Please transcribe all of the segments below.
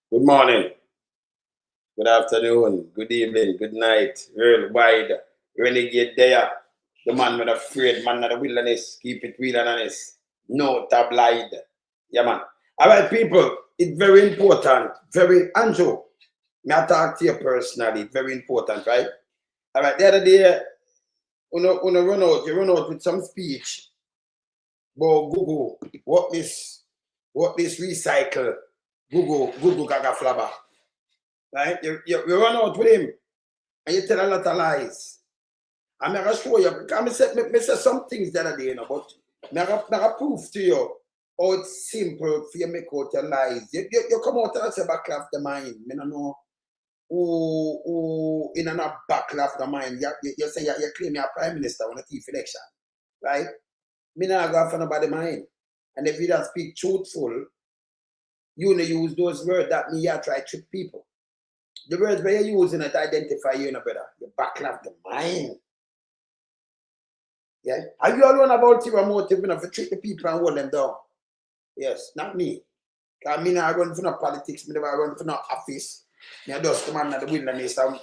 Good morning, good afternoon, good evening, good night, worldwide, renegade there. The man with afraid, man of the wilderness, keep it real and honest. No tabloid. Yeah, man. All right, people, it's very important. Very, Andrew, may I talk to you personally? Very important, right? All right, the other day, you run out with some speech about Google, what this recycle, Gugu Gaga flabber, right? You run out with him and you tell a lot of lies. I'm going to show you, because I say some things the other day, but I'm going to prove to you how it's simple for you to make out your lies. You come out and say back of the mind. I don't know who in a back of the mind. You say you claim you're prime minister on a thief election, right? Me not go for nobody mind. And if you don't speak truthful, you only use those words that me you try to trick people. The words where you're using it to identify you, brother. You back of the mind. Yeah. Are you alone about your motive enough to treat the people and hold them down? Yes, not me. Because me not run for no politics, me never run for no office. Me just come on the wilderness and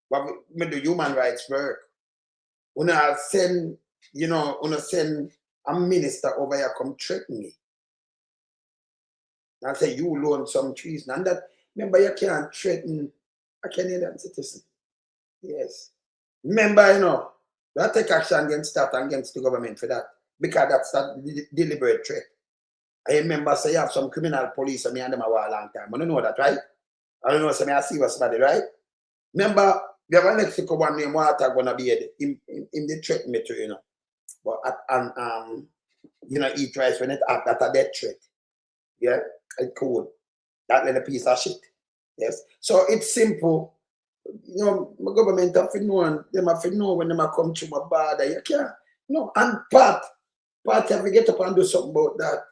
what me do human rights work. Una send, send a minister over here come threaten me. And say you loan some trees. And that remember you can't threaten a Canadian citizen. Yes. Remember, don't take action against that and against the government for that. Because that's a deliberate threat. I remember say you have some criminal police and me and them a war a long time. I don't know that, right? I don't know, so I see what's somebody, right? Remember, we have a Mexico one named Water gonna be in the threat me too, But eat rice when it act that a death threat. Yeah, it's cool. That little piece of shit. Yes. So it's simple. My government have to know, them have to know when them come to my border. You can't. No, and part have to get up and do something about that.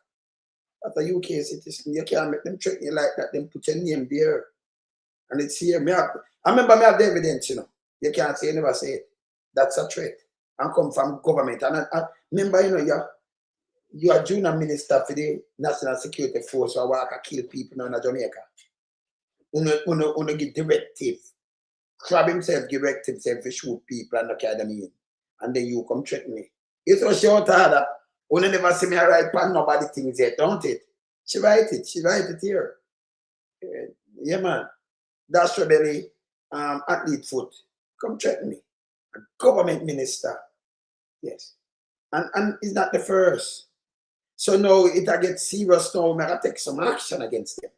As a UK citizen, you can't make them treat you like that, then put your name there. And it's here. I remember me have the evidence, You can't say, you never say it. That's a threat. And come from government. And I remember, you are junior minister for the National Security Force, so I work and kill people in Jamaica. Uno give directive. Crab himself give directive to shoot people and the academy. And then you come threaten me. It's so short harder. Uno never see me write pan nobody things yet, don't it? She write it here. Yeah, man. That's rebellion, athlete foot. Come threaten me. A government minister. Yes. And it's not the first. So now it gets serious now. I'm going to take some action against them.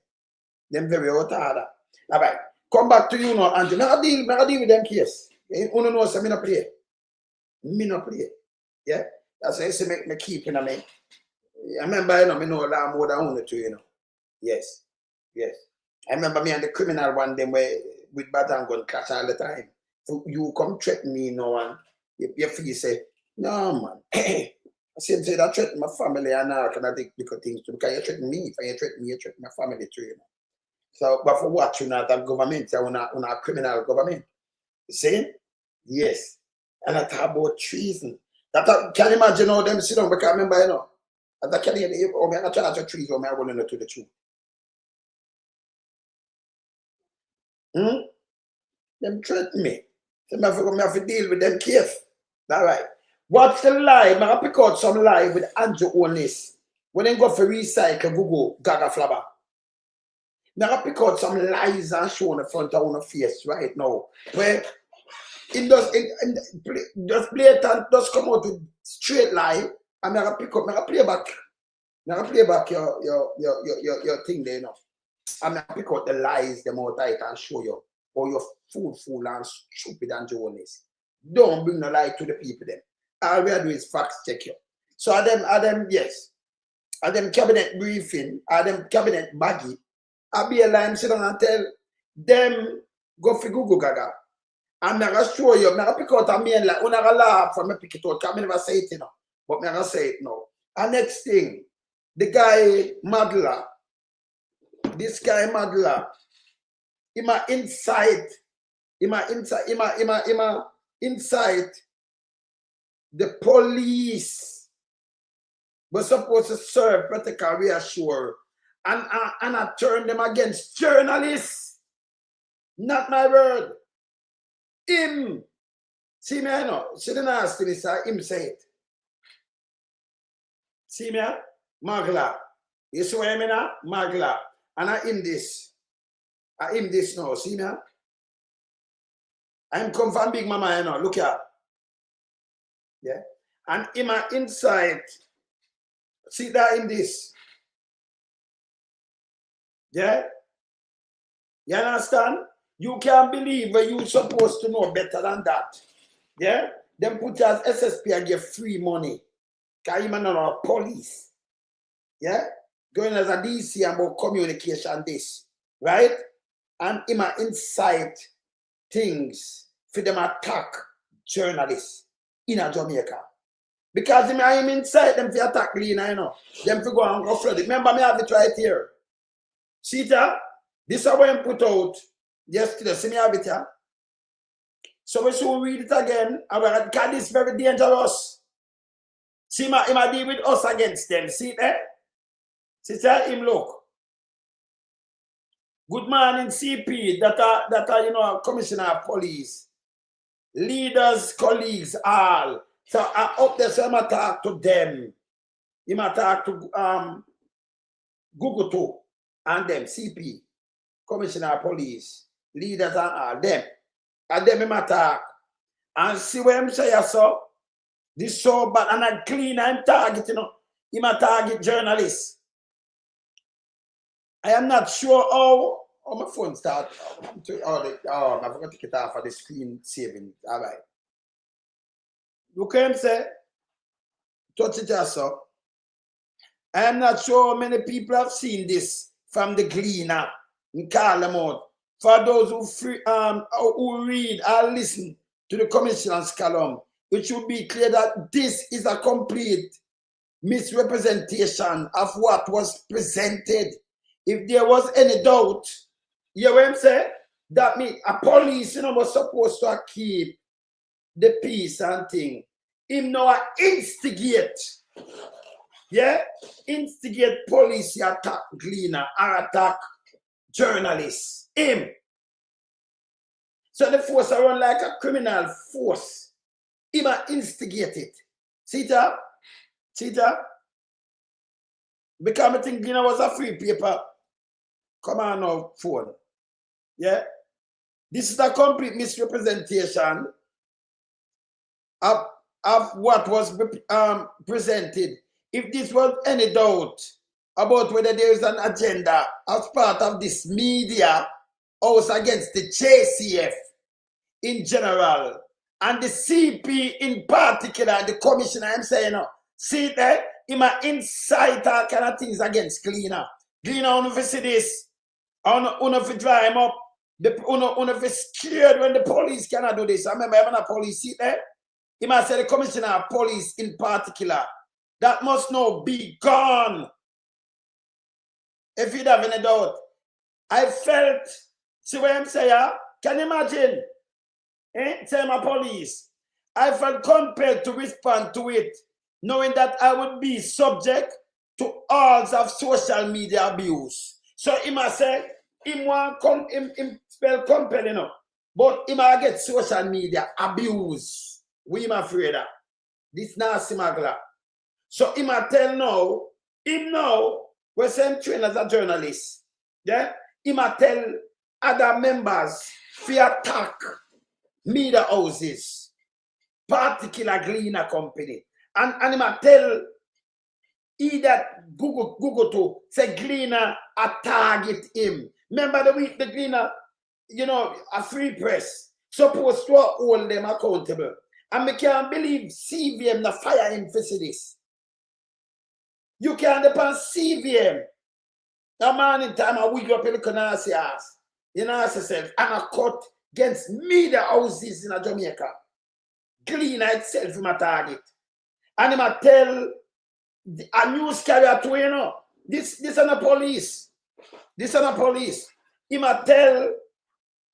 Them very hot harder. All right. Come back to you now, Andrew. I'm going to deal with them case. You know, so me not play. Me not play. Yeah? That's why I say me keep, me. I remember, me know a lot more than one or two, Yes. Yes. I remember me and the criminal one, them with bat and gun clash all the time. So you come threaten me, and your fee say, no, man. I say that threaten my family and I can take bigger things too. Because you threaten me. If you threaten me, you threaten my family too, So, but for what, that government, on a criminal government. You see? Yes. And I talk about treason. Can you imagine how them sit down? Because I remember, that can you, or me I charge a treason, or me I want to know to the truth. Them threaten me. So I have to deal with them case. All right. What's the lie? I'm going to pick out some lie with Andrew Holness. When they go for recycle Gugu Gaga flabber. I'm going to pick out some lies and show on the front of our face right now. Where it does blatant, does come out with straight lie. I'm going to pick up, I'm going to play back. I'm going to play back your thing there, I'm going to pick out the lies, them out tight and show you. Or you're fool and stupid and Holness. Don't bring no lie to the people then. All we do is facts check you. So yes. At them cabinet briefing, at them cabinet baggy, I'll be a line sit down and tell them go for Gugu Gaga. I'm not gonna show you, I'm not gonna pick out a main like I'm not gonna laugh and me pick it out, because I never say it, But I'm gonna say it now. And next thing, the guy Madla, this guy Madla, he might incite the police was supposed to serve, protect and reassure and I turn them against journalists. Not my word. Him. See me, I know. She didn't ask this, him say it. See me, Magla. You see what I mean now? Magla. And I in this. I in this now. See me? I'm come from Big Mama, you know. Look here. Yeah. And in my inside, see that in this. Yeah. You understand? You can't believe where you're supposed to know better than that. Yeah? Then put you as SSP and get free money. Because you're not a police. Yeah? Going as a DC about communication this. Right? And in my inside things for them attack journalists in a Jamaica. Because I'm inside them to attack Lena, you know. Them to go and go flood it. Remember me have it right here. See that? This is what I put out yesterday. See me have it here. So we should read it again. And God is very dangerous. See him deal with us against them. See there? See that him look. Good morning, CP, that are you know, commissioner of police, leaders, colleagues, all. So I up there, so I'm gonna talk to them. You might talk to Google too, and them, CP, commissioner of police, leaders and all them. And them him talk. And see what I'm saying, so this so bad and I clean and target, you know. He might target journalists. I am not sure how my phone start. I forgot to take it off for the screen saving. All right. Look at him say, touch it just so. I am not sure how many people have seen this from the Gleaner in Carlamont. For those who read or listen to the commissioner's column, it should be clear that this is a complete misrepresentation of what was presented. If there was any doubt, you know what I'm saying? That means a police, you know, was supposed to keep the peace and thing. Him now instigate, yeah? Instigate police attack Gleaner or attack journalists. Him. So the force around like a criminal force. Him instigate it. See that? See that? Because I think Gleaner was a free paper. Come on now, phone. Yeah? This is a complete misrepresentation of what was presented. If this was any doubt about whether there is an agenda as part of this media house against the JCF in general and the CP in particular, the commissioner, I'm saying, see that? He might incite all kind of things against Gleaner. Gleaner, I want to see this. I want to dry him up. I want to scared when the police cannot do this. I remember having a police seat there. He might say the commissioner of police in particular. That must now be gone. If you'd have any doubt. I felt, see what I'm saying? Can you imagine? Say my police. I felt compelled to respond to it, knowing that I would be subject to all of social media abuse. So he must say, him spell compel, you know, but he might get social media abuse. We am afraid of. This nasty magla. So he might tell now, him now, we're same trained as a journalist. Yeah? He might tell other members to attack media houses, particular Gleaner company. And he might tell either Google to say Gleaner a target him. Remember the week the Gleaner, you know, a free press, supposed to hold them accountable. And we can't believe CVM na fire him for this. You can't depend CVM. The man in time I wig up in the Canasi ass. You know yourself. And a cut against media houses in Jamaica. Gleaner itself from a target. And he might tell a news carrier to, you know, this is not police. This is not police. He might tell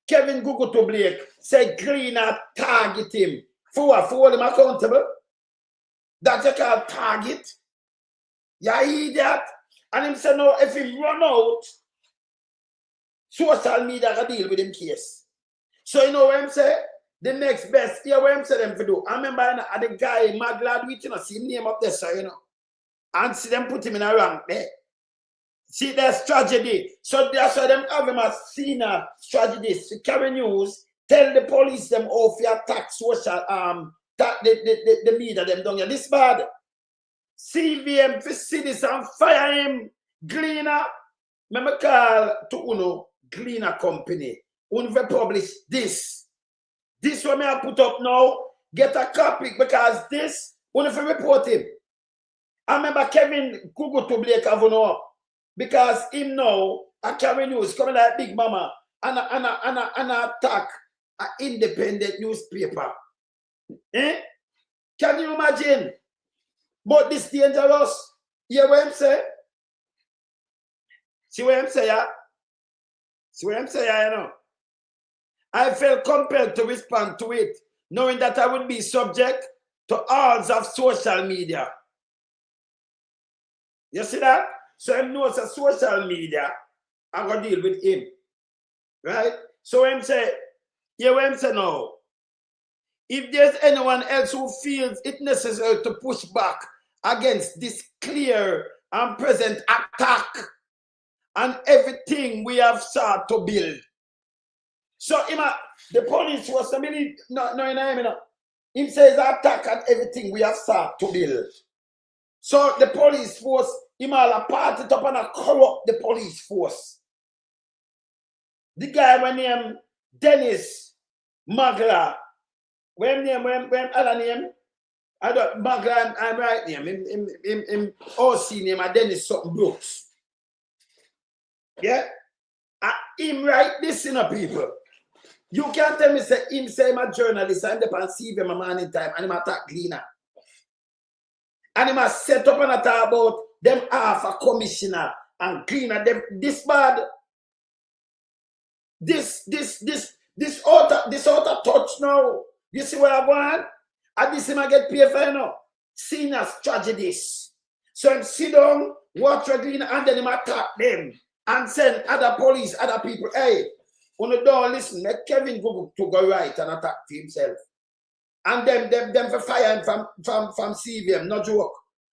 Kevin Gugu to Blake, say Gleaner target him. For hold him accountable. That you call target. You idiot. And him say no, if he run out, social media can deal with him case. So you know what I'm saying? The next best, yeah, what I'm saying them for do. I remember the guy, Maglad, we see him name up there, so you know. And see them put him in a rank there. See, there's tragedy. So that's why them have him as senior strategist to carry news, tell the police them off your attack social, the media them down here. This bad. CVM for see this and fire him. Gleaner. Remember call to Uno Gleaner Company. Uno publish this. This one I put up now. Get a copy because this Uno for report him. I remember Kevin Gugu to Blake Avono because him now a carry news coming like Big Mama and attack an independent newspaper. Eh? Can you imagine? But this dangerous. Hear what I'm saying? See what I'm saying? See what I'm saying, you know? I felt compelled to respond to it, knowing that I would be subject to odds of social media. You see that? So him knows that social media, I'm going to deal with him. Right? So him say, yeah, what him say now? If there's anyone else who feels it necessary to push back against this clear and present attack on everything we have sought to build. So the police was no, you know. Him says attack on everything we have sought to build. So the police force, him all a part it up and a corrupt the police force. The guy when name Dennis Magla, when other name, I don't Magla, I'm right name, him OC name a Dennis something Brooks. Yeah? Him write this in a people. You can't tell me say him say I'm a journalist and they see him a man in time and him attack Gleaner. And he must set up and talk about them half a commissioner and Gleaner them this bad. This out of touch now. You see what I want? And this him I get paid for you know. Senior tragedies. So him sit down, watch Gleaner and then him attack them and send other police, other people. Hey, when you don't listen, let Kevin go to go right and attack to himself. And them for fire him from CVM, no joke.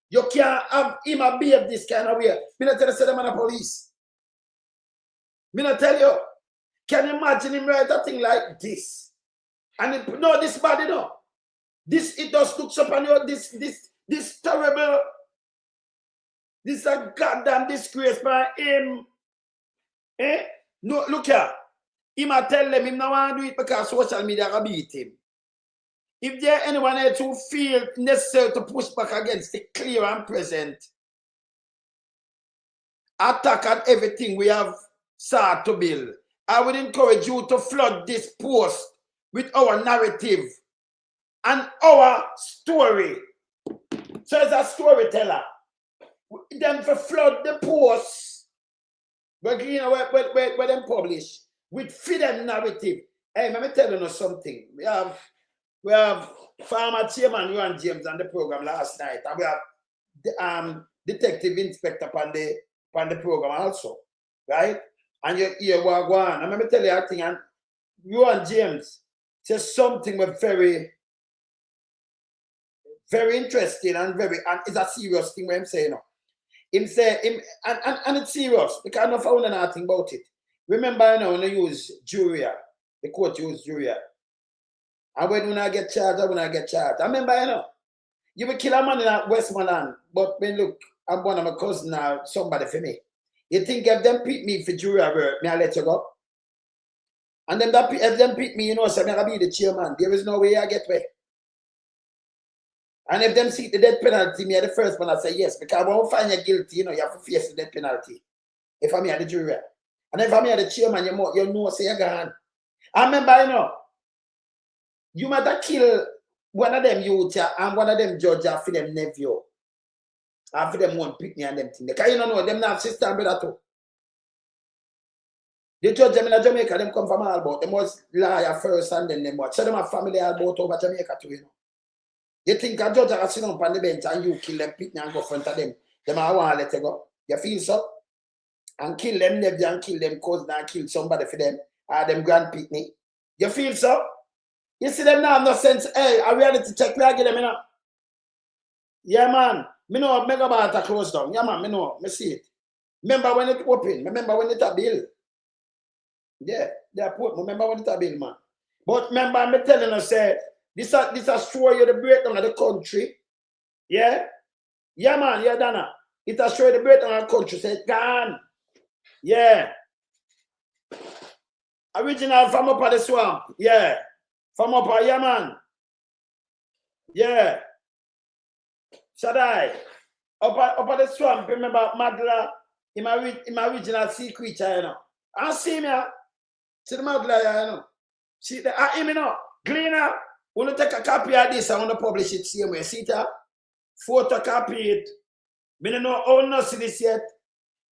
You can't have him behave this kind of way. Me not tell you say them on the police. Me not tell you. Can you imagine him write a thing like this? And it, no, this bad, you know. This it just looks upon you. This terrible. This is a goddamn disgrace by him. Eh? No, look here. Him I tell them him no want to do it because social media can beat him. If there anyone else who feel necessary to push back against the clear and present attack on everything we have sought to build, I would encourage you to flood this post with our narrative and our story. So as a storyteller, them for flood the post where them publish with freedom narrative. Hey, let me tell you something. We have Farmer Chairman Ron James on the program last night, and we have Detective Inspector on the program also, right? And you hear what go on. And let me tell you a thing, and Ron James says something was very, very interesting and it's a serious thing what I'm saying now. Him say and it's serious because I don't found nothing about it. Remember, you know, when they use jury, the court use jury. And when I get charged, I remember, you know, you will kill a man in Westmoreland, but when look, I'm one of my cousins now, somebody for me. You think if them pick me for jury work, may I let you go? And then if them pick me, you know, so I'm going to be the chairman. There is no way I get away. And if them seek the death penalty, me are the first one I say yes, because I won't find you guilty, you know, you have to face the death penalty. If I'm here the jury. And if I'm here the chairman, you know, say you're gone. I remember, you know, you might have killed one of them youth and one of them judge for them nephew. And for them one pick me and them thing. Because you don't know, them not sister and brother too. The judge them in Jamaica, them come from all about. Them was lawyer first and then them what. So them have family all about over Jamaica too, you know. You think a judge has sit up on the bench and you kill them, pick me and go front of them. Them I want to let you go. You feel so? And kill them nephew and kill them cousin and kill somebody for them. Or them grand picnic. You feel so? You see them now have no sense. Hey, a reality check me again, you know. Yeah, man. Me know Megabat closed down. Yeah, man, me know. Me see it. Remember when it opened? Remember when it a bill? Yeah, they put. Remember when it a bill, man. But remember, me telling you, say, this a show you the breakdown of the country. Yeah? Yeah, man. Yeah, Dana. It a show you the breakdown of the country. Say, gone. Yeah. Original from up at the swamp. Yeah. From up at, yeah, man. Yeah. Shaddai. Up at the swamp, remember Magla, in my original sea creature, you know. And see me, see the Magla, you know. See the, him, you know. Gleaner, when you take a copy of this, I want to publish it same way. See that? Photocopy it. Me don't know how not see this yet.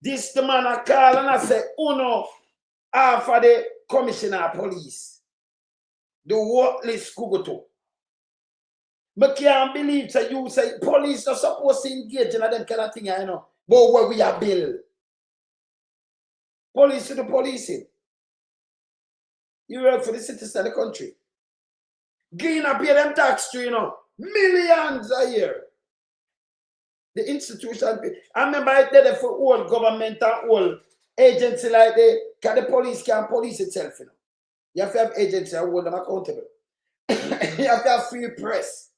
This the man I call and I say, Uno, for the commissioner of police. The worthless Gugu. I can't believe that you say police are supposed to engage in them kind of thing, you know. But where we are built. Police to the policing. You work for the citizens of the country. Gain up pay them tax to, you know, millions a year. The institution. I remember I did it for all government and all agency like that. Because the police can't police itself, you know. You have to have agency and hold them accountable. You have to have free press.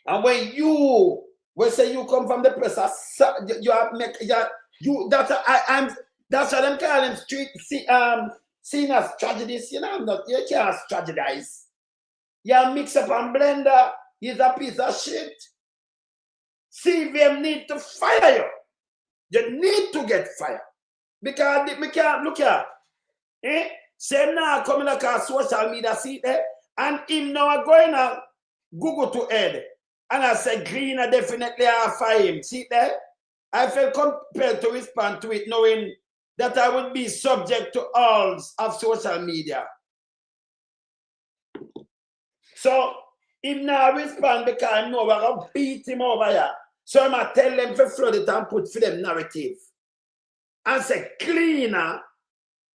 And when say you come from the press, that's what I'm calling street seen as tragedies, you know, you can't strategize. You mix up and blender, he's a piece of shit. CVM need to fire you. You need to get fired. Because we can't look at say now coming across social media, see there, and him now going to Google to head. And I said, Greener definitely are fire him. See there? I felt compelled to respond to it, knowing that I would be subject to all of social media. So, him now respond because I know we're going to beat him over here. So I'm going to tell them to flood it and put for them narrative. And say, cleaner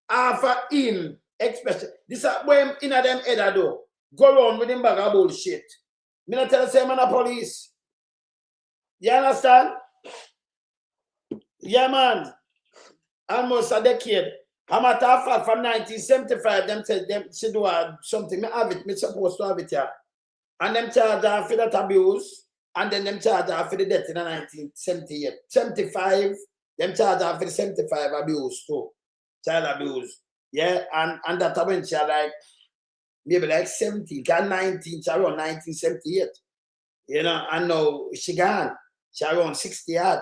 after him, especially. This is when in them head do. Go around with him bag of bullshit. Me not tell the same man of police. You understand? Yeah, man. Almost a decade. I'm at a fact from 1975, them said them should do something. Me have it, me supposed to have it here. And them charge her for that abuse, and then them charge her for the death in 1978. 75, them charge her for the 75 abuse too. Child abuse. Yeah, and that when she like maybe like 17, 19, she around 1978. You know, and now she gone. She around 60 odd.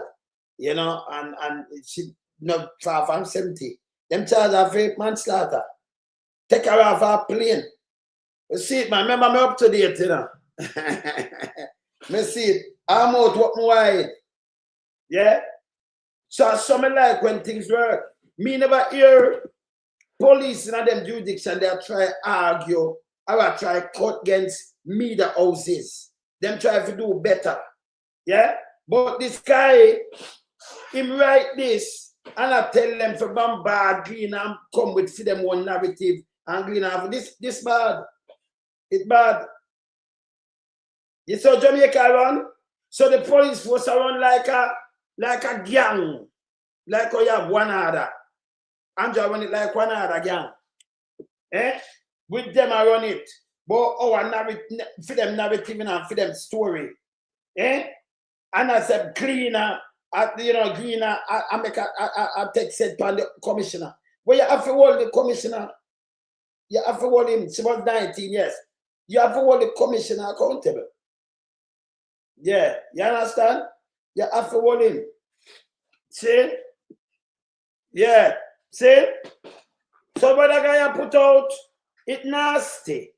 You know, and she not far from 70. Them charge her for manslaughter. Take her off her plane. You see it, man. Remember me up to date, you know. Me see it. I'm out what my wide. Yeah? So some like when things work. Me never hear police in them jurisdiction, they try argue or try cut against media houses. Them try to do better. Yeah? But this guy, him write this, and I tell them to bombard Green and come with for them one narrative. And Green have this bad. It's bad. You saw Jamaica run? So the police force run like a gang. Like how you have one other. Andrew run it like one other gang. With them I run it. But our narrative for them narrative and for them story. And I said Greener, Greener, I make a text said to the commissioner. Well, you have to hold the commissioner. You have to hold him. She was 19 years. You have to hold the commissioner accountable. Yeah, you understand? You have to hold him. See? Yeah. See? So what the guy put out, it nasty.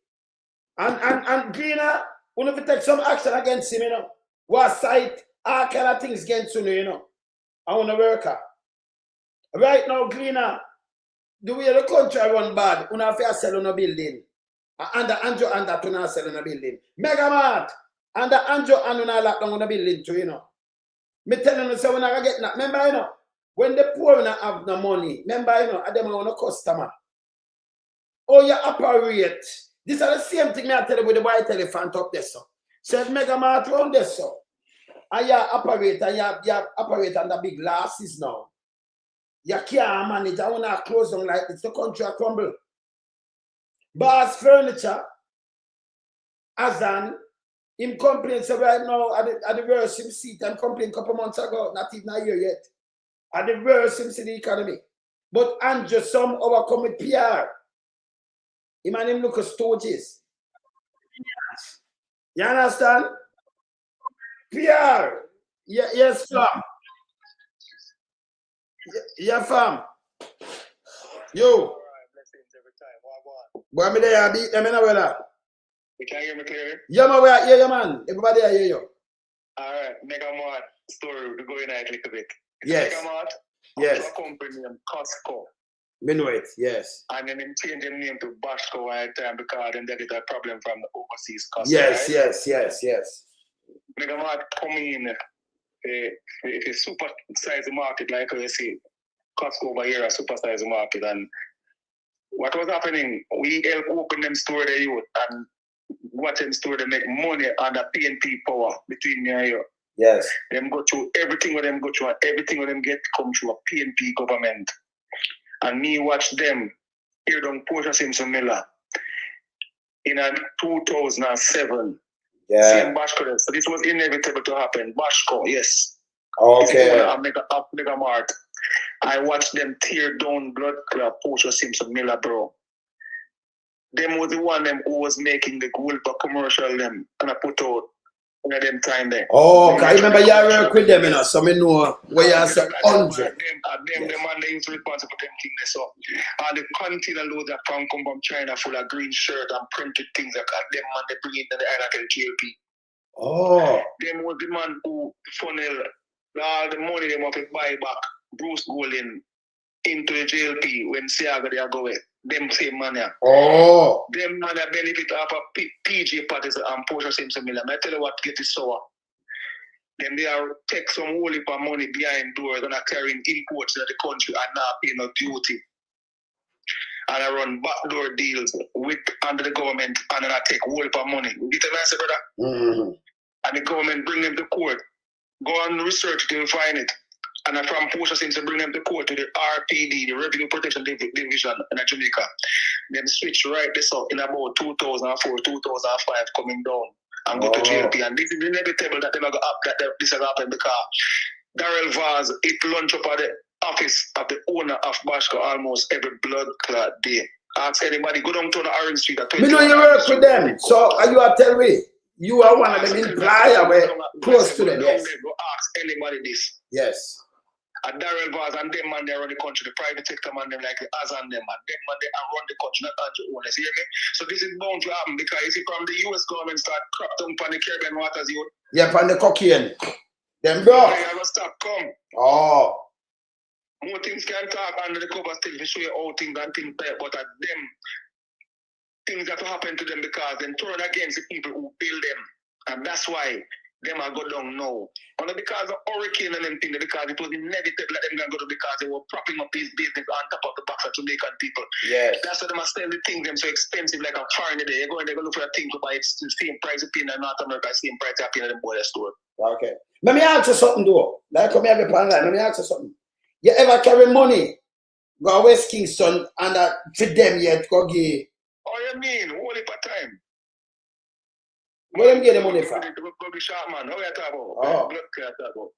And Greener, we have to take some action against him, you know. What site, all kind of things against him, you know. I want to work out. Right now, Greener, the way the country run bad, we have to sell on a building. And the Andrew and that we sell on a building. Megamart, and the Andrew and we lock down on a building too, you know. Me telling you, so when I get that, remember, you know, when the poor don't have no money, remember, you know, I them want a customer. Oh, you operate. These are the same thing I tell you with the white elephant up there, so. Said Mega Mart around there, so. And you operate, and you operate under big losses now. You can't manage. I want to close down like it's the country crumble. Boss Furniture, Azan, him complain, so right now, at the worst him seat, I'm complaining a couple months ago, not even a year yet. At the worst him see the economy. But Andrew, some overcome with PR. Him and him look at storages. You understand? PR. Yeah, yes, fam. Yeah, fam. Yo. Boy, me there, beat them in a weather. You can hear me clearly? Yeah, man, we are here, man. Everybody I hear you. Alright, Mega Mart story to go in a little bit. Yes. Mega Mart, yes. a company named Costco. We know it, yes. And then they changed their name to Bashco at time because then they get a problem from the overseas Costco. Yes, right? yes. Mega Mart come in a super size market, like you see. Costco over here a super size market. And what was happening, we help open them store the youth and watch them store they make money on the PNP power between me and you. Yes. Them go through everything with them go through and everything with them get come through a PNP government. And me watch them here down Portia Simpson Miller in 2007. Yeah. Same Bashco. So this was inevitable to happen. Bashco, yes. Okay. Mega Mart. I watched them tear down blood clot Portia Simpson Miller, bro. Them was the one them who was making the Gulpa commercial them and I put out in them time there. Oh, okay. I remember you work with them, you know, so I know where you have 100. Them and they used to responsible for them things. So and the container loads that come from China full of green shirt and printed things like that. Them man they bring in the island GLP. Oh. Them was the man who funnel all the money they want to buy back Bruce Golding into the JLP when Seaga they are going. Them same man here. Oh. Them man that benefit off of PG parties and Portia Simpson Miller. I tell you what get it sour. Then they are take some whole heap of money behind doors and are carrying imports to the country and not paying no duty. And I run backdoor deals with under the government and then I take whole heap of money. You get what I say, brother? Mm-hmm. And the government bring them to court. Go and research till you find it. And from Portia Simpson bring them to court to the RPD, the Revenue Protection Division in Jamaica. Them switch right this up in about 2004, 2005 coming down and go to JLP. And this is inevitable that this has happened because Darrell Vaz, it lunch up at the office of the owner of Bashco almost every blood clot day. Ask anybody, go down to the Orange Street. Me know you work with them, so are you are tell me you are one of them employer close to them, yes. Go ask anybody this. Yes. And Darrell Vaz and them man they run the country, the private sector man them like the Azan them and them man they run the country, not Andrew Holness. You hear me? So this is bound to happen because you see from the US government start crap down on the Caribbean waters, you. Yeah, on the cocaine. Them bro. They never stop come. Oh. More things can talk under the cover still to show you how things and things there, but at them things that will happen to them because they turn against the people who build them. And that's why them are go down now. Only because of hurricane and them things, because it was inevitable that them can go to because they were propping up these business on top of the backs of Jamaican people. Yes. That's why they must sell the things them so expensive like a foreigner there. They go look for a thing to buy it the same price of paying in North America, same price of paying in the border store. Okay. Let me ask you something though. Like come here plan line. Let me ask you something. You ever carry money? Go West Kingston and for them yet go give. Oh you mean? Whole heap of time. Where them get the money from? Go be sharp man. How you talk about? Oh. Blood clot talk about.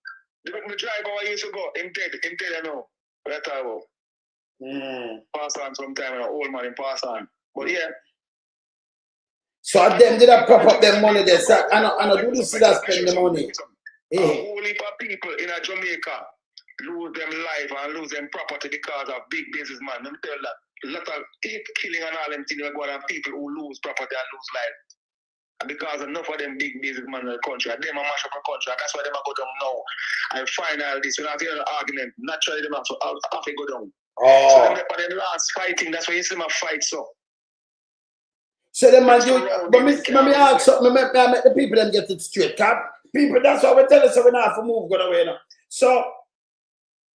The driver I used to go, him dead you know. What you talk about? Pass on sometime, old man him pass on. But yeah. So them did I prop up them money there. So I know do this that spend the money. A whole heap of people in Jamaica lose them life and lose them property because of big businessmen. Let me tell you that. A lot of killing and all them things go on people who lose property and lose life. And because enough of them big businessmen in the country, and them a mash up the country, and that's why them a go down now. And find all this, when I hear an argument, naturally them have to go down. Oh. So them last fighting, that's why you see them fight so. So them man do, but me ask something, me make the people them get it straight. People, that's why we tell us we not have to move go away now. So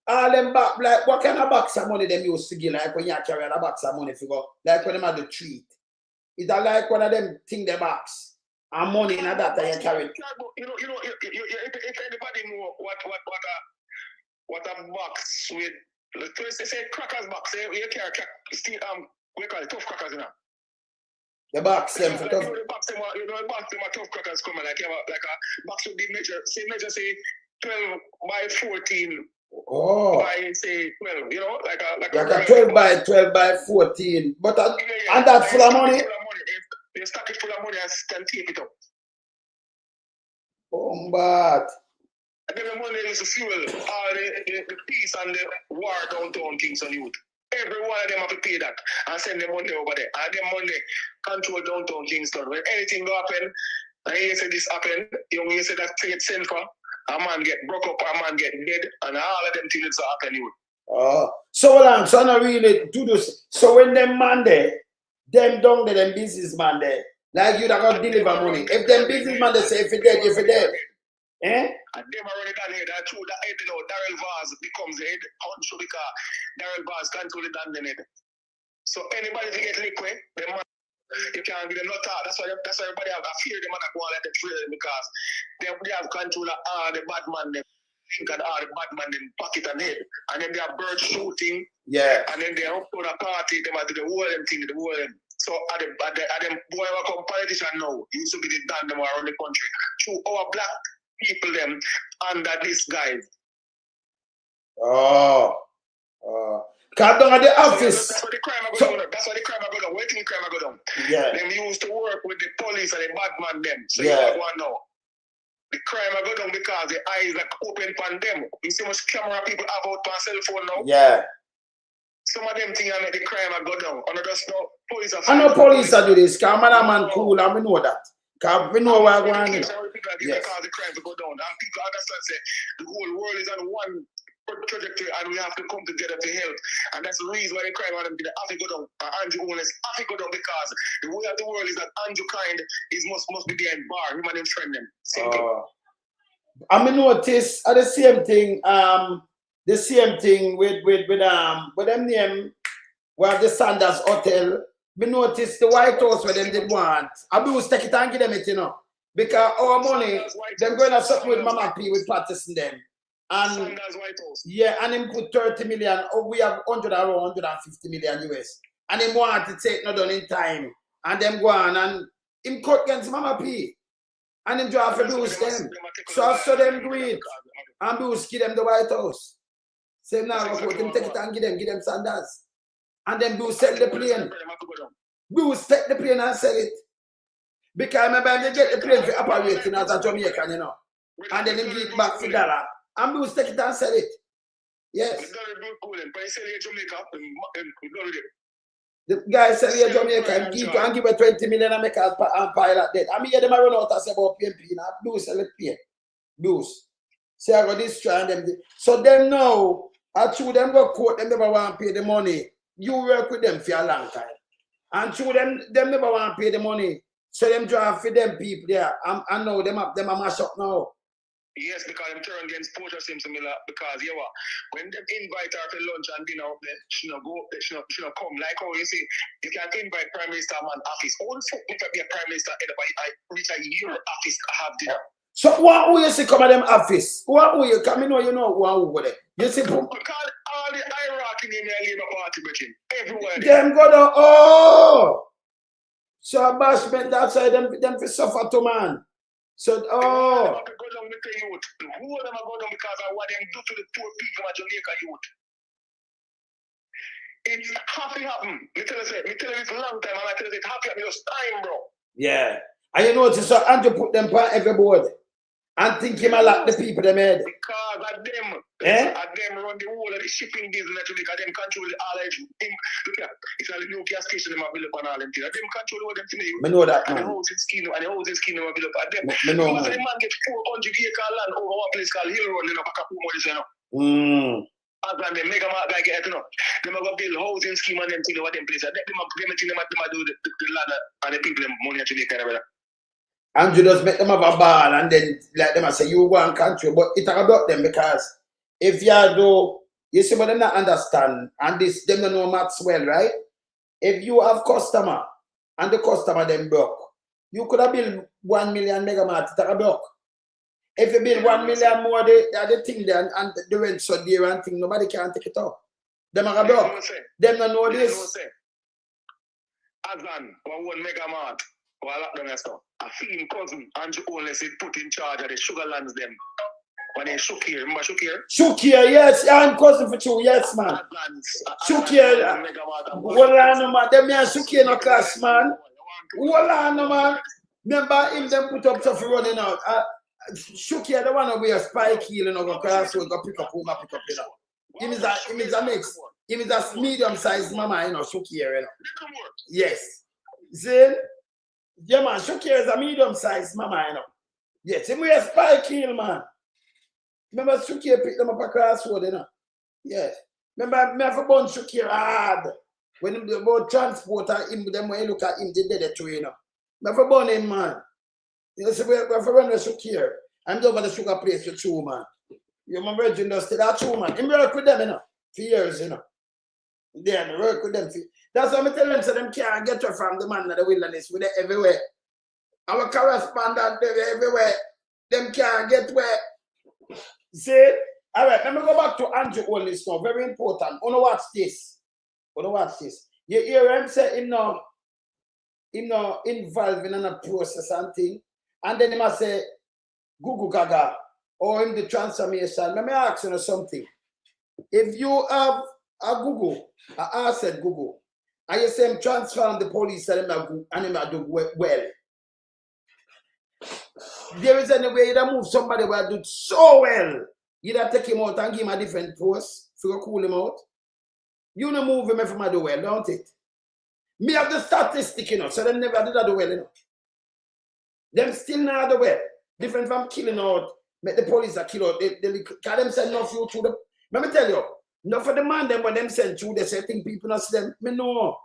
all them back, like what kind of box of money them used to give, like when you carry a box of money figure, like when them had the treat. Is that like one of them thing the box and money in that you carry? If anybody know what a box with, let's say crackers box, you carry still we call it tough crackers, you know. The box them for tough. The box them are tough crackers coming like a box would be measure say 12 by 14. Oh, by say 12, you know, like a 12 by 14. But and that full of money. They stack it full of money and tape it up. Oh, but and then the money is to fuel all the peace and the war downtown Kingston youth. Every one of them have to pay that and send the money over there. And them money control downtown Kingston. When anything go happen, and you say this happened, you say that thing sent for, a man get broke up, a man get dead, and all of them things happen youth. Oh, so long, so not really do this. So when them man there, them down there, them businessman there, like you that got deliver money. If them businessman they say if you dead, eh? And them already done here. That true that head, you know, Darrell Vaz becomes the head honcho because Darrell Vaz control it and the head. So anybody to get liquid, them man, you can't give them no talk. That's why everybody have a fear them and go and let them trail them because they have control of all the bad man them. Think and all the bad man them pocket and head. And then they have bird shooting. Yeah. And then they up to the party, they do the whole them thing, the whole them. So at them boy who come politician now, used to be the done them around the country. Through our black people them under these guys. Oh. Come down at the office. That's why the crime I go down. That's why the crime I go down. Where do you think crime I go down? Yeah. Them used to work with the police and the bad man them. So yeah. You have one now. The crime I go down because the eyes like open on them. You see much camera people have out on cell phone now? Yeah. Some of them think I make the crime I go down. And just no police are I know police do this, because man cool and we know that. Because we know what going on. Yes. Because the crime to go down. And people understand say the whole world is on one trajectory and we have to come together to help. And that's the reason why the crime on them did have to go down. Andrew Holness have to go down because the way of the world is that Andrew kind is must be there in bar, him and him friend them. Simple. I mean notice the same thing, with them name where the Sanders Hotel. We noticed the White House where them did want. I will take it and give them it, you know. Because our money, them going to support with Mama P with practicing them. And Sanders White House. Yeah, and him put 30 million. Oh, we have 150 million US. And him want to take not done in time. And them go on and him cut against Mama P. And him draw for boost them. So I saw them do it. And boost give them the White House. Say now go put him take it and give them Sanders. And then Boost sell the plane. Boost take the plane and sell it. Because remember they get the plane for operating as a Jamaican, you know. And then they give it back for dollar. And Boost take it and sell it. Yes. The guy sell here Jamaica and give a 20 million and make a pilot debt. I mean, yeah, them run out and say about PMP now. Boost sell the plane. Boost. Say I got this try and them. So them now, I through them go court, them never want to pay the money. You work with them for a long time. And through them never want to pay the money. So them draw for them people there. And now them a mash up now. Yes, because them turn against Portia Simpson Miller because you know, when them invite her for lunch and dinner up there, she not come. Like how you see, you can invite Prime Minister man office. All the fuck if I be a Prime Minister, I reach a year office to have dinner. So who you see come at them office? Who you come in you know who over there? You see because all the hierarchy in the Labour Party between everywhere. Them go down, oh! So bashment that's why them for suffer to man. So Go down with the youth. Who of them are go down because of what them do to the poor people of Jamaica youth. It's happy happen. Me tell you it's a long time and I tell you it's happy happen just time, bro. Yeah. And you notice so Andrew put them on every board. And think him a lot the people them head. Because of them, run the whole of the shipping business to make them control all of them. Look at it's a new gas station them build up on all them things. Them control all them things. I know that. And the housing scheme them build up on them. I know because the man get 400 acre land over one place called Hill Road, you know, back up you know. As when they make a mark like it, you know, they go build housing scheme on them things over them places. Them do the land and the people them money to make kind of Andrew just make them have a ball and then let them say you go and country, but it about them because if you do, you see what them not understand and this them don't know maths well, right? If you have customer and the customer them broke, you could have built 1 million megawatt, it broke. If you build 1 million more, the thing there and the rent so dear and thing, nobody can take it up. Them are broke. Them don't know this. Azan, 1 megawatt. A film cousin, Andrew Holness, put in charge of the sugar lands them. When they shook here, remember shook here? Shook here, yes, I'm cousin for you, yes, man. Shook here, hold on, man. Them here shook here no class, man. Hold on, man. Remember him, them put up stuff running out. Shook here, the one where spike heel and go class, so go pick up, you know. Him is a mix. Him is a medium-sized mama, you know, shook here, you know. Yes. See? Yeah, man, Shukir is a medium-sized mama, you know. Yes, him we a spike heel, man. Remember Shukir picked them up across road, you know. Yes. Remember, me have a bunch Shukir hard. When him about transporter, him them when you look at him, they did it to you know. Me have a bunch him, man. You see, we have a run with Shukir. I'm over the sugar place with you, man. You my virgin just that true, man. Him work with them, you know, for years, you know. They work with them. That's what I tell them, so them can't get you from the man of the wilderness with it everywhere. Our correspondent everywhere. Them can't get where. See? All right, let me go back to Andrew Holness now. Very important. Wanna watch this? You hear him say him not involved in a process and thing. And then he must say Gugu Gaga or in the transformation. Let me ask you something. If you have a Gugu, I said Gugu, and you say him transform the police and him do well. There is any way you move somebody who do so well. You take him out and give him a different post to cool him out. You don't move him if him do well, don't it? Me have the statistic, you know, so they never did that do well, you know. Them still not do well. Different from killing out, make the police a kill out. They them send no few through the. Let me tell you, not for the man them when them send through, they say think people not see them. Me no.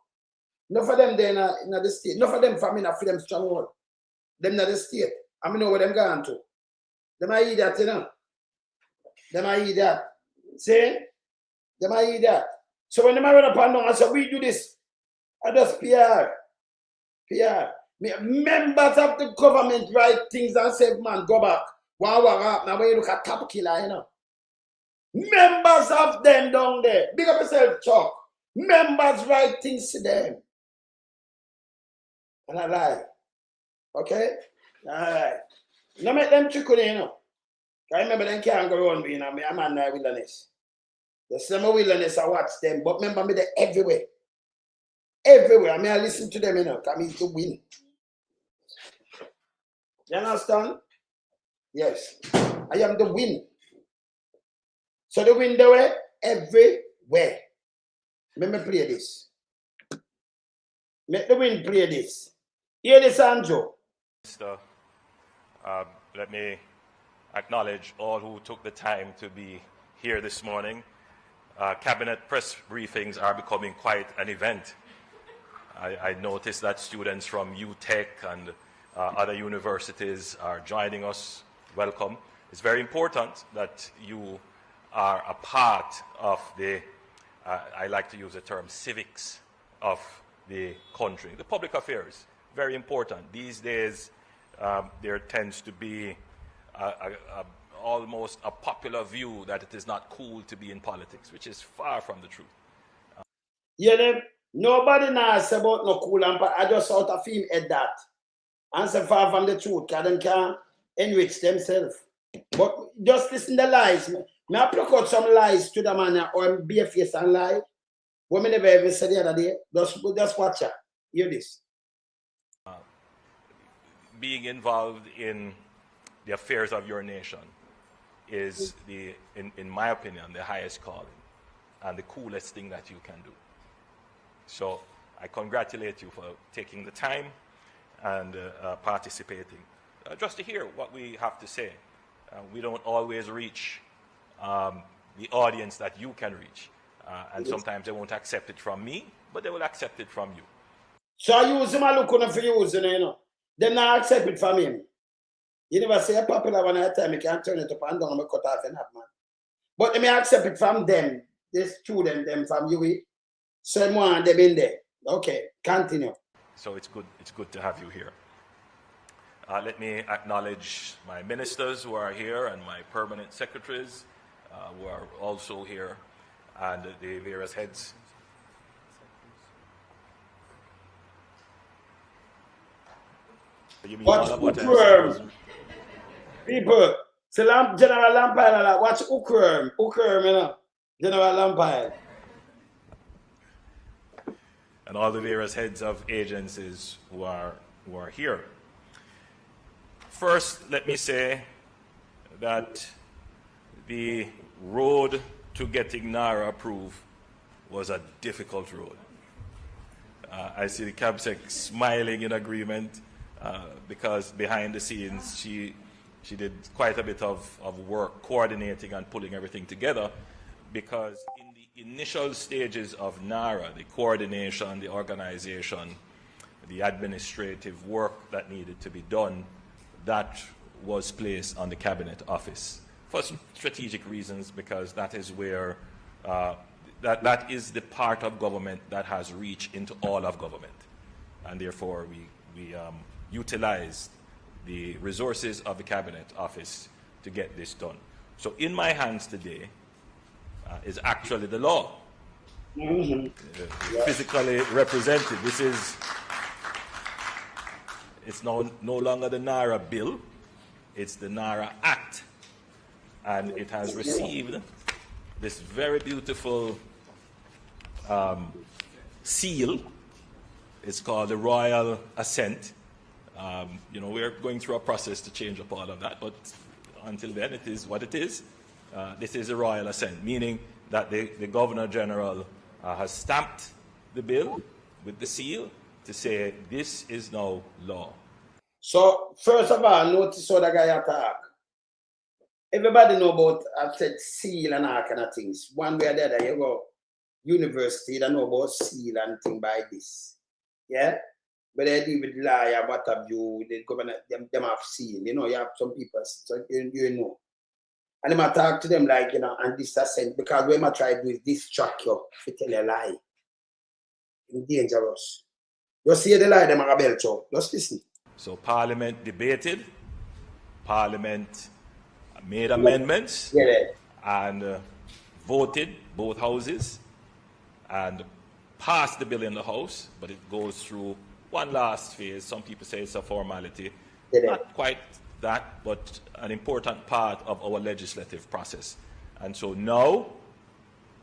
Not for them there in the state. Not for them family, not for them stronghold. Them not the state. I mean know where them gone to. Them I eat that, you know. Them I eat that. See? Them I eat that. So when them run up and down, I say, we do this. I just PR. Members of the government write things and say, man, go back. Wow. Now when you look at top killer, you know. Members of them down there. Big up yourself, Chuck. Members write things to them. And I lie. Okay? Alright. Now make them chicken, you know. I remember them can't go around me, you know. I'm on the wilderness. The summer wilderness, I watch them. But remember me, they're everywhere. Everywhere. I mean, I listen to them, you know. Because I mean to win. You understand? Yes. I am the win. So the win, they were everywhere. Let me play this. Let the wind play this. Hear this, Andrew. Let me acknowledge all who took the time to be here this morning. Cabinet press briefings are becoming quite an event. I noticed that students from UTech and other universities are joining us. Welcome. It's very important that you are a part of the, I like to use the term civics of the country. The public affairs, very important. These days, there tends to be almost a popular view that it is not cool to be in politics, which is far from the truth. Yeah, nobody knows about no cool and I just out of him at that. Answer far from the truth, because they can enrich themselves. But just listen to lies. May I pluck out some lies to the man or be a face and lie? What I never ever said the other day, just watch it. Hear this. Being involved in the affairs of your nation is, in my opinion, the highest calling and the coolest thing that you can do. So I congratulate you for taking the time and participating. Just to hear what we have to say. We don't always reach the audience that you can reach. And sometimes they won't accept it from me, but they will accept it from you. So I use them, I look on for using, you know. They not accept it from him. You never say a popular one at a time, you can't turn it up and down and cut off and have man. But let me accept it from them, the student, them from UE. Someone them in there. Okay, continue. So it's good to have you here. Let me acknowledge my ministers who are here and my permanent secretaries who are also here, and the various heads. You mean all of what people, so General Lampire, watch Ukram, you know, General Lampire. And all the various heads of agencies who are here. First, let me say that the road to getting Narra approved was a difficult road. I see the CABSEC smiling in agreement because behind the scenes she did quite a bit of work coordinating and pulling everything together, because in the initial stages of Narra, the coordination, the organization, the administrative work that needed to be done, that was placed on the Cabinet Office for strategic reasons, because that is where that is the part of government that has reach into all of government, and therefore we utilized the resources of the Cabinet Office to get this done. So in my hands today is actually the law, physically represented. It's no longer the Narra bill, it's the Narra Act. And it has received this very beautiful seal. It's called the Royal Assent. You know, we're going through a process to change up all of that, but until then it is what it is. This is a Royal Assent, meaning that the Governor General has stamped the bill with the seal to say this is now law. So, first of all, notice how the guy attack. Everybody know about, I've said seal and all kind of things. One way or the other, you go university, they know about seal and thing by this. Yeah? But they deal with lie and what have you, the government, them have seal. You know, you have some people, so you know. And them talk to them like, you know, and this assent, because when I try to do is distract you, to tell a lie. It's dangerous. You see the lie, them are rebel to. Just listen. So Parliament debated, Parliament made amendments, and voted, both houses, and passed the bill in the House, but it goes through one last phase. Some people say it's a formality. Not quite that, but an important part of our legislative process. And so now,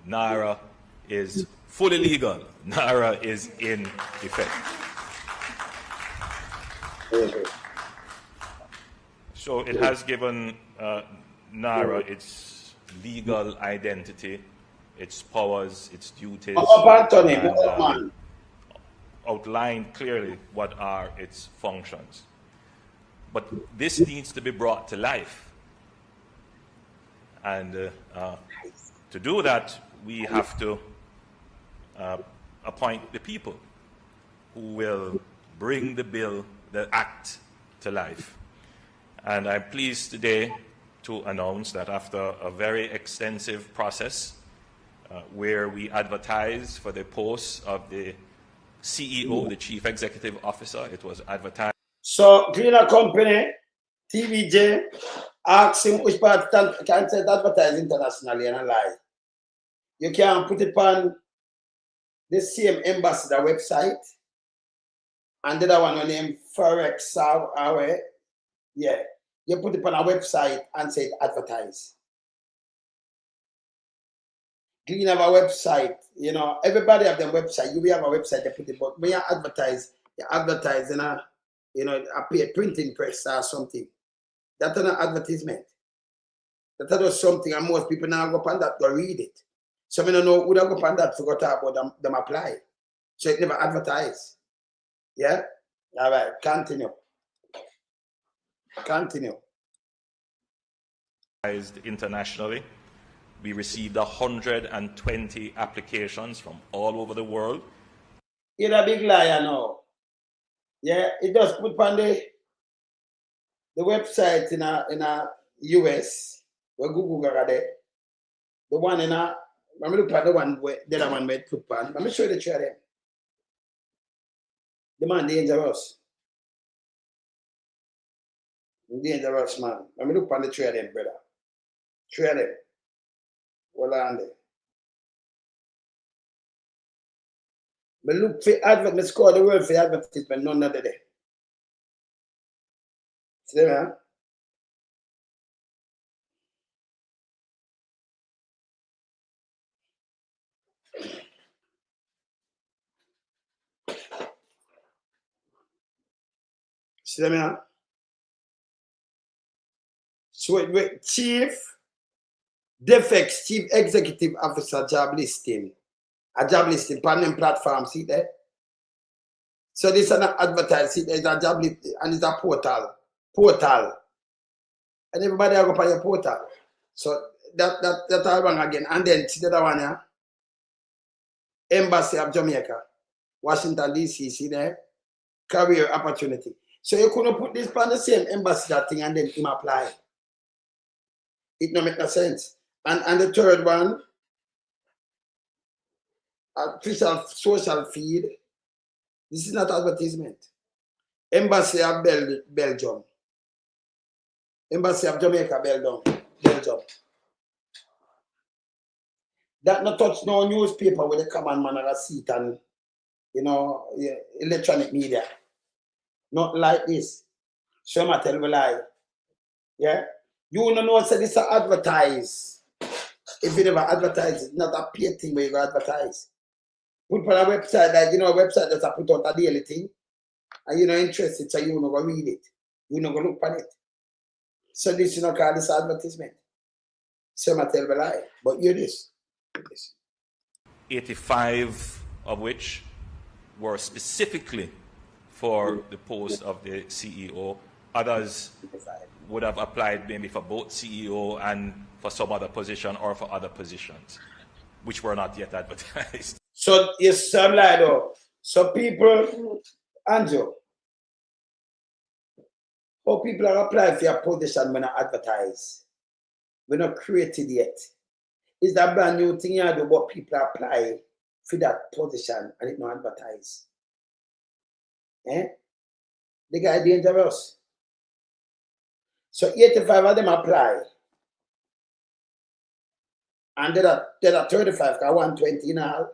Narra is fully legal. Narra is in effect. So it has given Narra its legal identity, its powers, its duties, and outlined clearly what are its functions. But this needs to be brought to life. And to do that, we have to appoint the people who will bring the bill, the act, to life. And I'm pleased today to announce that after a very extensive process where we advertised for the post of the CEO, the Chief Executive Officer, it was advertised. So, cleaner company, TVJ, ask him which part can say advertise internationally and a lie. You can put it on the same ambassador website, and the other one named Forex Away. Yeah, you put it on a website and say advertise. Clean have a website, you know, everybody have their website. You will have a website, they put it, but when you advertise in a, you know, a printing press or something. That's an advertisement. That was something, and most people now go up on that to read it. So I don't know who they go up on that forgot about them apply. So it never advertised. Yeah? All right, continue. Continue. Internationally, we received 120 applications from all over the world. You're a big liar now. Yeah, it does put on the website in a US where Gugu Gaga there. The one in a let me look at the one where the other one where it put on. Let me show you the chair there. The man dangerous. Dangerous man. Let me look on the chair then, brother. Chair there. Hold on there. But look for advert, let's call the word for advertisement, none of the day. See that? See that? So Chief Defects, Chief Executive Officer job listing. A job listing, panel platform, see there? So this is an advertise, see there's a job listing and it's a portal. Portal. And everybody will go on your portal. So that all wrong again. And then see the other one here. Embassy of Jamaica. Washington DC, see there? Career opportunity. So you couldn't put this on the same embassy that thing and then him apply. It don't make no sense. And the third one, official social feed. This is not advertisement. Embassy of Belgium. Embassy of Jamaica, Belgium. That not touch no newspaper with the common man or a seat and, electronic media. Not like this. So I tell you a lie. Yeah? You don't know, say this is advertise. If you never advertise, it's not a paid thing where you go advertise. Put on a website that, a website that I put out a daily thing, and you're not interested, so you don't go read it. You don't go look at it. So this, call this advertisement. So I tell you a lie. But hear this. 85 of which were specifically for the post of the CEO. Others would have applied maybe for both CEO and for some other position or for other positions, which were not yet advertised. So, yes, I'm like, though. So people, Andrew, how people are applying for your position when I advertise? We're not created yet. It's that brand new thing you do, but people apply for that position and it not advertise. Eh? The guy dangerous. So 85 of them apply. And there are 35, 120 now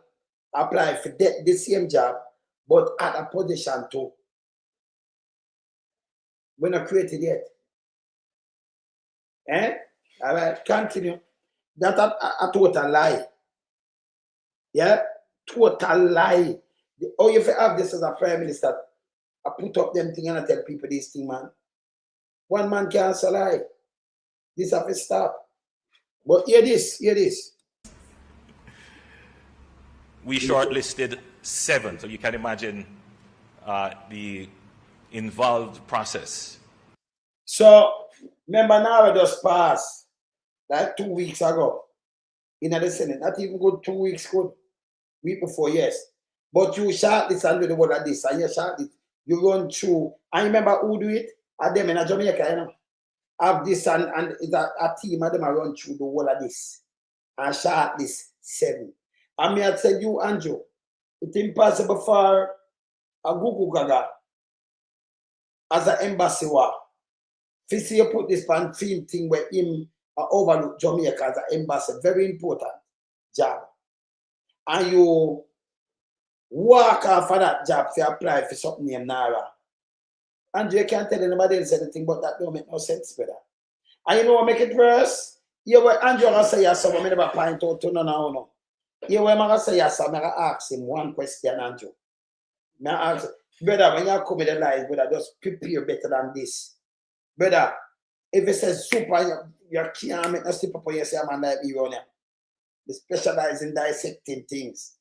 apply for the same job, but at a position too. We're not created yet. Eh? All right, continue. That's a total lie. Yeah? Total lie. Oh, if you have this as a prime minister, I put up them thing and I tell people this thing, man. One man can't say lie. This have to stop. But hear this. We shortlisted 7, so you can imagine the involved process. So, remember Narra just passed like 2 weeks ago in the Senate. Not even good 2 weeks, good. Week before, yes. But you shortlist and do the word of this, and you shortlist. You run through. I remember who do it? At them in Jamaica, Have this and it's a team of them I run through the whole of this. And shortlist 7. I may have said you, Andrew, it's impossible for a Gugu Gaga as an embassy war. If you put this pan film thing where him overlook Jamaica as an embassy, very important job. And you walk off of that job to apply for something named Narra. And you can't tell anybody else anything, but that don't make no sense, brother. And you know what make it worse? You were Andrew gonna say yes, so I never point out to no. You were gonna say yes, so I ask him one question, Andrew. I ask, brother, when you come with the lies, brother, just prepare better than this. Brother, if it says super, you can't make no slip up on you say a man like me around here. They specialize in dissecting things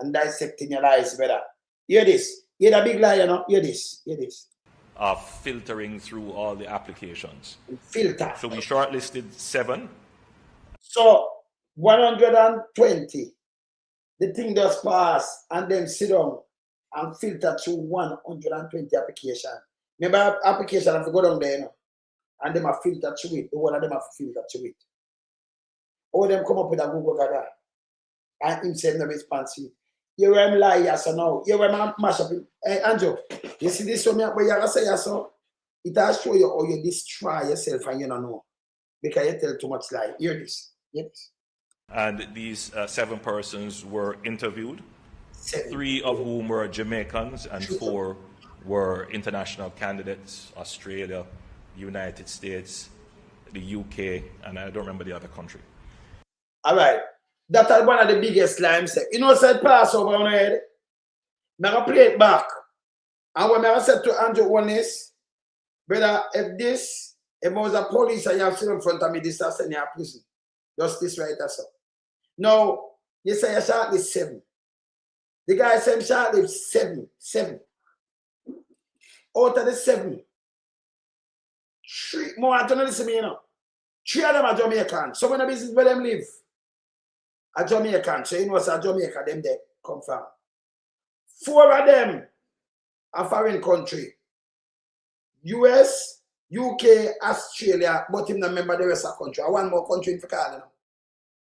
and dissecting your lies, brother. Hear this. Hear the big lie, Hear this. Of filtering through all the applications. Filter. So we shortlisted 7. So 120. The thing does pass and then sit down and filter through 120 applications. Remember application have to go down there, you know, and them have filter through it. The one of them have filter through it. All them come up with a Gugu Gaga. And him say no response to it. You hear him lie, yes or no? You hear him mash up him. Hey, Andrew, you see this one, but you gotta say yes or it has show you how you destroy yourself and you don't know. Because you tell too much lie. Hear this. Hear this. And these 7 persons were interviewed, 3 of whom were Jamaicans and 4 were international candidates, Australia, United States, the UK, and I don't remember the other country. All right. That's one of the biggest lies. You know, said pass over on head. I'm going to play it back. And when I said to Andrew Holness, brother, if was a police and you have seen in front of me, this is in your prison. Just this right there, sir. Now, you say you shot this 7. The guy said shot this 7. Out of the 7, 3 more, I don't know, listen to me, you know. 3 of them are Jamaican. Some of the business where them live are Jamaican. So you know it's a Jamaica, them there come from. 4 of them are foreign country. US, UK, Australia, but him not remember the rest of the country. I want more country in Africa, you know.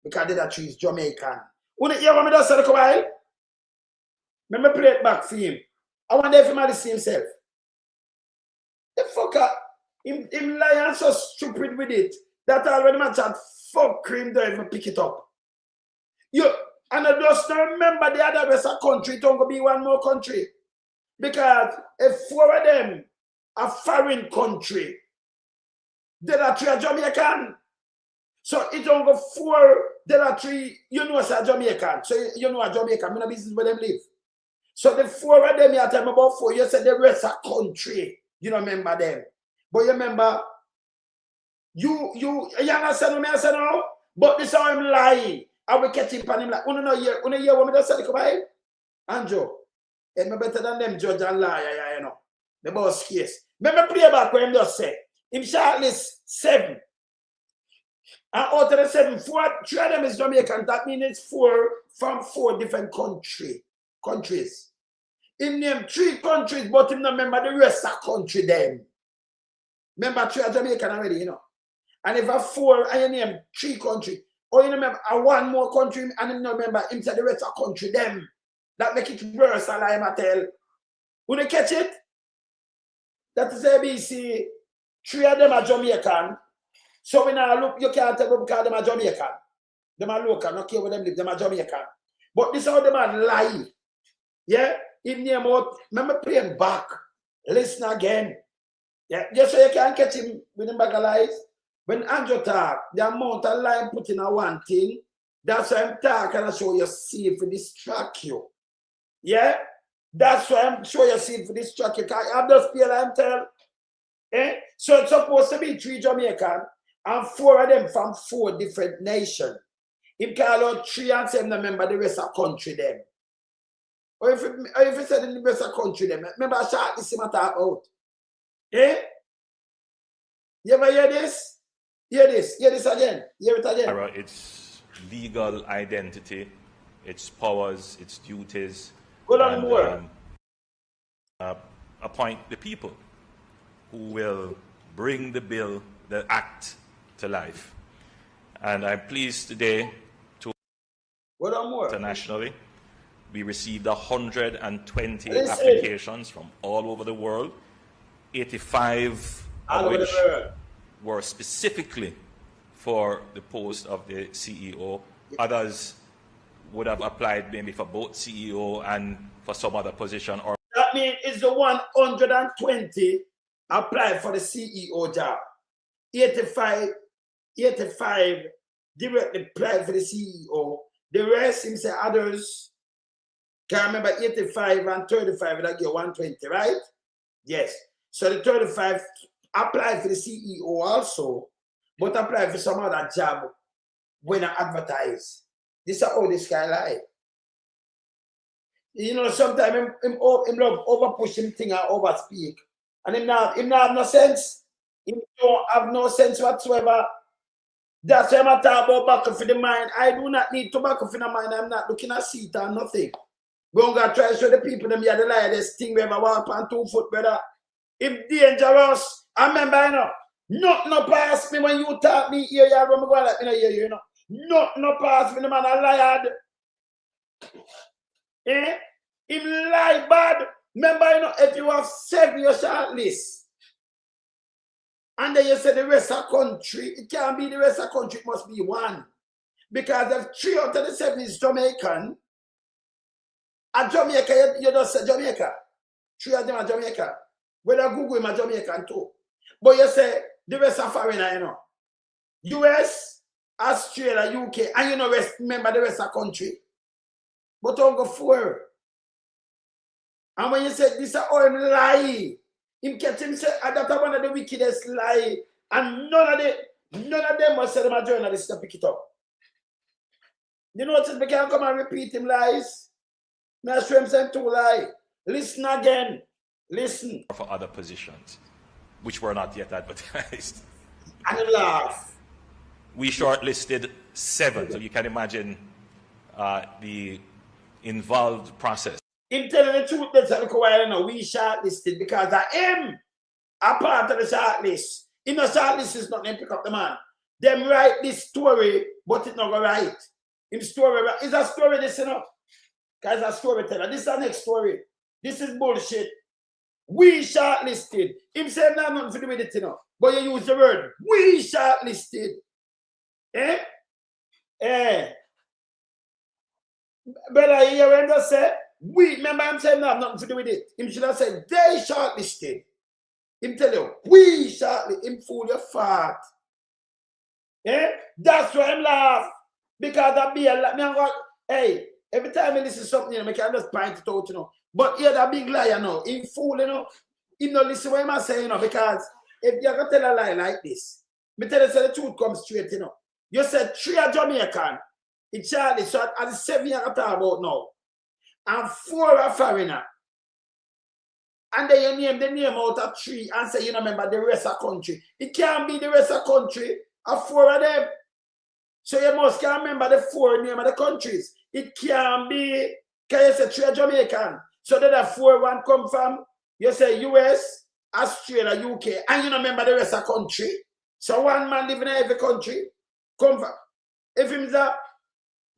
Because the other 3 is Jamaican. You hear what me just said a while? Let me play it back for him. I wonder if he might see himself. The fucker, him lying so stupid with it that already man chat fuck him don't even pick it up. And I just don't remember the other rest of the country, it don't be one more country. Because if 4 of them are foreign country, there are 3 are Jamaican. So it don't go 4, there are 3, you know it's a Jamaican. So you know a Jamaican, I mean a business where them live. So the 4 of them you tell me about 4, you said the rest of the country. You don't remember them. But you remember, you understand what I say now? But this is how I'm lying. I will catch him and him like, you know hear what I just said, come on. Andrew, I'm better than them judge and liar, you know. The boss case. Remember play back what him just said. Him shortlist 7. And out of the 7, 3 of them is Jamaican. That means it's 4 from 4 different countries. In name 3 countries, but him not remember the rest of the country them. Remember 3 are Jamaican already, you know. And if a 4 and you name 3 countries, or you remember a 1 more country and him not remember him said the rest of the country them. That make it worse, I lie, I tell. When you catch it? That is ABC. 3 of them are Jamaican. So when I look, you can't tell them because them are Jamaican. Them are local, not care where them live, them are Jamaican. But this is how them are lie. Yeah? In name out, remember playing back. Listen again. Yeah, just so you can catch him with him bag of lies. When Andrew talk, the amount of lie put in a one thing, that's why I'm talking and I show you see if it distract you. Yeah? That's why I'm show you see if it distract you. I'm just playing and tell. Eh? So it's supposed to be 3 Jamaican and 4 of them from 4 different nations. Him call out 3 and say him not remember the rest of the country them. Or if he said in the rest of the country them, remember I shot this him talk out. Eh? You ever hear this? Hear this. Hear this again. Hear it again. Narra, it's legal identity, its powers, its duties. Go on more. Appoint the people who will bring the bill, the act to life. And I'm pleased today to internationally we received 120 applications from all over the world, 85 of which were specifically for the post of the CEO. Others would have applied maybe for both CEO and for some other position. Or that means it's the 120 applied for the CEO job. 85 directly applied for the CEO. The rest, him say others, can't remember 85 and 35, that get 120, right? Yes. So the 35 applied for the CEO also, but applied for some other job when I advertise. This is how this guy lie. You know, sometimes him love over push him thing and over speak. And him not have no sense. He don't have no sense whatsoever. That's why I'm talking about tobacco for the mind. I do not need tobacco for the mind. I'm not looking at seat or nothing. We don't got to try to show the people them here the lie. This thing we ever walk on 2 foot, brother. If dangerous, I remember, you know, nothing no pass me when you talk me here, you remember going like me no hear you, you know. Nothing no pass me, the man a liar. Eh? Him lie bad. Remember, you know, if you have 7 your short list, and then you say the rest of country, it can't be the rest of country, it must be 1. Because if 3 out of the 7 is Jamaican, at Jamaica, you don't say Jamaica. 3 of them are Jamaica. Whether Google is Jamaican too. But you say the rest are foreigner, you know. US, Australia, UK, and you know, remember the rest of country. But don't go for. And when you say this is all him lie, him catch him say that's one of the wickedest lie. And none of them must say them a journalist to pick it up. You know what? We can't come and repeat him lies. May I show him some 2 lie. Listen again. Listen. For other positions, which were not yet advertised. And laugh. We shortlisted 7, so you can imagine the involved process. In telling the truth, that's a while now. We shortlisted because I am a part of the shortlist. In the shortlist is not them pick up the man. Them write this story, but it's not going to write. In story, it's a story this, you know. Because it's a storyteller. This is the next story. This is bullshit. We shortlisted. Him said no, nothing to do with it, you know. But you use the word. We shortlisted. Eh? Eh. Brother, you hear when they say, we, remember I'm saying no, nothing to do with it. Him should have said, they shortlisted. Him tell you, we shortlisted. Him fool your fart. Eh? That's why I'm laugh. Because that be a lot. Hey, every time I listen to something, you know, I can just point it out, you know. But here that big liar, you know, him fool, you know. He don't listen what I'm saying, you know, because if you're going to tell a lie like this, me tell you say the truth comes straight, you know. You said 3 are Jamaican, in Charlie, so at the 7 you're talking about now. And 4 are foreigner. And then you name the name out of 3 and say you don't remember the rest of the country. It can't be the rest of the country of 4 of them. So you must can remember the 4 name of the countries. It can't be, can you say 3 are Jamaican? So that the 4 one come from, you say US, Australia, UK, and you don't remember the rest of the country. So one man living in every country, come from. If he's a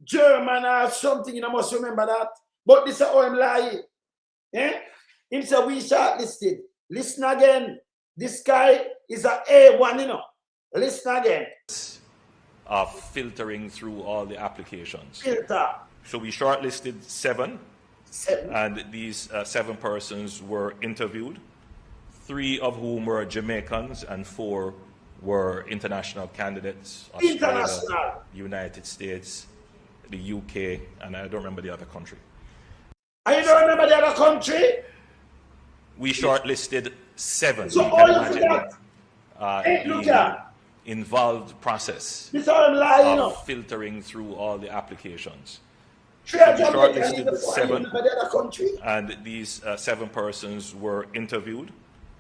German or something, you must remember that. But this is how I'm lying. Eh? Him say we shortlisted. Listen again. This guy is a A1, you know. Listen again. Filtering through all the applications. Filter. So we shortlisted 7. 7. And these 7 persons were interviewed, 3 of whom were Jamaicans and 4 were international candidates. Australia, International. United States, the UK, and I don't remember the other country. And you don't remember the other country? We shortlisted 7. So you all can you imagine forgot. Look the at. involved process This is how I'm lying, you know. of filtering through all the applications. 3 are we Jamaican, shortlisted and 7. remember the other country? And these 7 persons were interviewed,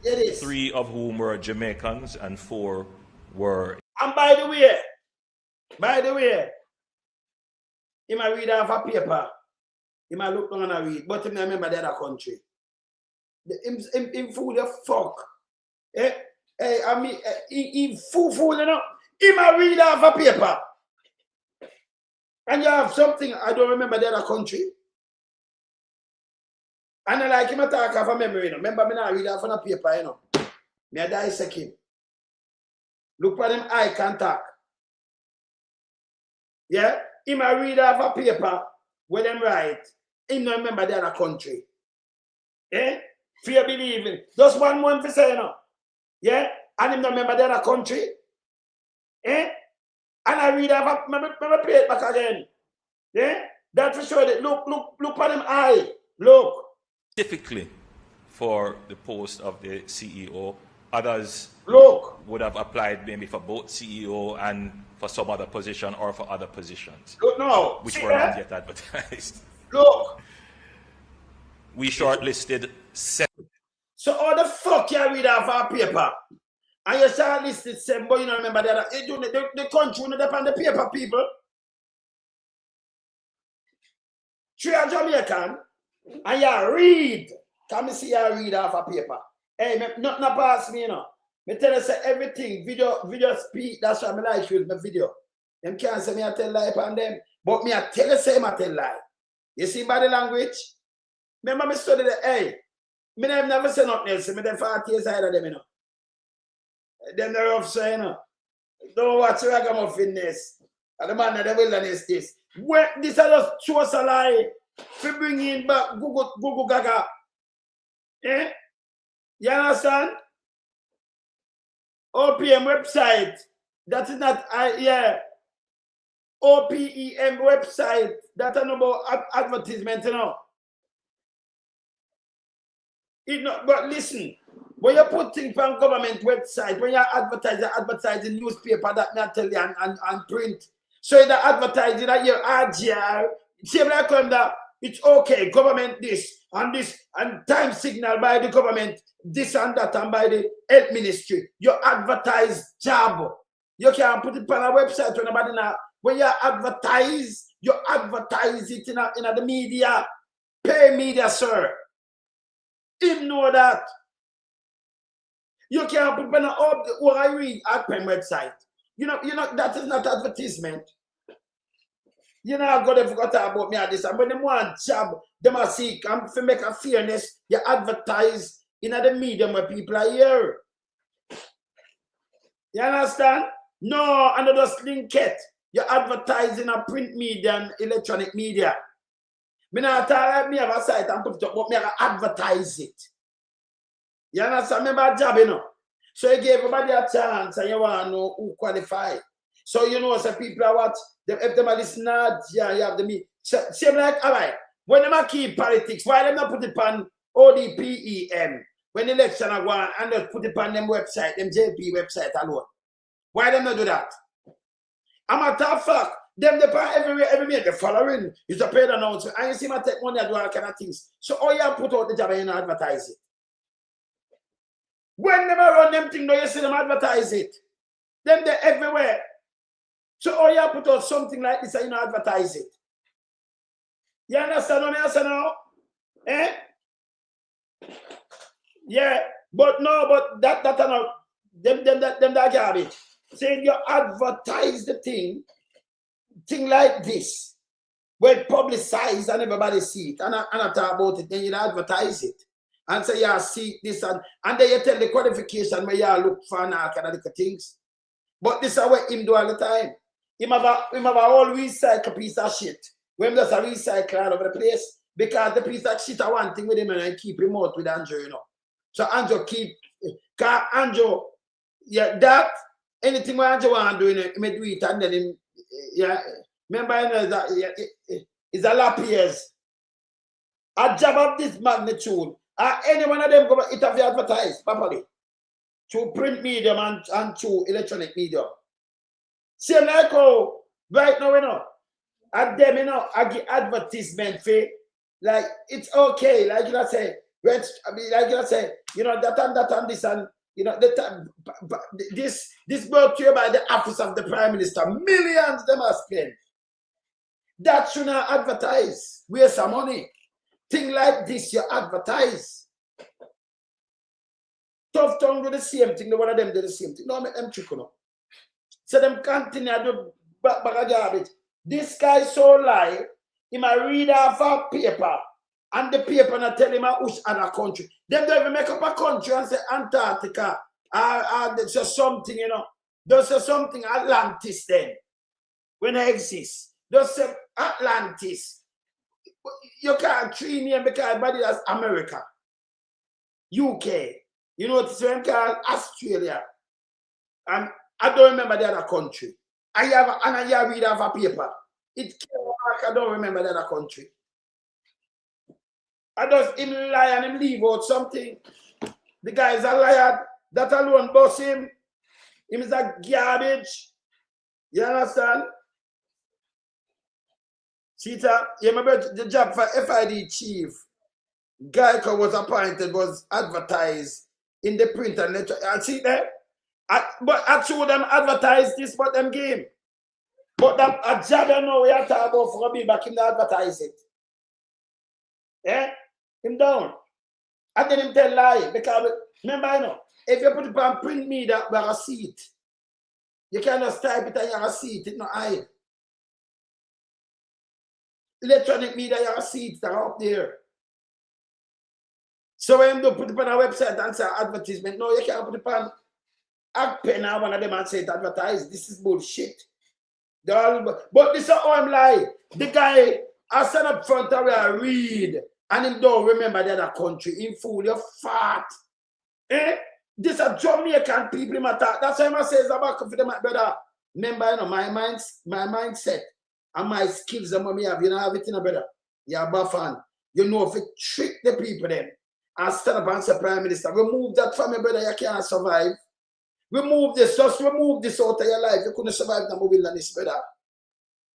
It is. 3 of whom were Jamaicans and 4 were. And by the way, he might read off a paper. He might look down and read, but he might remember the other country. Him fool the fuck. Eh? I mean, he fool, you know. He might read off a paper. And you have something, I don't remember the other country. And I like him to talk off a memory, you know. Remember me now read off on a paper, you know. Me I dissect him. Look for them eye contact. Yeah? He might read off a paper where them write. He don't remember the other country. Eh? Fear believing. Just 1 month for say, you know. Yeah? And him don't remember the other country. Eh? And I read off, maybe play it back again. Yeah? That for sure. That look at them eye. Look. Specifically for the post of the CEO, others would have applied maybe for both CEO and for some other position or for other positions. Look now. Which See were not yet advertised. Look. We shortlisted 7. So how the fuck you read off our paper? And you shortlisted 7, but you don't remember the other. The country on the paper, people. 3 are Jamaican, And you read. Come see you read off a paper. Hey, nothing pass me, you know. Me tell you say everything, video speak, that's why I like use my video. Them can't say me I tell lie on them. But me I tell you say I tell lie. You see body language? Remember me study the hey. Me never say nothing else. Me them 40 years ahead of them, you know. Them the rough say, you know. Don't watch the ragamuffin-ness. And the man of the wilderness this. When this is just chose a lie. We bring in back Gugu Gaga. Eh? You understand? OPM website. That is not, yeah. OPEM website. That's not about advertisement, you know. But listen, when you put things on government website, when you advertise in newspaper that not tell you and print, so you advertise that your RGR, same like that, it's okay, government this, and time signal by the government, this and that, and by the health ministry. You advertise job. You can put it on a website when nobody now. When you advertise it in the media, pay media, sir. Him know that. You can't put on what I read at pen website. You know, that is not advertisement. You know, I got to forget about me at this. And when they want job, they must seek and to make a fairness, you advertise in the medium where people are here. You understand? No, and just link it. You advertise in a print media and electronic media. Me not tell me have a site and put it up, but me have to advertise it. You understand? Remember a job, you know. So you give everybody a chance and you want to know who qualify. So you know, some people are what if them are listening, yeah, you have the me. Same like, all right, when them are keep politics, why them not put it on ODPEM? When election are going and just put it on them website, them JP website alone. Why them not do that? I'm a tough fuck. Them the every minute the following is a paid announcement. And you see my take money and do all kind of things. So all you put out the job and you advertise it. When them run them thing, you see them advertise it. Them they're everywhere. So all you put out something like this and you advertise it. You understand what I say now? Eh? Yeah, but no, but that are not them that garbage. Saying you advertise the thing like this, where it publicized and everybody see it, and I talk about it, then you advertise it. And say, yeah, see this, and then you tell the qualification where you look for and all kind of things. But this is what him do all the time. Him have a whole recycle piece of shit. When there's a recycle all over the place, because the piece of shit are one thing with him and I keep him out with Andrew, you know. So Andrew keep, because Andrew, yeah, that, anything what Andrew want to do, he may do it and then him, yeah, remember, you know, that it's a lot of years. A job of this magnitude, any one of them go it have to advertise properly through print medium and through electronic medium. Same like how right now, you know, at them, you know, I give advertisement fee, like it's okay, like you say, like you say, you know, that and this and you know, this brought to you by the office of the Prime Minister. Millions them are spent. That should not advertise. Waste some money. Thing like this, you advertise. Tough tongue do the same thing. The one of them do the same thing. No, make them chicken up. So them continue to do back of garbage. This guy so lie, he might read off a paper, and the paper not tell him which other country. Them don't even make up a country and say Antarctica, there's just something, you know. There's just something Atlantis then, when it exists. There's some Atlantis. You can't treat me because everybody has America, UK. You know what it's called? Australia. And I don't remember the other country. I read off a paper. It came back, I don't remember the other country. I just him lie and him leave out something. The guy is a liar. That alone boss him. Him is a garbage. You understand? Cheetah, you remember the job for FID chief. Geico was appointed, was advertised in the print and letter. And see there? But I told them advertise this, but them game. But that a job you know we are talking about for me back in the advertise it. Yeah? Him down. And then him tell lie. Because, remember, you know, if you put it on print media, we are a seat. You cannot type it and you are a seat. It's not hide. Electronic media, you are a seat that are up there. So when you put it on a website and say advertisement, no, you can't put it on a pen and one of them and say it advertise. This is bullshit. But this is how I'm lie. The guy, I stand up front of where I read, and him don't remember the other country. In fool, you're fat. Eh? This are Jamaican people in my talk. That's why I say it's about for them, brother. Remember, you know, my mindset and my skills and what me have, you know, everything, brother. You're a buffan. You know, if you trick the people then and stand up and say, Prime Minister, remove that from me, brother, you can't survive. Remove this, just remove this out of your life. You couldn't survive the wilderness, brother.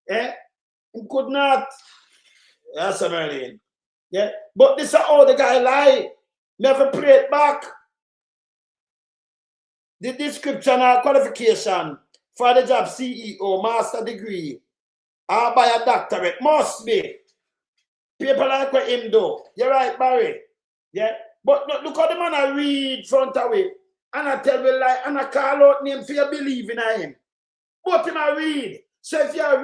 Eh? You could not. That's what I mean. Yeah. But this is how the guy lie. Never play it back. The description or qualification for the job CEO, master degree, or by a doctorate must be. People like what him do. You're right, Barry. Yeah. But look how the man I read front away. And I tell you lie, and I call out name for you believe in him. But him I read. So if you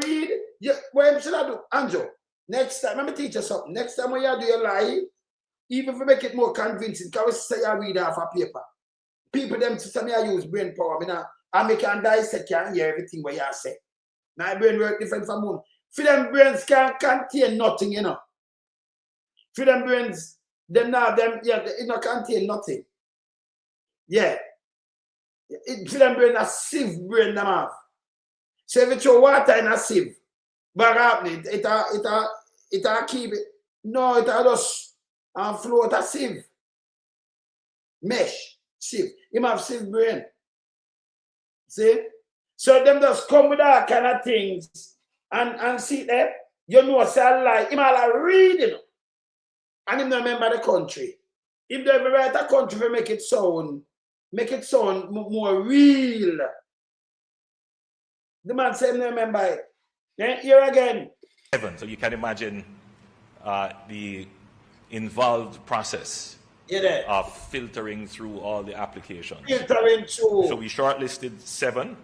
read, what should I do? Andrew, next time, let me teach you something. Next time when you do your lie, even if you make it more convincing, can we say you read off a paper? People them to me I use brain power. I make and dissect and hear everything what you say. My brain work different from moon. For them brains can't contain nothing, you know. For them brains, it not contain nothing. Yeah. For them brain a sieve brain them have. So if you throw water in a sieve, but it'll keep it. No, it'll just float a sieve. Mesh. Sieve. Him have sieve brain. See? So them just come with that kind of things and see there. You know, say a lie. Him all a reading. And him don't remember the country. If they ever write a country to make it sound more real. The man said, remember it. Then here again. So you can imagine the involved process of filtering through all the applications. Filtering through. So we shortlisted 7,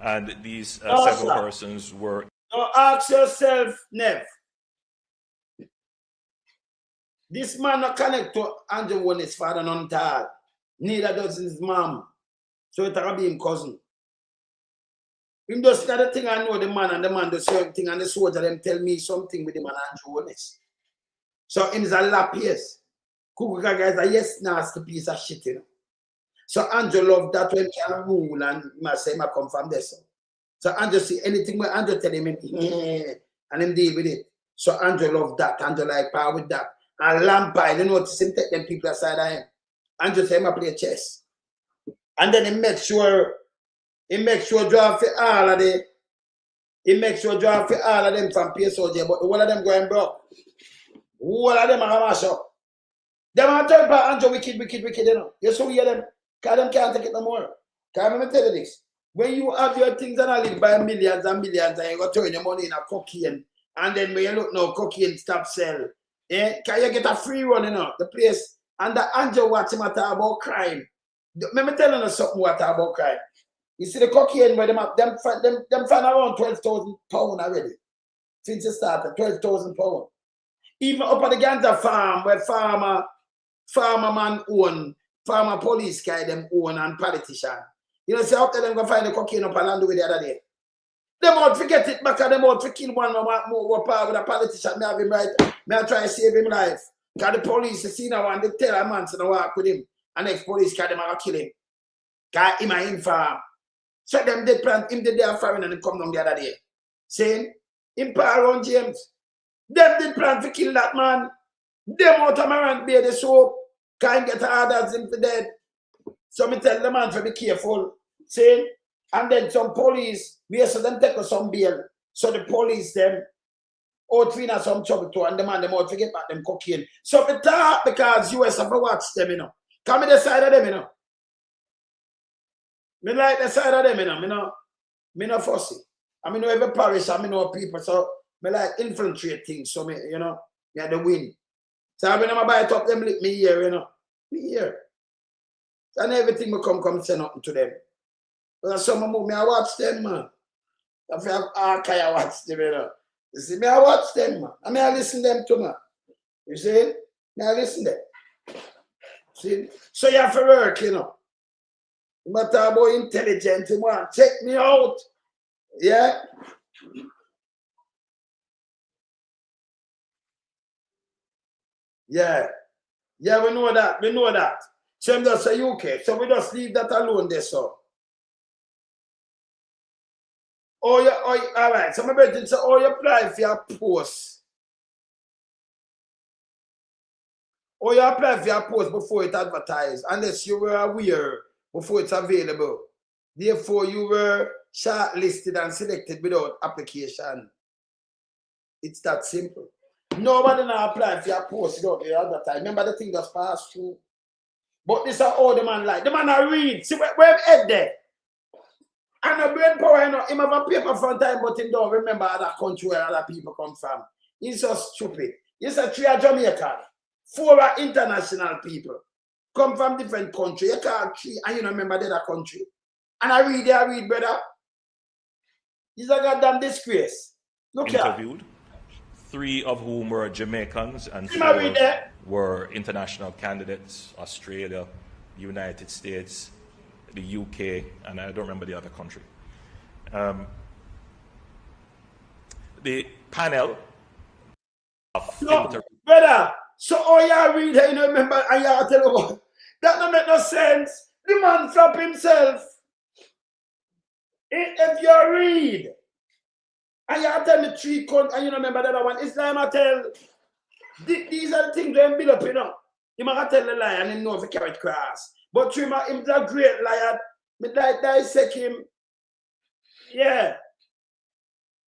and these 7 persons were. Now ask yourself, Nev. This man not connect to Andrew Holness' father none at all. Neither does his mom. So it'll be him cousin. Him does the thing I know the man, and the man does certain thing, and the soldier them tell me something with him and Andrew Holness. So him is a lap, yes. Gugu Gaga is a yes nasty piece of shit, you know. So Andrew love that when he can rule and he must say, I come from there. So Andrew see anything where Andrew tell him, and him deal with it. So Andrew love that. Andrew like power with that. And Lampard, you notice him take them people aside of him. Andrew say him play chess. And then he make sure draw for all of them. He make sure draw for all of them from PSOJ, but one of them going broke. All of them are mash up. Them are talking about Andrew wicked, you know. You so hear them, because them can't take it no more. Because let me tell you this. When you have your things and I live by millions and millions and you go turn your money in a cocaine, and then when you look now, cocaine stop sell. Can you get a free run, you know, the place, and the Andrew watch him talk about crime. Let me tell you something what about crime. You see the cocaine where them find around 12,000 pounds already. Since it started, 12,000 pounds. Even up at the ganja farm where farmer man own, farmer police guy them own and politician. You know, see out there them go find the cocaine up and land with the other day. Them out forget it back and them out to kill one more power with a politician. Me have him right. Me I try to save him life. Because the police see now and they tell a man to walk with him. And next police carry them and kill him. Because him and him farm. So them did plan, him did their farming and him come down the other day. Saying, him power around James. Them did plan to kill that man. Them out of my rant bear the soap. Can't get others in for dead. So me tell the man to be careful. Saying, and then some police, we saw them take us some bail. So the police them out for some trouble too, and the man them out to get back them cocaine. So we talk because US have to watch them, you know. Come in the side of them, you know. Me like the side of them, you know. Me no fussy. I mean, know every parish, I mean, know people, so me like infiltrate things, so me, you know, yeah, the win. So when I buy it up, them lick me here, you know. Me here. And everything will come send nothing to them. But some of me, I watch them, man. If I have archive, I watch them, you know. You see, me, I watch them, man. I mean, I listen them too, man. You see? Me, I listen them. See? So you have to work, you know. You matter about intelligent, you want check me out. Yeah? Yeah. Yeah, we know that. We know that. So I'm just say UK. So we just leave that alone there, so. Oh, yeah, oh, all right. So my brother say, oh, you apply for your post. Oh, you apply for your post before it advertised, unless you were aware before it's available. Therefore, you were shortlisted and selected without application. It's that simple. Nobody now apply for your post without the advertise. Remember the thing just passed through. But this is all the man like. The man I read. See where head there. And the brain power, you know, him have a paper from time, but he don't remember other country where other people come from. He's so stupid. He's a 3 Jamaican, 4 are international people. Come from different country. You can't 3 and you don't remember the other country. And I read, brother. He's a goddamn disgrace. Look here. Interviewed, 3 of whom were Jamaicans and 4 were international candidates, Australia, United States, the UK, and I don't remember the other country. The panel of brother, so all y'all read here, you know, remember, and y'all tell you what, that don't make no sense. The man flop himself. If you read, and y'all tell me 3 countries, and you know, remember the other one, it's like I tell, these are the things they build up, you know. You might tell the lie and he know if he carry it cross. But him is a great liar. Me dissect him. Yeah.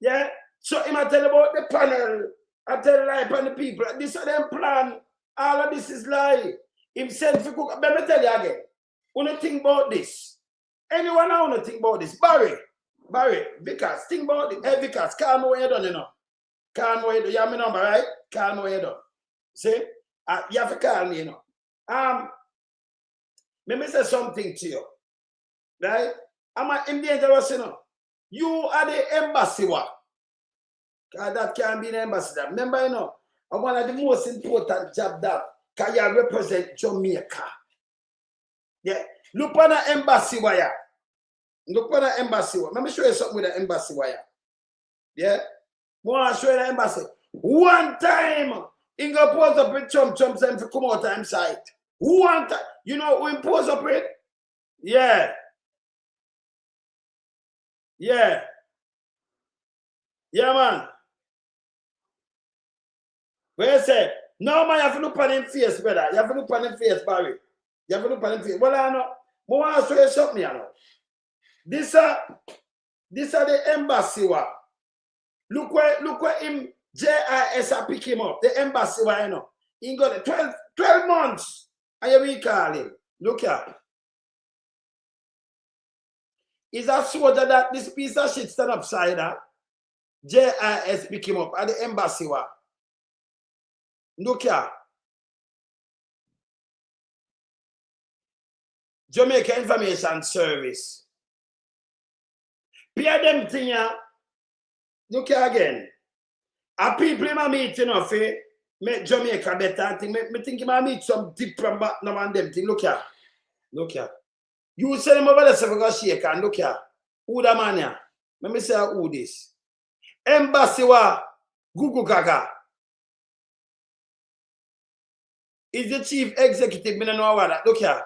Yeah. So him I tell about the panel. I tell lie upon the people. This is them plan. All of this is lie. Him said for cook. Let me tell you again. Wanna think about this? Anyone I wanna think about this? Barry, Vickers, think about it. Hey Vickers, calm me when you done, you know. Calm me when you done. You have my number, right? Calm me when you done. See? You have to call me, you know. Let me say something to you. Right? I'm dangerous, you know. You are the embassy one. That can be an ambassador. Remember, you know, one of the most important job that can you represent Jamaica. Yeah. Look on the embassy wire. Look on the embassy wire. Let me show you something with the embassy wire. Yeah. I want to show you the embassy. One time, he go pose up with Trump and to come out of side. One time, you know who pose up with? Yeah. Yeah. Yeah, man. Where you say? No, man, you have to look on him face, brother. You have to look on him face, Barry. You have to look on him face. Well, I know. I want to show you something, you know. This are the embassy one. Look where him JIS pick him up. The embassy one, you know. He got 12 months. And you will call him. Look here. Is a soldier that this piece of shit stand upside down. JIS pick him up at the embassy one. Look here. Jamaica Information Service. Pay them thing here. Look here again. A people in my meeting of it make Jamaica better. I think me think he might meet some different partner and them thing. Look here. Look here. You send him over there so we go shake and look here. Who the man here? Let me say who this. Embassy wa Gugu Gaga. Is the chief executive. Me don't know about that. Look here.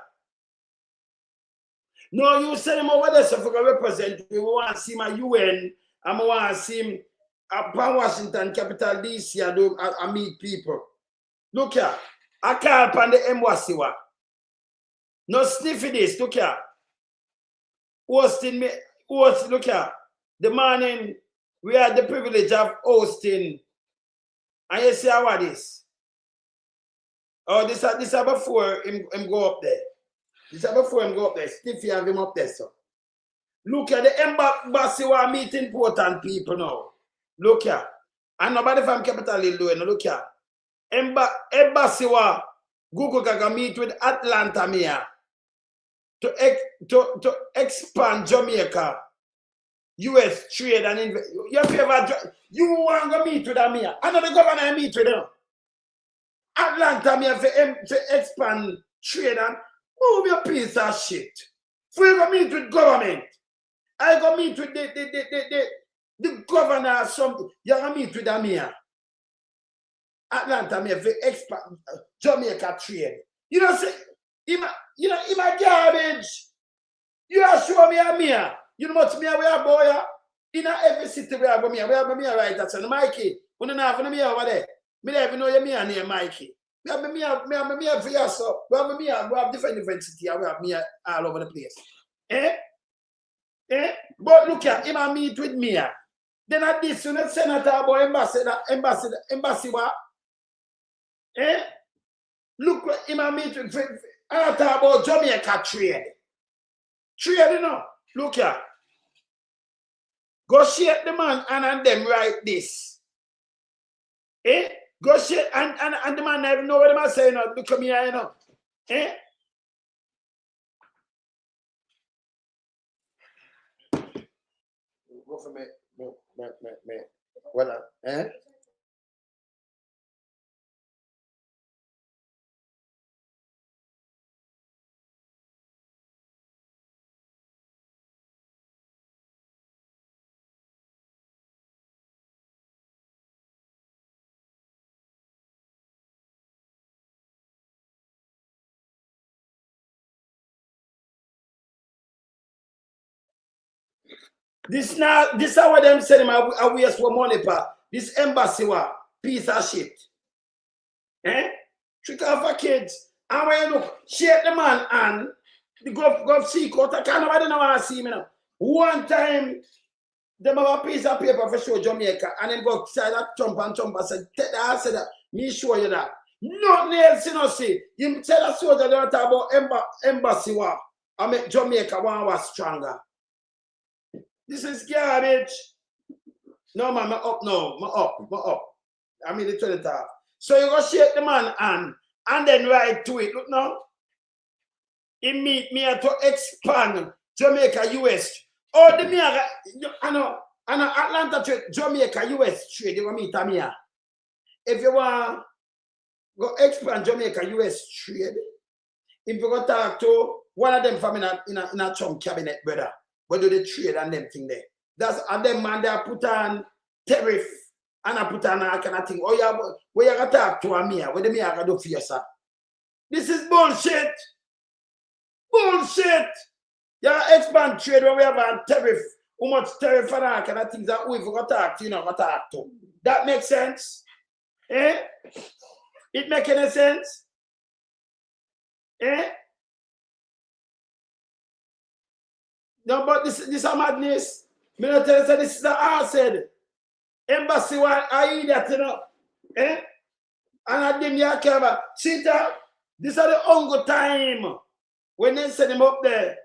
No, you send him over there so we go represent. We want to see my UN and we want to see him upon Washington, capital DC, I meet people. Look here. I call upon the embassy wa. No sniffy this. Look here. Hosting me. Look here. The morning we had the privilege of hosting. And you see how it is. Oh, this is before him go up there. This is before him go up there. Sniffy have him up there, so. Look at the embassy wa meet important people now. Look here. And nobody from Capital Hill doing. Look here. Embassy wa Gugu Gaga meet with Atlanta Mia to expand Jamaica, US trade and invest. You want to meet with them here? Another governor meet with them. Atlanta Mia to expand trade and move your piece of shit. If we go meet with government, I go meet with the governor or something. You go meet with them here. Atlanta Mia to expand Jamaica trade. You know, say, in my garbage. You are sure me a mia. You know what me a we are boy. In every city we are me. We have me right that's on Mikey. We don't have me over there. Me never know you me name Mikey. Me have me for you so. We have me we have different city. We have me all over the place. But look here, him a meet with me. Then at this you know senator about embassy what? Look what him a meet with and talk about Jamaica trade. Trade, you know. Look here. Go shake the man and them write this. Go shake and the man never know what them are saying. Look at me here, you know. Go for me. What? This is what them say them I waste for money pa. This embassy wa piece of shit. Trick off for kids. And when you look, shake the man and the go see court. I can't nobody know want to see me now. One time them have a piece of paper for show Jamaica and them go side that jump and said, take that, I said that, me show you that. Nothing else you know see. You tell us so that they don't talk about embassy wa. I make Jamaica one was stronger. This is garbage. No, man, I'm up now. I'm up. I mean, the 20th half. So you go shake the man and then write to it. Look now. He meet me to expand Jamaica, US. Oh, the me, I know Atlanta trade, Jamaica, US trade. You go meet me here. If you want go expand Jamaica, US trade, if you go talk to one of them from in a Trump cabinet, brother. But do the trade and them thing there. That's and them man they put on tariff and I put on that kind of thing. Oh yeah, where you gonna talk to me? What do me I gonna do for you, sir? This is bullshit. Bullshit. Yeah, expand trade where we have a tariff. How much tariff and that kind of things that we gonna talk to, you know, gonna talk to. That makes sense? It make any sense? No, but this is a madness. Me not tell you this is the said. Embassy I eat that, you know. And I didn't hear about. See that? This is the only time when they send him up there.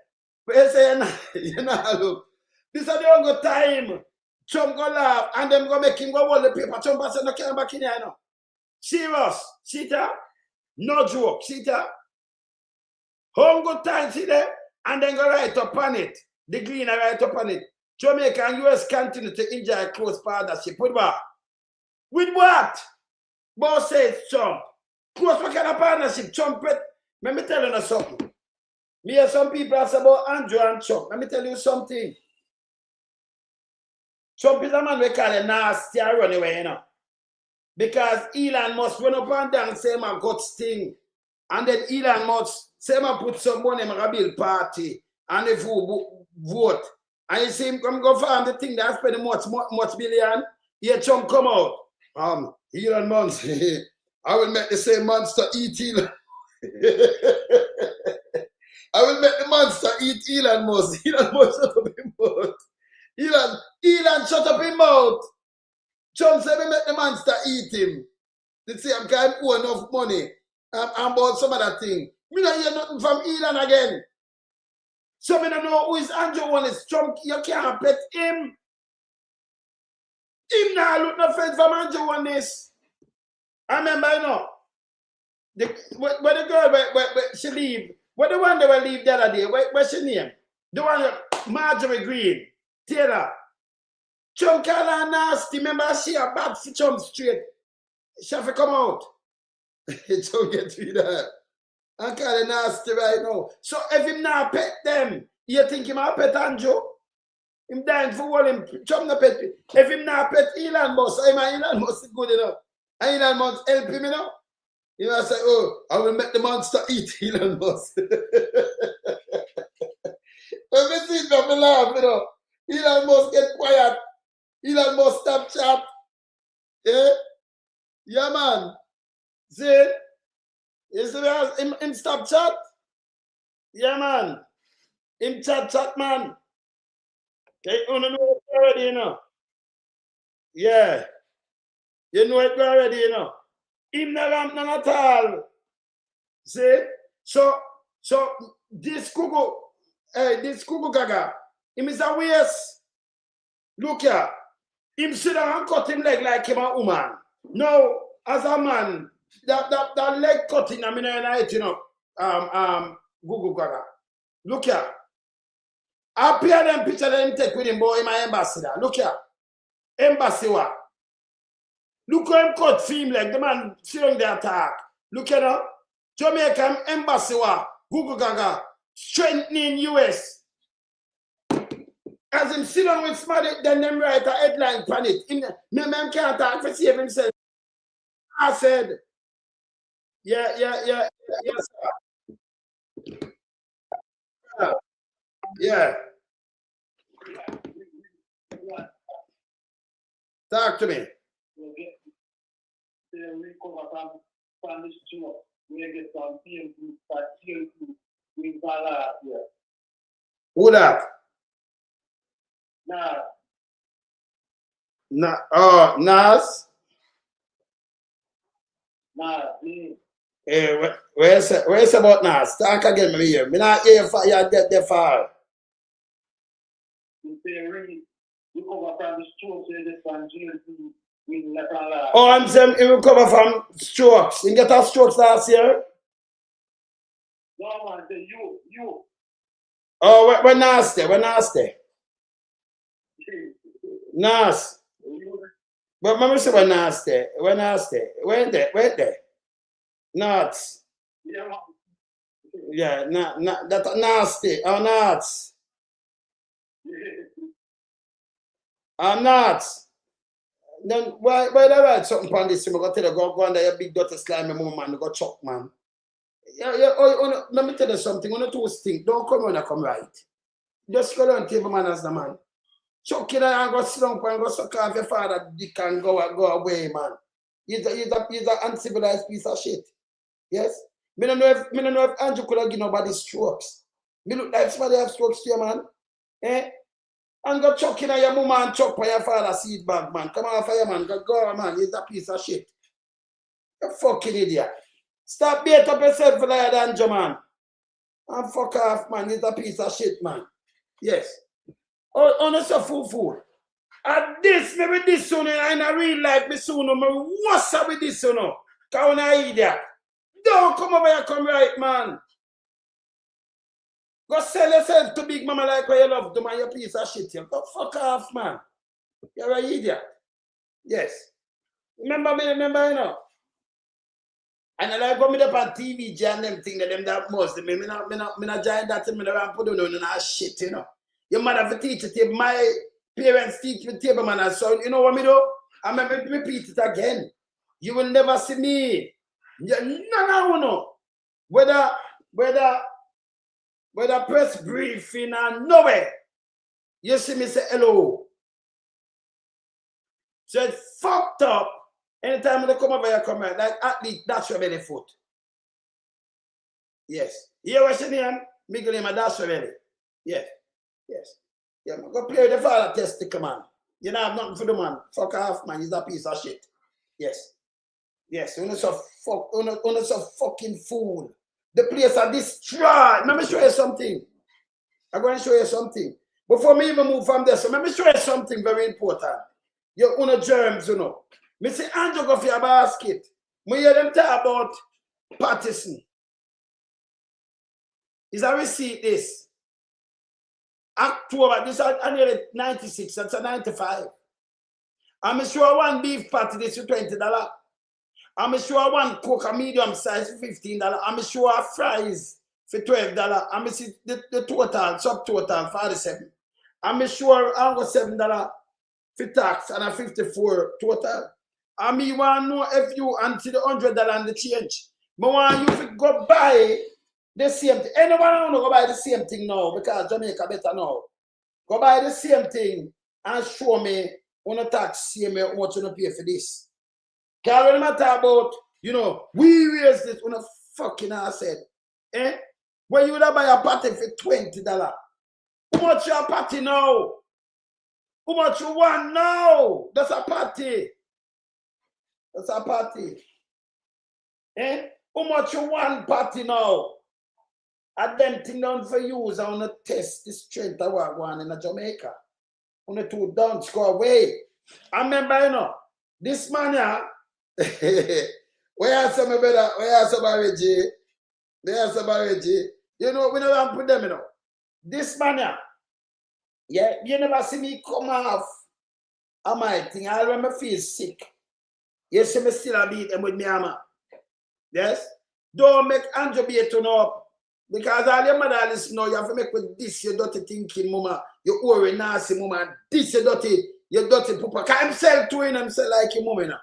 They say, you know, look. This is the only time Trump go laugh and them go make him go hold the paper. Trump said, no, can't back in here, no. Serious. See that? No joke. See that? Only time, see that? And then go right up on it. The green are right up on it. Jamaica and US continue to enjoy a close partnership. With what? With what? Boss says Trump. Close what kind of partnership? Trump, let me tell you something. Me and some people ask about Andrew and Trump. Let me tell you something. Trump is a man we call a nasty and run away, you know. Because Elon Musk run up and down and say my guts thing. And then Elon Musk say I put some money in my bill party. And if you vote, and you see him come go farm the thing that I spend much billion, here Trump come out. Elon Musk, I will make the same monster eat Elon. I will make the monster eat Elon Musk. Elon Musk shut up his mouth. Elon shut up his mouth. Trump said we make the monster eat him. They say I'm going to owe enough money. I'm about some other thing. Me don't hear nothing from Elon again. So me don't know who is Andrew Holness. Trump, you can't pet him. Him now look no friend from Andrew Holness. I remember, you know, when the girl, where she leave, what the one that will leave the other day, what's she name? The one that Marjorie Green, Taylor. Chum Carla nasty, remember she a bad for Chum straight. She have to come out. So get rid of her. And call it nasty right now. So if him not pet them, you think him a pet Andrew? Him dying for all him Chum no pet. If him not pet Elon Musk, Elon Musk is good enough. And Elon Musk help him, you know? You know, I say, oh, I will make the monster eat Elon Musk. When we see them, we laugh, you know. Elon Musk get quiet. Elon Musk stop chat. Eh? Yeah, man. See? You see him stop chat? Yeah, man. Him chat, man. Okay, you know it already, you know. Yeah. You know it already, you know. Him not ramp none at all. See? So this Gugu Gaga, him is a waste. Look here. Him sit down and cut him leg like him a woman. No, as a man, that leg cutting, I mean, you know, Gugu Gaga. Look here. I appear them picture them take with him, boy, in my ambassador. Look here. Embassy what? Look how him cut film leg, the man feeling the attack. Look here now. Jamaican embassy what? Gugu Gaga. Strengthening US. As him sit down with somebody, then them write a headline on it. Him can't talk for save himself. I said, yes, sir. Yeah. Talk to me. Who that? Oh, Nas? Hey, where's about Nas? Talk again, me here. Me not hear you get there far. Oh, I'm saying he recover from strokes. He get a strokes last year? No, man, you. Oh, we're nasty. Nas. But mama say we're nasty. Wait there. Nuts. Yeah, that nasty. Oh, nuts. I'm nuts. Then why they write something on this? I'm gonna tell you, go under your big dirty slimy man, go chuck, man. Let me tell you something. One or two things. Don't come on and come right. Just go down table man as the man. Chuck it and go sit down and go suck off your father dick and go away, man. He's an uncivilized piece of shit. Yes? Me don't know if Andrew could have given nobody strokes. Me look like somebody have strokes to you, man. Eh? And go chuck in your mama and chuck by your father's seed bag, man. Come on, fire, man. Go, man. He's a piece of shit. You fucking idiot. Stop beat up yourself for like Andrew, man. And fuck off, man. He's a piece of shit, man. Yes. Oh, no, so fool. And this, maybe this one, and I real life, me soon, what's up with this one? Because I idiot. Don't come over here, come right, man. Go sell yourself to Big Mama like where you love them and you piece of shit. Go fuck off, man. You're an idiot. Yes. Remember, you know. And I like when me up on TV, and them thing that most. Me not join that thing, me not put on no shit, you know. Your mother for teach it, my parents teach me table, man. And so, you know what me do? I'm going to repeat it again. You will never see me. No. Whether press briefing and nowhere, you see me say hello. So it's fucked up. Anytime they come over here, come right, like athlete, that's your belly foot. Yes. You hear what you name? Miguel name, that's your belly. Yes. Yeah, man. Go play with the father testicle, man. You don't have nothing for the man. Fuck off, man. He's a piece of shit. Yes. You're so fucking fool. The place are destroyed. Let me show you something. I'm going to show you something. Before me even move from there, so let me show you something very important. You're on germs, you know. Me say, Andrew, go for your basket. We hear them talk about Patterson. Is a receipt this. October, this is nearly 96, that's a 95. I'm sure one beef patty this for $20. I'm sure one Coke a medium size for $15. I'm sure fries for $12. I'm sure the total, subtotal, 47. I'm sure I got $7 for tax and a 54 total. I mean, want to know if you until the $100 and the change. But want you to go buy the same thing. Anyone want to go buy the same thing now because Jamaica better now. Go buy the same thing and show me on the tax, see me how much you pay for this. Because when I talk about, you know, we raise this on a fucking asset. Eh? When you would buy a party for $20. How much your party now? How much you want now? That's a party. That's a party. Eh? How much you want party now? I them thing down for use on the test the strength of what going in Jamaica. On the two don't go away. I remember, you know, this man here, where are some brother, where are some Reggie? There are some Reggie. You know, we never put them, you know. This man here, yeah, you never see me come off of my thing. I remember feel sick. You see me still a beat them with me hammer. Yes? Don't make Andrew be a turn up. Because all your mother listen now, you have to make with this your dirty thinking, mama. You worry nasty, mama. This your dirty papa. Can himself two in himself like your mama now.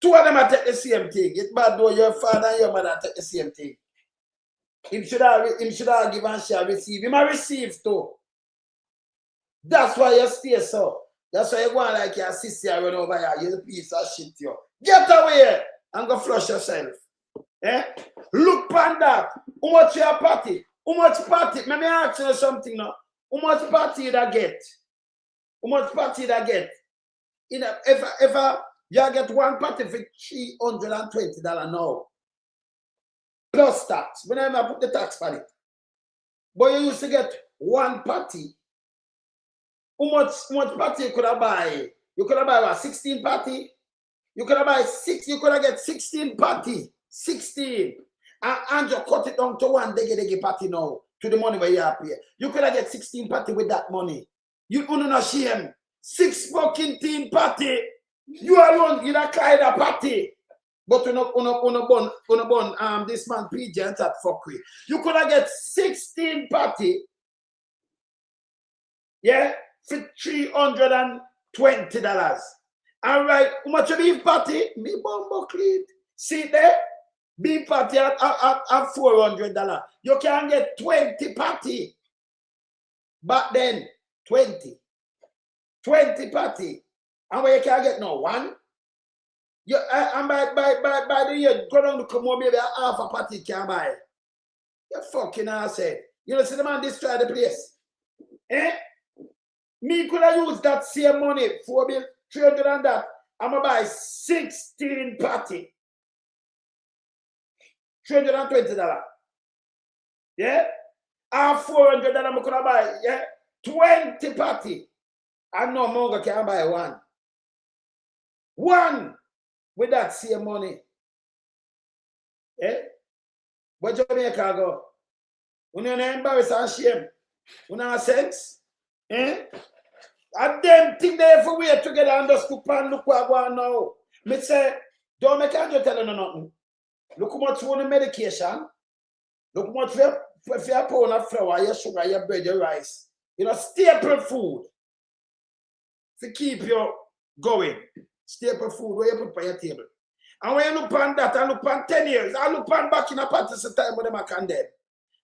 Two of them are take the same thing. It's bad though your father and your mother take the same thing. Him should have give and shall receive. Him a receive too. That's why you stay so. That's why you go on like your sister run over here. You're a piece of shit, yo. Get away and go flush yourself. Eh? Look on that. How much your party? How much party? Let me ask you something now. How much party did I get? How much party did I get? If you get one party for $320 now. Plus tax. When I put the tax on it. But you used to get one party. How much party you could have buy? You could have buy what? 16 party? You could have buy 6, you could have get 16 party. 16. And you cut it down to one dege party now. To the money where you are here. You could have get 16 party with that money. You couldn't not shame. 6 fucking team party. You alone in a kind of party. But you know, this man PJ and that fuckery. You could have get 16 party. Yeah, for $320. All right, how much of beef party? Me bumbo clean. See there? Beef party at $400. You can get 20 party. Back then, 20. 20 party. And where you can get no one? You and by the year, go down to come home, maybe half a party can buy. You fucking ass head. You know, see the man destroy the place. Eh? Me could have used that same money for me 300 and that. I'm gonna buy 16 party. $320. Yeah? And $400 I'm gonna buy. Yeah? 20 party. And no longer can buy one. One with that same money. Eh? Where Jamaica go? When you're embarrassed and shame. When you have sense. Eh? And them think they for way together and just look what go on now. Me say, don't make Andrew tell you nothing. Look how much you want medication. Look how much for your pound of flour, your sugar, your bread, your rice. You know, staple food. To keep you going. Staple food where you put on your table. And when you look on that, I look on 10 years, I look on back in a party time when them can them.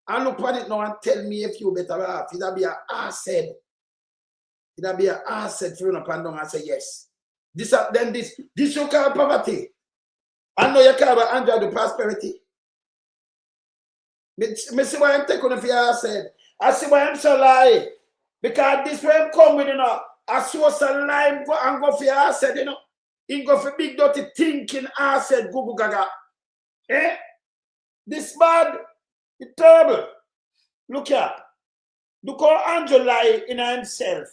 I look on it now and tell me if you better off. It'll be an asset. It'll be an asset for you to pan down and say yes. This you call poverty. I know you call enjoy the prosperity. Me see why I'm taking it for your asset. I see why I'm so lie. Because this way I'm come with, you know, a source of lime go and go for your asset, you know. He go for big dirty thinking asset, Gugu Gaga. Eh? This bad, it's terrible. Look here. Look how Andrew lie in himself.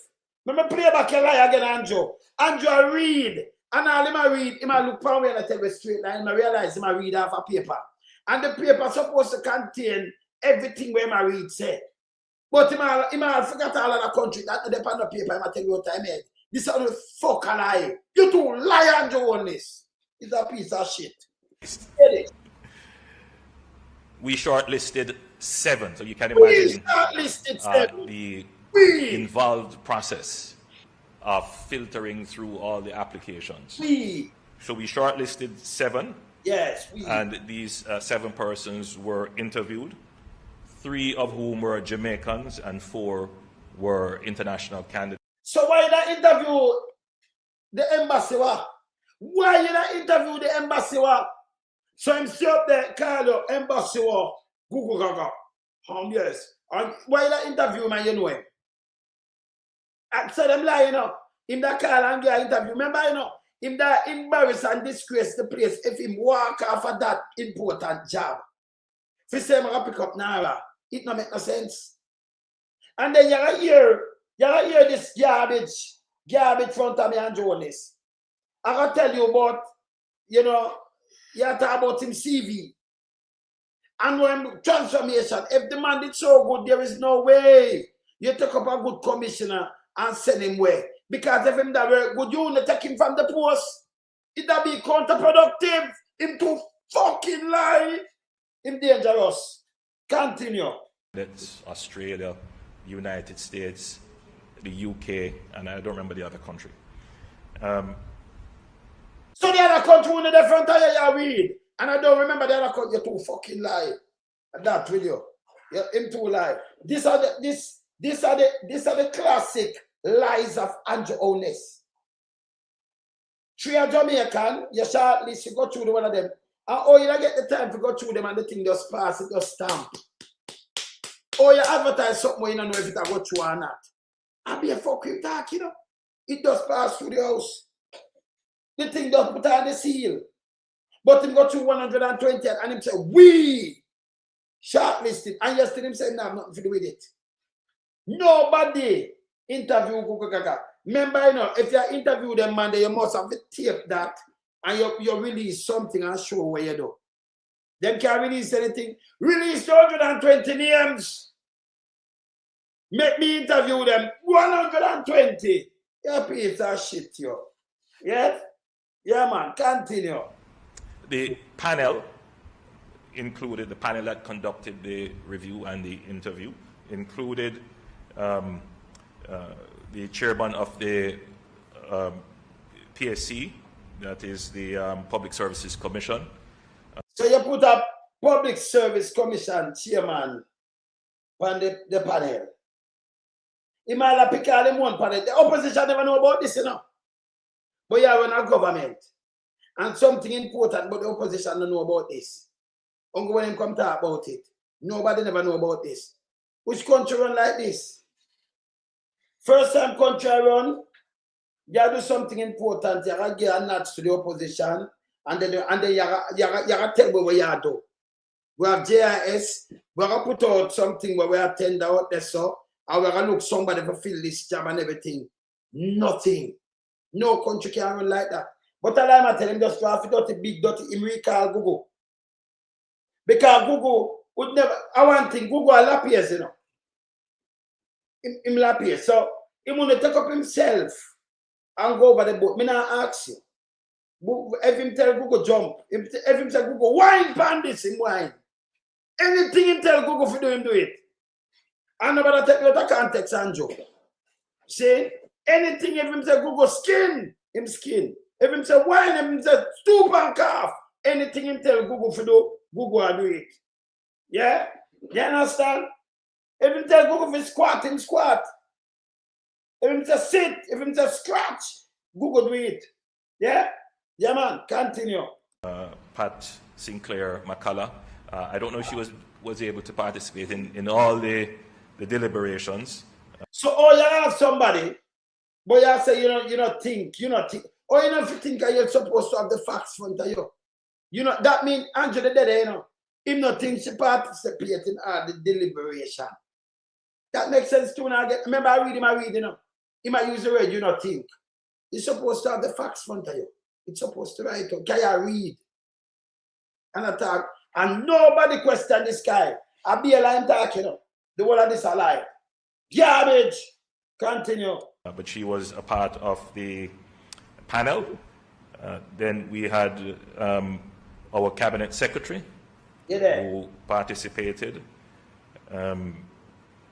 Let me play back a lie again, Andrew. Andrew read And all him a read, him a look for when I tell you straight line, I realize him a read off a paper. And the paper supposed to contain everything where my read said. But him a forgot all of the country that depend on the paper, him a tell you what time head. This is a fuck a lie. You two lie and Holness. It's a piece of shit. We shortlisted 7, so you can imagine the involved process of filtering through all the applications. So we shortlisted 7. Yes. And these 7 persons were interviewed, 3 of whom were Jamaicans and 4 were international candidates. So why not interview the embassy? Why you not interview the embassy? So I'm still up there, call embassy Gugu Gaga. Yes. And why not interview man, you know him? I said them lying up. In that call and get interview. Remember, you know, him that embarrass and disgrace the place if him walk off of that important job. If he say I'm gonna pick up Narra, it don't make no sense. And then you hear this garbage front of me and Holness. I gotta tell you about, you know, you talk about him CV. And when transformation, if the man did so good, there is no way you take up a good commissioner and send him away. Because if him that were good, you take him from the post. It that be counterproductive. Him too fucking lie. Him dangerous. Continue. That's Australia, United States, the UK, and I don't remember the other country. So the other country in the different you read. And I don't remember the other country. You too fucking lie. That video. Him too lie. These are the classic lies of Holness. 3 are Jamaican, you shortlist, you go through the one of them. And oh, you don't get the time to go through them and the thing just pass, it just stamp. Or you advertise something where you don't know if it will go through or not. I be a fucking talk, you know. It just pass through the house. The thing just put on the seal. But him go through 120 and him say, we shortlisted. And yesterday him say, no, I'm nothing to do with it. Nobody interview Gugu Gaga. Remember, you know, if you interview them, man, you must have to tape that and you release something and show where you do. Them can't release anything. Release 120 names. Make me interview them. 120. Yeah, piece of shit, yo. Yes? Yeah, man. Continue. The panel included, the panel that conducted the review and the interview, included the chairman of the PSC, that is the Public Services Commission. So you put up Public Service Commission chairman on the panel. He might have picked out him one panel. The opposition never know about this, you know. But you have a government. And something important, but the opposition don't know about this. Only when them come talk about it. Nobody never know about this. Which country run like this? First time country run, you do something important, you give a notch to the opposition, and then you tell me what you do. We have JIS, we're going to put out something where we attend out there, so, and we're going to look somebody to fill this job and everything. Nothing. No country can run like that. But I tell him just draft it out, big dirty, him recall Gugu. Because Gugu would never, I want thing, Gugu a lappies, you know. Him lappies. So, he want to take up himself and go over the boat. Me not ask you. If him tell Gugu jump, if him tell Gugu wine bandits, him wine. Anything him tell Gugu for do him do it. And nobody take out a context and joke. See? Anything if him say Gugu skin, him skin. If him say wine, him say stoop and cough. Anything him tell Gugu for do, Gugu will do it. Yeah? You understand? If him tell Gugu for squat, him squat. If him say sit, if him say scratch, Gugu do it. Yeah? Yeah, man. Continue. Pat Sinclair McCullough. I don't know if she was able to participate in all the deliberations. So, oh, you have somebody, but you say you not think. Or you know, if you think you're supposed to have the facts front of you. You know, that means Andrew the dead, you know. Him not think she participate in all the deliberation. That makes sense too. Now, remember, I read, you know. He might use the word, you not think. You're supposed to have the facts front of you. It's supposed to write out. Can you read? And attack. And nobody question this guy. I be a line talking. The whole of this a lie. Garbage. Continue. But she was a part of the panel. Then we had our cabinet secretary who participated.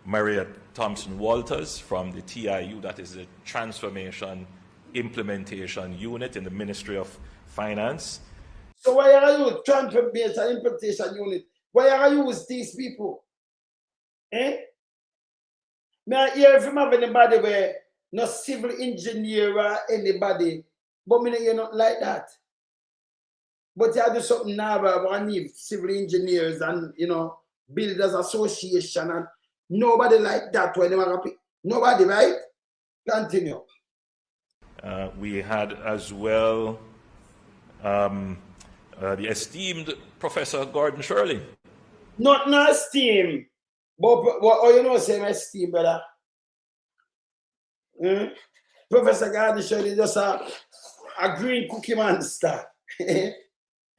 Maria Thompson Walters from the TIU, that is the Transformation Implementation Unit in the Ministry of Finance. So why are you Transformation Implementation Unit? Why are you with these people? Eh? May I hear from anybody where no civil engineer or anybody, but me you're not like that. But you do something now where I need civil engineers and builders association and nobody like that when they want to pick. Nobody, right? Continue. We had as well the esteemed Professor Gordon Shirley. Not esteemed, but say my esteemed, brother. Professor Gordon Shirley just a green cookie monster.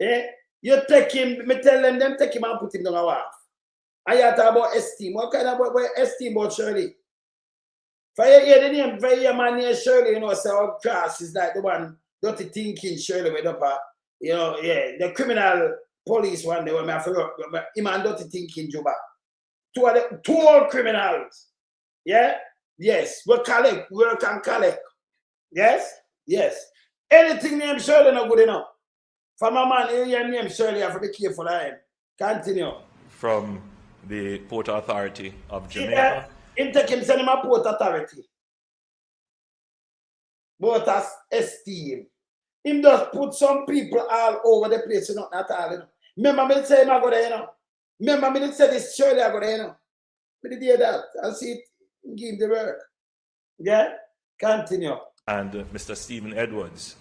You take him, me tell them take him and put him down a wharf. I talk about esteem. What kind of esteem about Shirley? For you hear the name, for your man named Shirley, say our class is like the one dirty thinking Shirley with up the criminal police one day when I forgot him and dirty thinking Juba. Two old criminals. Yeah? Yes. We can collect. Yes? Yes. Anything named Shirley not good enough. For my man, your name Shirley, I have to be careful of him. Continue. From the Port Authority of Jamaica. Him take him send him a Port Authority. But as esteem. Him just put some people all over the place, not at all. Remember me say him I go there, Remember me say this Shirley I go there, Me did hear that. I see it, give him the work. Yeah? Continue. And Mr. Stephen Edwards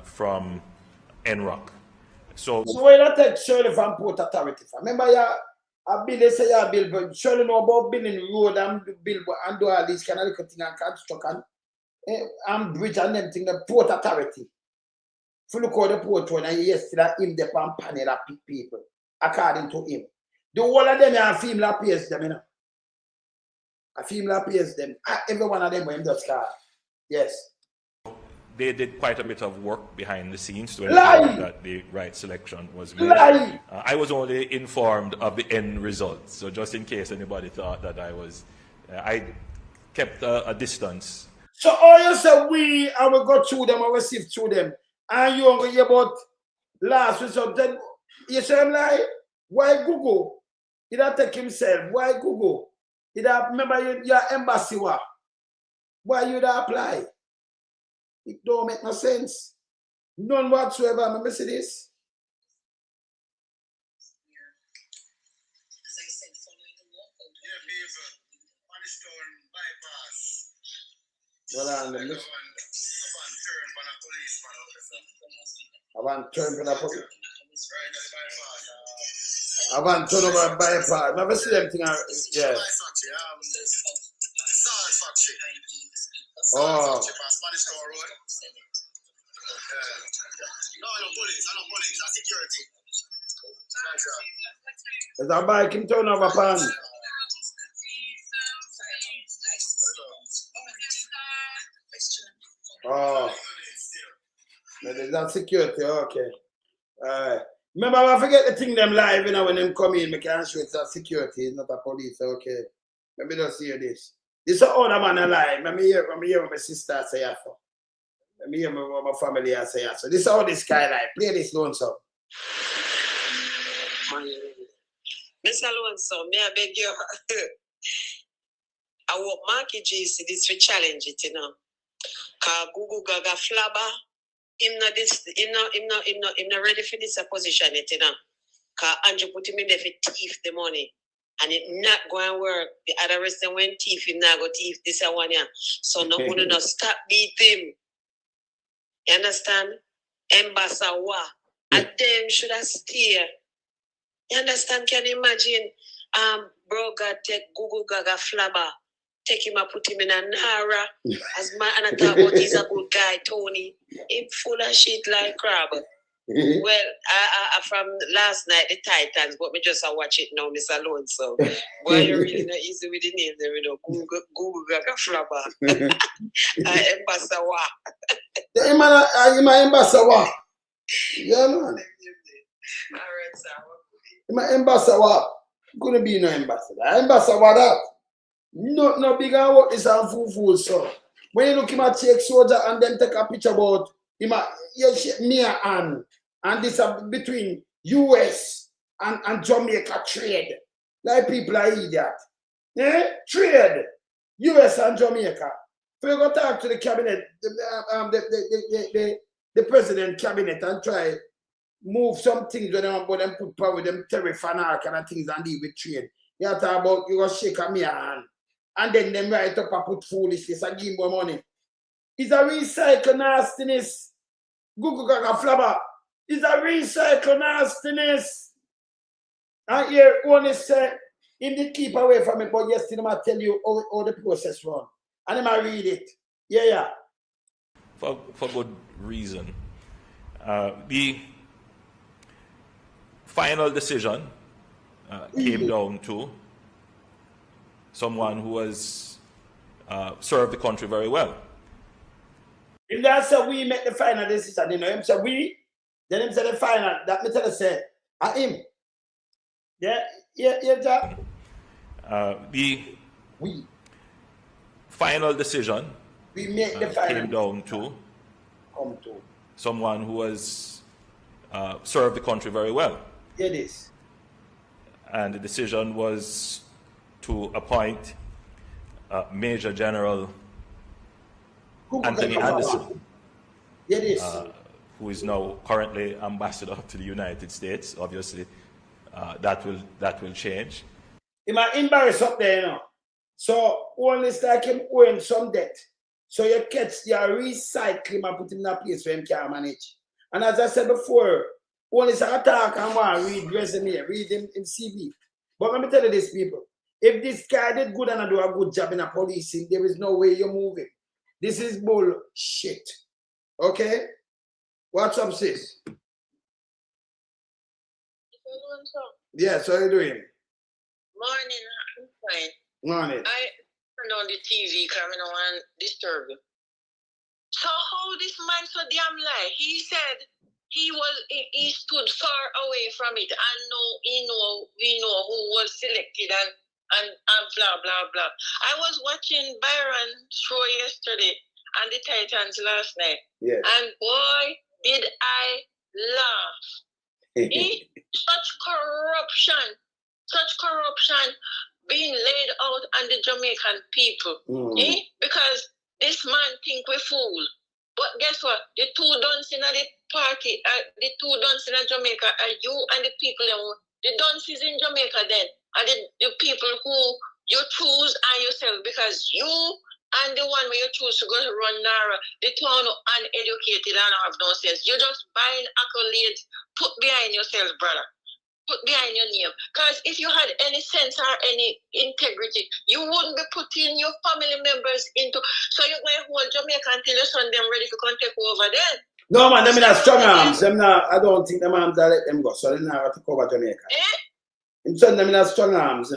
from NROC. So why not take Shirley from Port Authority? Remember a bill, they say you build, but Shirley know about building road and build and do all these kind of things and construction and bridge and everything, the Port Authority. If you look at the port one and you see that him the panel that pick people, according to him. The whole of them are female appears them, A female appears them. Every one of them were him just car. Yes. They did quite a bit of work behind the scenes to ensure that the right selection was made. I was only informed of the end result, so just in case anybody thought that I kept a distance. So all you say I will go through them, I will sift through them, and you only hear about last result. Then you say him like, why Gugu? He don't take himself. Why Gugu? He don't remember your embassy wa? Why you don't apply? It don't make no sense. None whatsoever. Remember see this? As I said, following the walkout. Yeah, people. Manistone bypass. Well, I'm turn for the police. I want to turn over bypass. Never see them thing. Yeah. Oh. There's a bike in turn over pan. Oh. There's that security, okay. Remember, I forget the thing them live, when them come in, I can't show it's a security, it's not a police, okay. Let me just hear this. This is other man alive. Let me hear what my sister say for. Let me hear what my family say so. This is how this guy like. Play this lonesome. Mr. Lonesome, may I beg you? I want Marky G see this for challenge it, Cause Gugu Gaga flabber, him not ready for this position it, Cause Andrew put him in there for thief the money. And it not going to work. The other reason when thief him not go thief this one here. So no gonna not stop beat him. You understand? Ambassador and them should have steer. You understand? Can you imagine bro God take Gugu Gaga flabber take him and put him in a Narra. As man, and I talk about he's a good guy, Tony. Him full of shit like crab. Well, I from last night, the Titans, but me just watch it now, Miss Alone. So, boy, you're really not easy with the names, you know. Gugu Gaga Flabba. Ambassador. Yeah, man, I'm an ambassador. Yeah, man. Alright, sir. I'm an ambassador. Gonna be no ambassador. Ambassador that. No bigger work is a fool, so. When you look him at take soldier and then take a picture about him, me and this between US and Jamaica trade. Like people are idiot. Yeah? Trade. US and Jamaica. So you go talk to the cabinet, the president cabinet and try move some things when them put power with them tariff and all kind of things and deal with trade. You talk about you go shake a me hand. And then them write up and put foolishness and give more money. It's a recycle nastiness. Gugu Gaga Flabba. It's a recycle nastiness. And here, Holness said, him did keep away from it, but yesterday I tell you how the process run. And I read it. Yeah. For good reason. The final decision came down to someone who has served the country very well. If that's how we make the final decision, you know, him say we, then him say the final, that me tell you say, him. Yeah, Jack. The We final decision make the final came down to come to. someone who has served the country very well. It is. And the decision was to appoint Major General Anthony Anderson, It is. who is now currently ambassador to the United States. Obviously, that will change. He might embarrass up there, you know. So Holness like him owing some debt. So you catch your recycle and put him in a place where he can manage. And as I said before, Holness attack and want to read resume, read him CV. But let me tell you this, people. If this guy did good and do a good job in a policing, there is no way you move him. This is bullshit. Okay? What's up, sis? Yeah, so how you doing? Morning, I'm fine. Morning. I turned on the TV because I don't want to disturb you. So how this man so damn lie? He said he stood far away from it and we know who was selected and blah blah blah. I was watching Byron show yesterday and the Titans last night. Yes. And boy, did I laugh. Such corruption being laid out on the Jamaican people. Because this man think we fool. But guess what? The two dunce in the party, the two dunce in Jamaica are you and the people. The dunces in Jamaica then are the people who you choose and yourself, because you and the one where you choose to go to run Narra, the town uneducated and have no sense. You're just buying accolades. Put behind yourself, brother. Put behind your name. Because if you had any sense or any integrity, you wouldn't be putting your family members into. So you're going to hold Jamaica until your son them ready to come take over then. No, man, them in a strong arms. I don't think them arms that let them go. So they're not going to take over Jamaica. Him son them in a strong arms,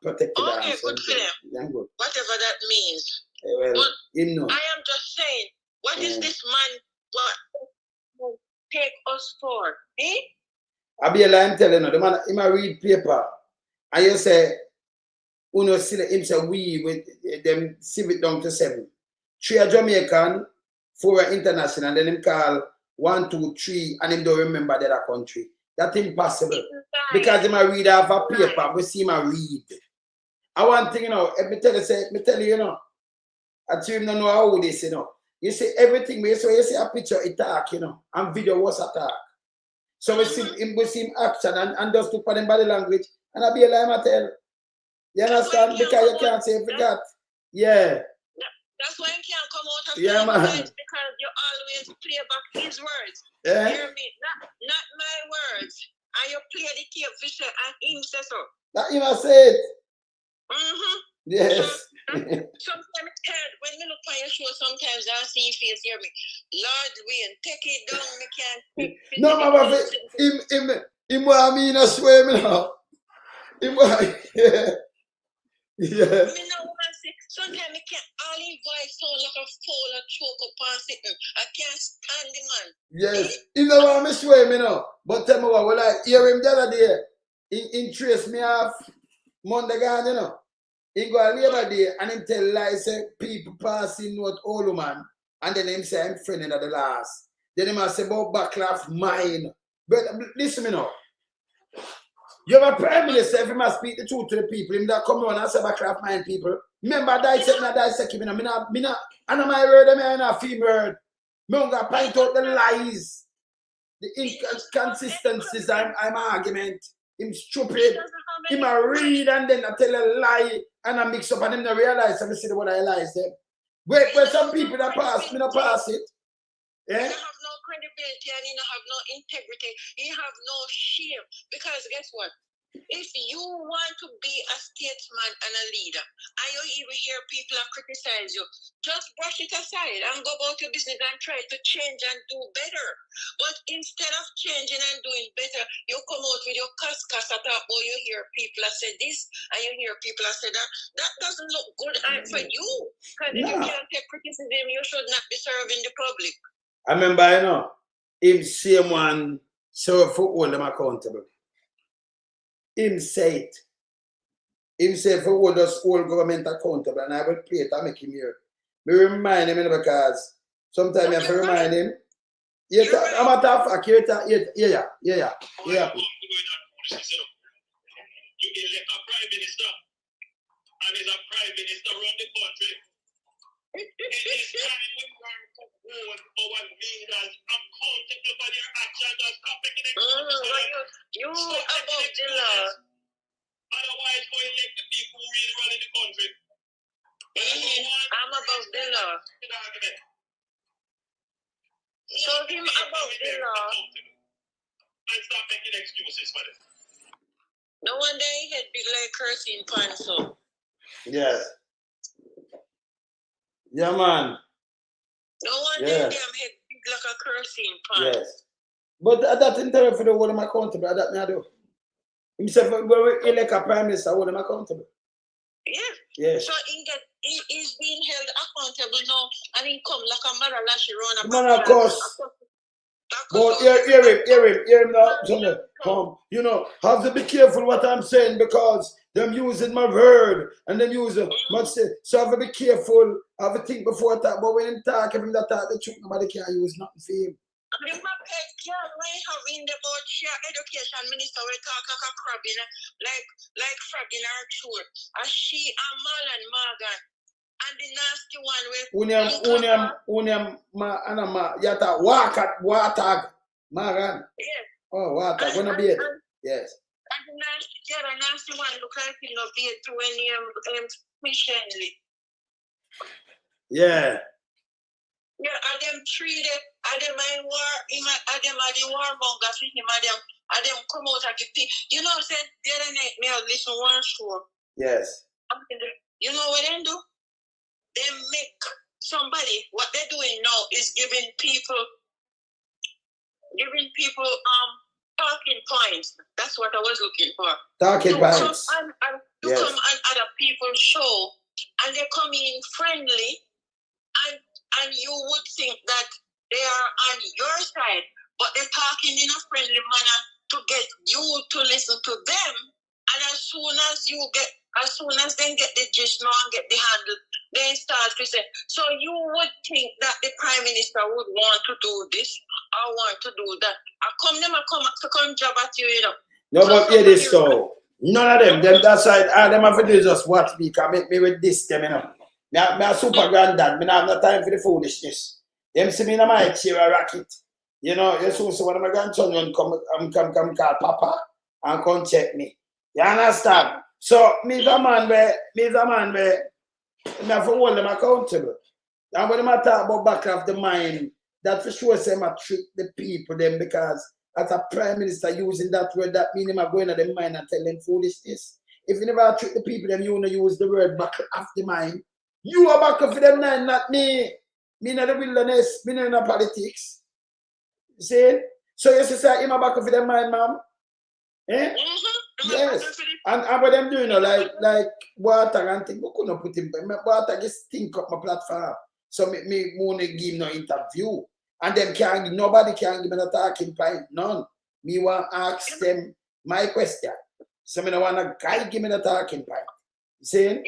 protected arms. Okay, good for them. Them good. Whatever that means. Well, but him know. I am just saying, what is this man what take us for? I be I'm telling you, the man, he might read paper, and you say, him say we with them civic down to 7. 3 are Jamaican, 4 are international, then him call 1, 2, 3, and him don't remember the other country. That's impossible. Because he might read off a paper, we see him read. I want thing, if me tell you, I tell him don't know how this, You see everything, so you see a picture, it talk, and video was a talk. So we see him action and just look for them body language, and I be a lie, I tell. You understand? Because you can't say forgot. Yeah. That's why you can't come out of man. Words, because you always play back his words. Yeah. Hear me? Not my words. And you play the tape for sure, and him says so. That him I said. Mm-hmm. Yes. So, Sometimes when me look on your show, sometimes I see your face, hear me. Lord, we take it down, me can't take it. No, Mama, him want me in a swim now. Him want, yeah. Yeah. Me know what I say. Sometimes I can't all his voice sound like a foul or choke up on sitting. I can't stand the man. Yes. He know want me swim, you know. But tell me what, well, I hear him the other day. He trace me off Monday gone, you know. He go a Labor Day and him tell lies, say people passing what old man. And then him say I'm friending at the last. Then him say about backlash mine. But listen me now. You have a prime minister, if he must speak the truth to the people, him that come on and say backlash mine people. Remember dissect him, and my word, I not feel word. Me don't got point out the lies, the inconsistencies, I'm argument. Him stupid. Him a read and then I tell a lie and I mix up and him not realize and I see what I lies them. Wait, some people that pass, me not pass it. Yeah? He have no credibility and he don't have no integrity. He have no shame. Because guess what? If you want to be a statesman and a leader, and you even hear people criticize you, just brush it aside and go about your business and try to change and do better. But instead of changing and doing better, you come out with your cuss at or you hear people say this and you hear people say that. That doesn't look good for you. Because if you can't take criticism, you should not be serving the public. I remember, you know, him same one serve for all them accountable. Him say it. Him say for all those old government accountable, and I will play it and make him hear. Me remind him because sometimes I have to remind him. Yeah, I'm a tough fact. Yeah. You elect a prime minister, and is a prime minister around the country. It is time we learn to hold our leaders accountable for their actions and stop making excuses. You above the law. Otherwise, go elect the people who really run in the country. I'm above the law. So him above the law. And stop making excuses for them. No wonder he had big like cursing pants so. Yes. Yeah, man. No wonder them head big like a cursing pants. Yes. But that's interesting for the whole of my accountable. That me I do. Himself, when we elect a prime minister, hold him accountable. Yeah. Yes. So he's being held accountable now, and he come like a mother lashy run. Man, of course. But hear him now. Come, you know, have to be careful what I'm saying because them using my word and them using much say. So have to be careful. Have to think before I talk. But when him talk, if him that talk the truth, nobody can use nothing for him. The market can we have in the board share education minister we talk like a crab in like frog in our tour. And she and Mal and Morgan. And the nasty one with yata water Magan. Yes. Oh water, gonna be it. Yes. And the nasty one look like you know be it when efficiently. Yeah. Yeah, and them treated, and them in war, and them are the warmongers with him, and them come out and give people. You know what I'm saying? The other night, me have listened one show. Yes. You know what they do? They make somebody, what they're doing now is giving people talking points. That's what I was looking for. Talking points. Come on other people's show, and they come in friendly, and you would think that they are on your side, but they're talking in a friendly manner to get you to listen to them. And as soon as they get the gist now and get the handle, they start to say, so you would think that the prime minister would want to do this or want to do that. Come job at you, you know. No, so but hear this so. None of them that side, all them have to do is just watch me, can make me with this, them, you know. Me a super granddad, me not have no time for the foolishness. Them see me in my chair a racket. You know, you see one of my grandchildren come call Papa and come check me. You understand? So me the man where me have to hold them accountable. And when I talk about back of the mind, that for sure say I trick the people them because as a prime minister using that word, that means I'm going to the mind and tell them foolishness. if you never treat the people, then you wanna use the word buckle off the mind. You are buckle for them nine, not me. Me not the wilderness, me not in the politics. See? So you say him a buckle for them mind, ma'am? Eh? Yes. And what them doing, like water and thing, we couldn't put him, water just stink up my platform. So me wanna give him no interview. And them nobody can give me a talking point, none. Me want ask them my question. So me no want a guy give me the talking point. Saying?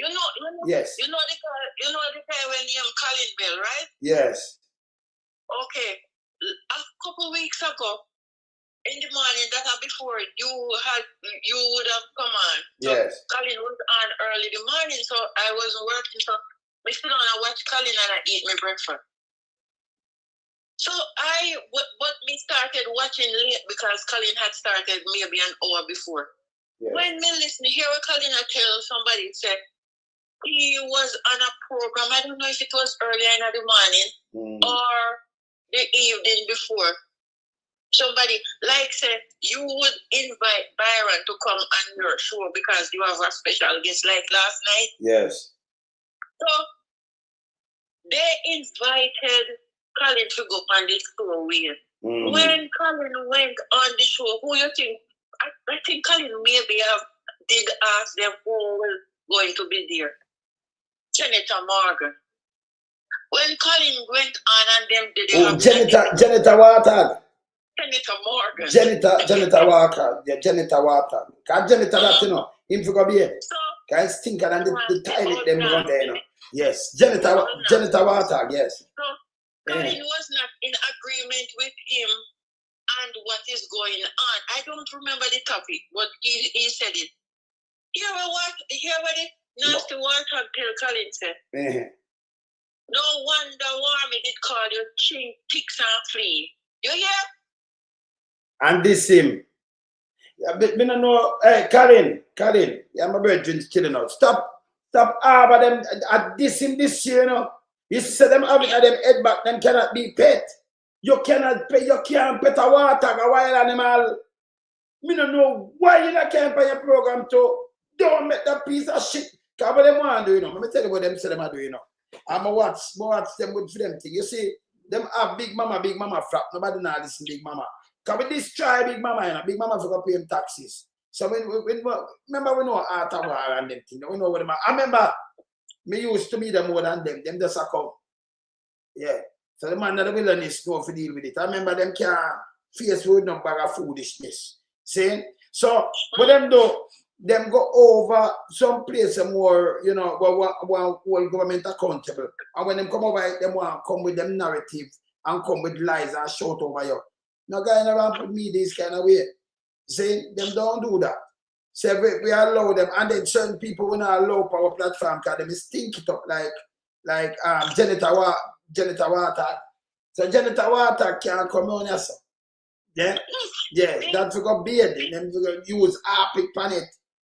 Yes. You know the guy when you Colin Bell, right? Yes. Okay. A couple weeks ago, in the morning, that before you would have come on. So Yes. Colin was on early in the morning, so I wasn't working. So I sit down and watch Colin and I eat my breakfast. So but me started watching late because Colin had started maybe an hour before. Yes. When me listen, here Colin I tell somebody said he was on a program. I don't know if it was earlier in the morning or the evening before. Somebody like said you would invite Byron to come on your show because you have a special guest like last night. Yes. So they invited Colin to go on this show with. When Colin went on the show, who you think? I think Colin maybe did ask them who was going to be there. Senator Morgan. When Colin went on and them did Senator Water. Senator Morgan. Senator Walker. Yeah, Senator Water. Because Senator that, you know, him for go be here. Can stink and the toilet them run there, you know. Yes. Senator Water, yes. So Colin was not in agreement with him and what is going on. I don't remember the topic, but he said it. Hear what the nasty water tell Colin said. No wonder Warmy did call you chink, ticks and flea. You hear? And this him. Yeah, but me no know. Hey, Colin. Yeah, my brethren's chilling out. Stop but them at this year, you know. You see them having them head back, them cannot be pet. You can't pet a water, a wild animal. Me no know why you can't pay your program to. Don't make that piece of shit. Because what them want to do, you know. Let me tell you what them say them are doing, you know. I'm a watch them with them thing. You see, them have big mama frap. Nobody now listen big mama. Because we destroy big mama, you know. Big mama for paying taxes. So remember we know art of war and them thing. We know what them are. I remember me used to be them more than them. Them just a come. Yeah. So the man of the wilderness know to deal with it. I remember them can't face with no bag of foolishness. See? So what them do, them go over some place more, you know, where government accountable. And when them come over, them want to come with them narrative and come with lies and shout over you. No guy never put me this kind of way. See, them don't do that. So we allow them, and then certain people will not allow our platform because they stink it up like Janitor Water. So Janitor Water can't come on yourself. Yeah? Yes, that's for go beard. Then we go use harpic pan it,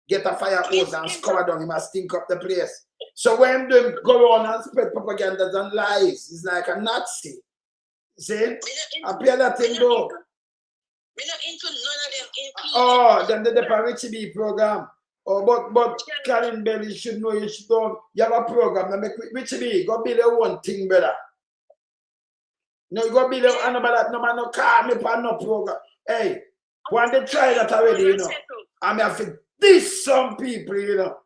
get a fire hose and scour down, he must stink up the place. So when them go on and spread propaganda and lies, it's like a Nazi. See? Appear that thing though. We're not into none of them. Oh, then the Richie B program. Oh, but Colin Belly should know you should know. You have a program that make Richie B go build your own thing, brother. No, you go build your own, but no man no call me for no program. Hey, when they try that already, you know. I mean, I feel this some people, you know.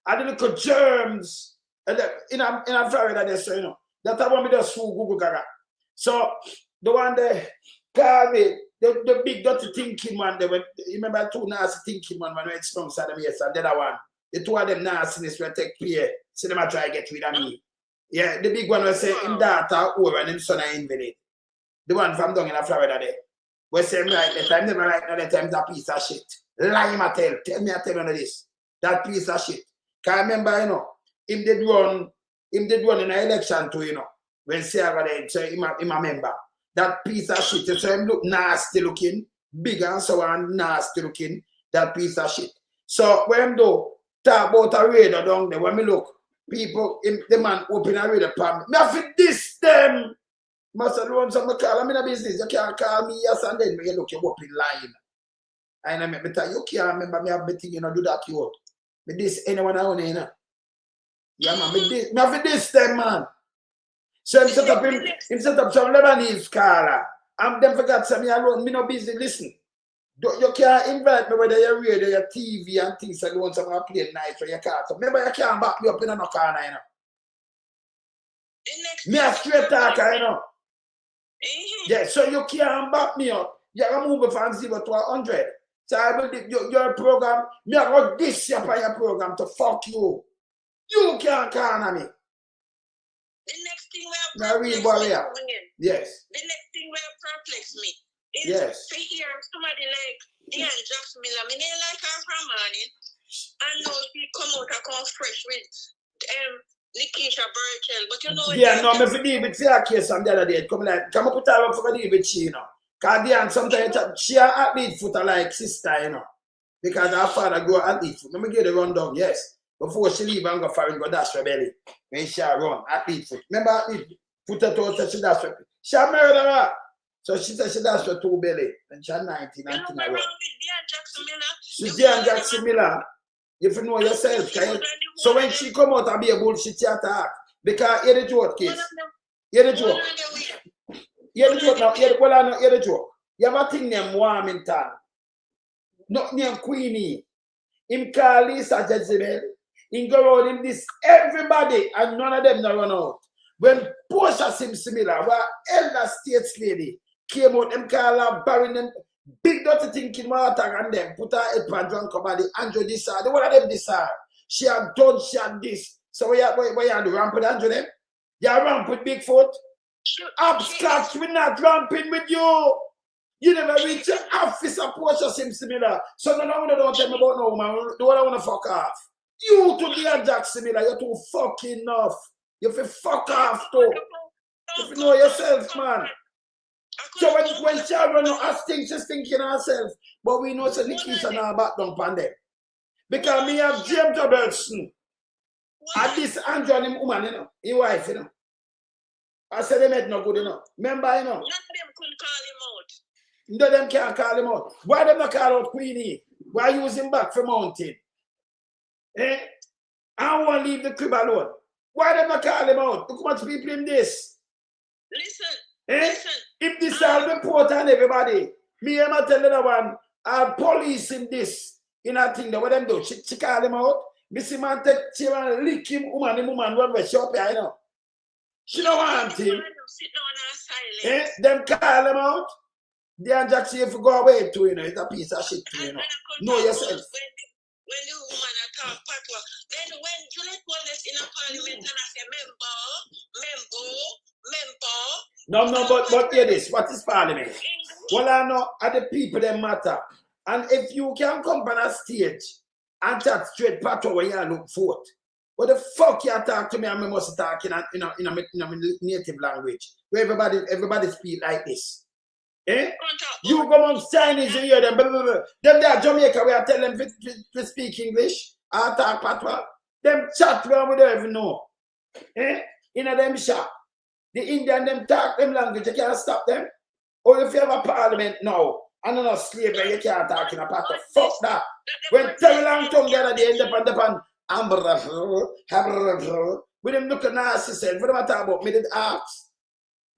And the little germs in a Florida, they say, you know. That I want me to sue Gugu Gaga. So the one they call me. The big dirty thinking one, you remember two nasty thinking one when we exposed them, yes, and the other one. The two of them nastiness will take play. So them try to get rid of me. Yeah, the big one will say him daughter over and him son are invalid. The one from down in Florida there. We say him right the time, never right now the time that piece of shit. Lie him tell me I tell you this. That piece of shit. Cause remember, you know, him did run in an election too, you know. When Sarah there, so him a member. That piece of shit, so him look nasty looking, big and so on, nasty looking, that piece of shit. So when him do talk about a radar down there, when me look, people, the man open a radar palm, me have to diss them. Must have run some call, I'm in a business, you can't call me yes and then you look, you up in line. And I me tell you can't remember me have been thinking, you know, do that you out. Me this anyone I want, you know. Yeah, man, me have this them, man. So him set up some Lebanese scholar. And them forgot some me alone, me no busy listen. You can't invite me whether you're radio, your TV and things and you want someone to play nice or you can't. So remember you can't back me up in no corner, you know. Me a straight talker, you know. Yeah, so you can't back me up. You can move from 0 to 100. So I will your program, me I got this your program to fuck you. You can't corner me. The next thing will perplex me. Yes. The next thing will perplex me is to hear somebody like Diane Jackson Miller. I mean, like her from morning, and now she come out and come fresh with Nikisha Burchell. But you know, yeah, no, me for deal with your case on the other day. Come up with her up for deal with she, you know. Because Diane sometimes she an athlete foot like sister, you know. Because her father go athlete foot. Let me get the rundown, yes. Before she leave and go foreign, go dash her belly. When she run, athlete foot. Remember athlete foot her toe, she dash her. She a murderer. So she said she dash her two belly. And she had 19 and you know wrong with Diane Jackson Miller? She's Diane Jackson Miller. You have to know yourself. So when she come out and be a bullshit attack, because hear the joke, kids. Hear the joke. Hear the joke now. Hear the joke. You have a thing named Warmington. Not named Queenie. Him call Lisa Jezebel. Him go around him this everybody and none of them not run out. When Portia seems similar, where elder states lady came out, them call her burying them big dirty thinking water and them put her head pan drunk about the Andrew this the one of them this she had done, she had this. So where you do ramp with Andrew them? You ramp with Bigfoot? Upscotch, we're not ramping with you. You never reach your office of Portia seems similar. So no one don't tell me about no man. The one I want to fuck off. You to the Jack similar, you're too fucking enough. You feel fuck off too. You know yourself, man. So when Sharon has things, she's thinking herself. But we know it's a Nikisha now back down on them. Because me have James Robertson. And this Andrew and him woman, you know, his wife, you know. I said they made no good, you know. Remember, you know. None of them couldn't call him out. None of them can't call him out. Why them not call out Queenie? Why use him back for mountain? Eh? I won't leave the crib alone. Why them not call him out? Look how much people in this. Listen. Eh? Listen. If this all report on everybody, me and I tell the one, I'll police in this. In a thing that what them do. She call him out. Missy man take she want lick him woman run where she up here, you know. She don't want him. Eh? Them call him out. Diane Jackson, if you go away too, you know, it's a piece of shit too, you know. Know yourself. When the woman attack patwa, then when Juliet Holness in a parliament and I say member. No, but hear this. What is parliament? Well, I know are the people that matter. And if you can come on a stage and talk straight patwa when you look forth, what the fuck you talk to me and me must talk in a native language where everybody speak like this. Eh? You go amongst Chinese, you hear them, blah, blah, blah. Them there Jamaica, we are telling them to speak English, or talk patwa. Them chat where we don't even know. Eh? In a them shop. The Indian, them talk them language, you can't stop them. Or if you have a parliament now, and not slavery, you can't talk in a patwa. Fuck that. When Terry Long tongue the other day, end up with them looking nasty self, what am I talking about? Me did ask.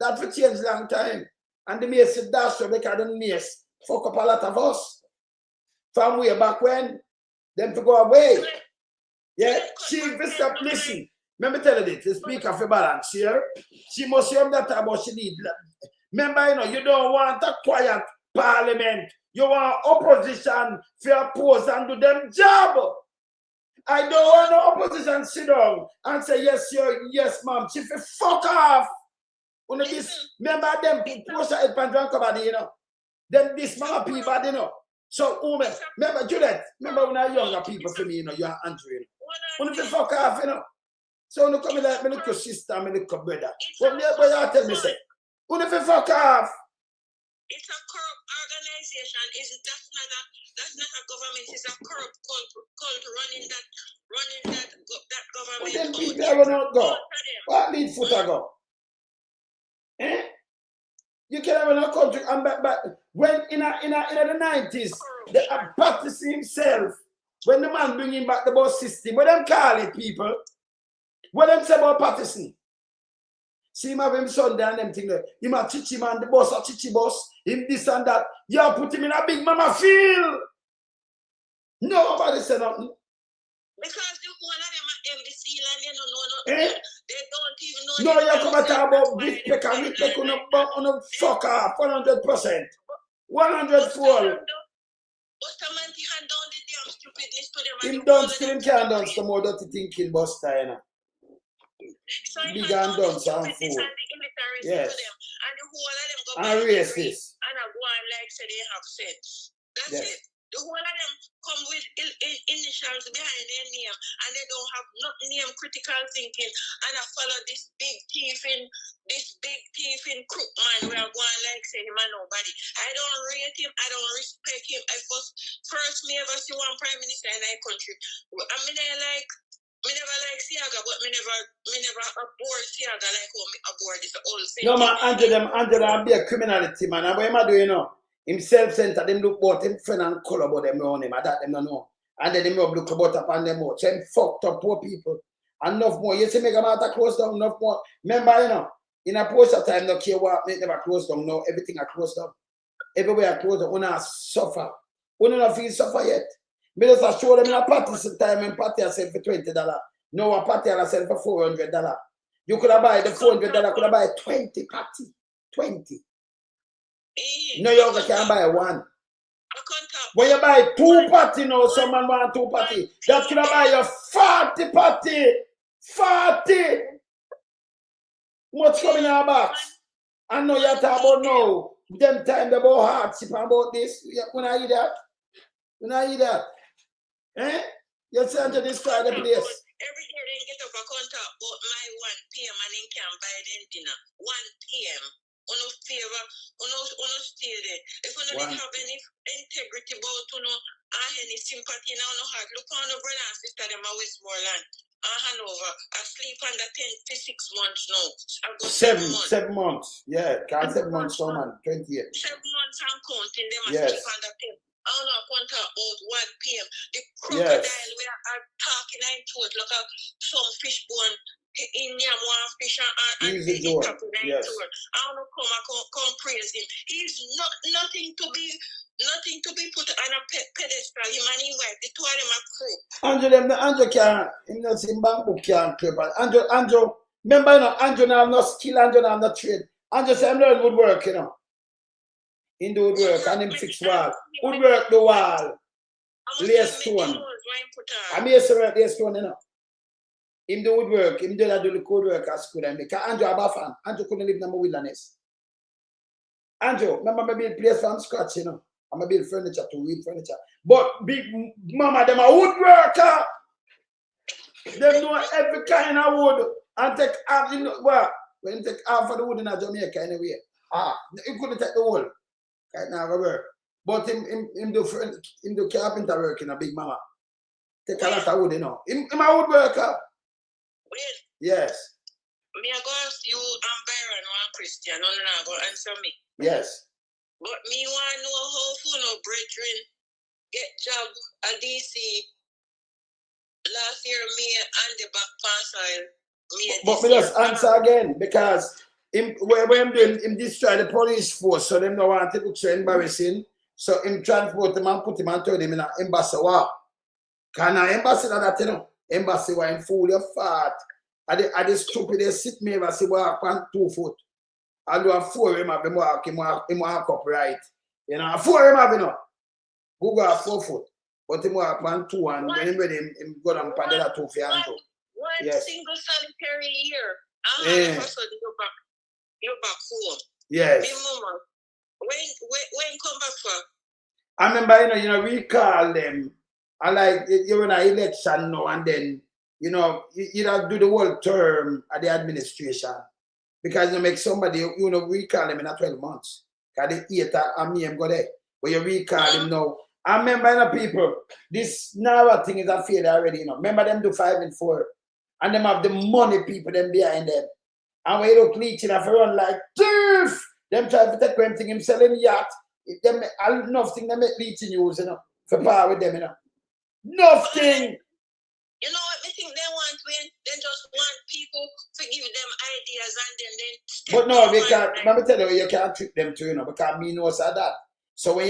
That for change long time. And the mace said that's so because the mace fuck up a lot of us. From way back when, them to go away. Yeah, she stop listen. Let me tell you this, the speaker for balance here. She must hear that about she need. Remember, you know, you don't want a quiet parliament. You want opposition for oppose and do them job. I don't want no opposition sit down and say yes, sir, yes, ma'am. She fi fuck off. Remember them post it and drunk about it, you know. Them this mama people, you know. So remember Juliet, remember when I younger people for me, you know, you're Andrew. When you fuck off, you know. So when you come like me look your sister, me look your brother. What you tell me say? When you fuck off. It's a corrupt organization. That's not a government, it's a corrupt cult running that government. Well, them people are running out go. What lead foot I go? Eh? You can have a country and but when in the 90s, the Baptist himself when the man bringing back the bus system, what them call it, people? What them say about Patterson? See him have him Sunday and them thing there. Him a chichi man, the boss a chichi boss, him this and that. You put him in a big mama field. Nobody say nothing. Because the whole of them are MBC and they don't know nothing. Eh? They don't even know. No, you come and talk about Whitpeck and Whitpeck on a fuck off 100%. 100 But the man he hand down the damn stupidness to them. him done still him can't done some more dirty thinking buster, you know. So he Big hand and down done the some stupidness fool. and the illiteracy Yes. to them. And the whole of them go And back to the racist. race and I go on like say they have sense. That's Yes. it. The whole of them come with initials behind their name and they don't have not name critical thinking and I follow this big thief in crook man where I go on like say him and nobody. I don't rate him, I don't respect him. I first me ever see one prime minister in our country. I mean me never like Siaga, but me never abhor Siaga like how me abhor this old thing. No man, Angela be a criminality man. And what am I doing now? Him self-centered, them look about him friend and color about them around him, and that them don't know. And then him look about upon them out. So him fucked up poor people. And enough more. You see make a matter close down, enough more. Remember, you know, in a post of time, no care what, make never close down. No, everything are closed down. Everywhere are closed down. Una suffer. Una not feel suffer yet. Me just show them in a party sometime and party yourself for $20. No, a party yourself for $400. You could have buy the $400, could have buy 20 party. 20. No, you can't buy one. When you buy 2 party now, someone want 2 party. That could have buy you 40 party. 40. Much coming in our box. I know you're talking about now. Them time they about hardship about this. When I hear that? When I hear that? Eh? You're trying to destroy the place. Every day they get up a contact about my 1 p.m. and they can buy them dinner. 1 p.m. Uno favor, uno stay there. If you don't have any integrity about any sympathy now, no heart. Look on the brother and sister them at Westmoreland. Hanover. I sleep under 10 to 6 months now. I go 7 months. 7 months. Yeah, can't 7 months, so man. 20 years. 7 months I'm counting them. I Yes. sleep under 10. I don't know, contact about 1 p.m. The crocodile we are talking into it, look at some fish bone in there, one fish and Easy the door. top of the Yes. tour. I don't know, come praise him. He's nothing to be put on a pedestal. Him and his wife, the two of them are crew. Andrew can't, him not in bamboo can't clip. Andrew, remember, you know, Andrew now have no skill, Andrew now have no trade. Andrew say, I'm learning woodwork, you know. He do woodwork and him fix wall. Woodwork the wall. Lay stone. I mean, yes, lay stone, you know. Him do woodwork, him do the code work at school. Because Andrew have a fan. Andrew couldn't live in the wilderness. Andrew, remember me build place from scratch, you know. I'm going to build furniture to read furniture. But big mama, them a woodworker. Them know every kind of wood. And take half, you know, well, when you take half of the wood in Jamaica anyway. You couldn't take the whole. Right now, work. But him do carpenter work in a big mama. Take a lot of wood, you know. Him a woodworker. Well, yes. Me I go ask you and Byron one Christian, no go answer me. Yes. But me want to know how for no brethren get job at DC last year me and the back parcel. But me just answer again because when I'm doing him destroy the police force, so them don't want to look so embarrassing. So him transport him and put him and turn him in an embassy war. Can an embassy that you know? Embassy where him fool your fat. At the stupidest sit me embassy walk on 2 foot. I do a 4 him have him walk upright. You know, a 4 him have you know. Google a 4 foot. But him walk on 2 and when him ready him go down pan the 2 for hand too. One single solitary year. You're back home. Yes. Me mama, when come back for? I remember, you know, we call them. I like you're in an election now and then, you know, you don't do the whole term at the administration. Because you make somebody, you know, recall them in a 12 months. Because the 8 and me go there. But you recall them now. I remember, you know, people, this Narra thing is a failure already, you know. Remember them do 5 and 4. And them have the money people them behind them. And when you look leeching have to run like thief. Them try to take them thing, him selling yacht. Them enough thing they make leeching use, you know, for power with them, you know. Nothing. You know what I think they want when they just want people to give them ideas and then But no, we can't. Let me tell you, you can't trick them too, you know, because me knows that. So when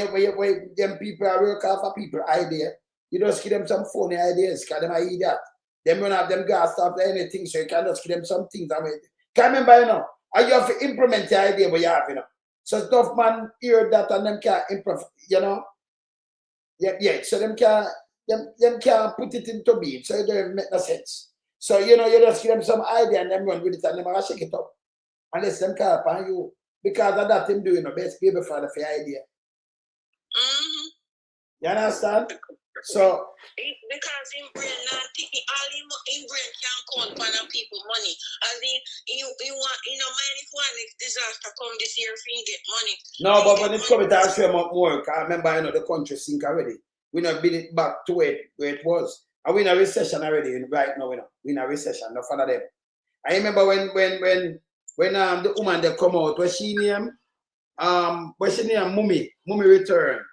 them people are work off of people idea, you just give them some funny ideas, because them are idiot. Them don't have them gas stuff or anything, so you can just give them some things. I mean, can't remember, you know, and you have to implement the idea what you have, you know. So tough man hear that and them can't improve, you know. Yeah. So them can't put it into being, so it don't make no sense. So you know, you just give them some idea and them run with it and them are shake it up. Unless them call upon you. Because of that them doing the best baby father for your idea. You understand? So because in brain all in brain can count on people money. As you want, you know, mind if one disaster come this year if you get money. no, but when it comes to I'll show them up more. Because I remember, you know, the country sink already. We not been it back to where it was. And we in a recession already right now, we in a recession, no for them. I remember when the woman they come out, was she named Mummy return.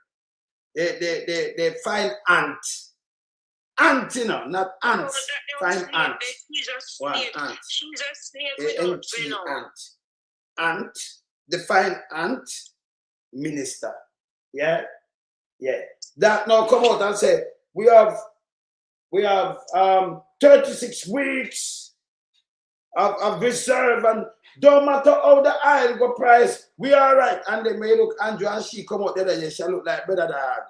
They find ant, you know, not ants. Find ant. What ant? She's a snake without venom. Ant. They find ant minister. Yeah. That now come out and say we have 36 weeks of reserve, and don't matter how the oil go price, we are right. And then may look Andrew and she come out there and she look like better dad.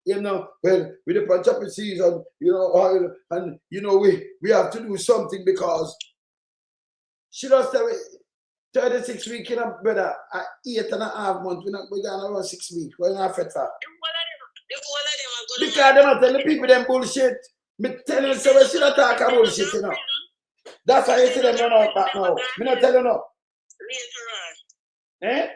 You know, well, with the punch up season, you know, oil, and you know, we have to do something because she lost 36 weeks, you know, brother, 8.5 months, we're gonna run 6 weeks. We're not fit for. Because them are telling people them bullshit. Me telling you, so we should talk about bullshit, you know. That's why you see them run out back now. Me not tell you no. Later on. Eh?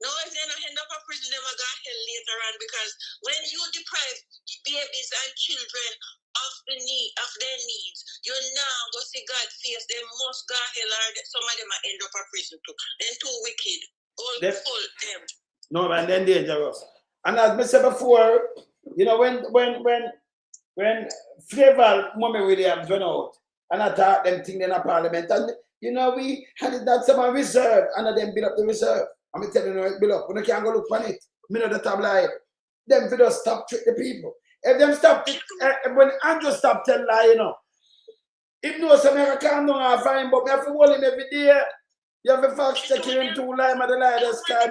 No, if they not end up a prison, they will go hell later on, because when you deprive babies and children of their needs, you now go see God face, they must go hell, or some of them will end up a prison too. Then too wicked. All full them. No, man, then dangerous. And as I said before, you know, when Flavor Mommy Williams went out and I thought them thing in a parliament, and you know, we had that some reserve and then build up the reserve. I'm telling you, it build up. When you can't go look on it, me know the tabloid. Them video stop trick the people. If them stop, when Andrew stop tell lie, you know, if no some American don't have fine, but me have to hold him every day. You have to fact check him to lie, my the lie, the sky.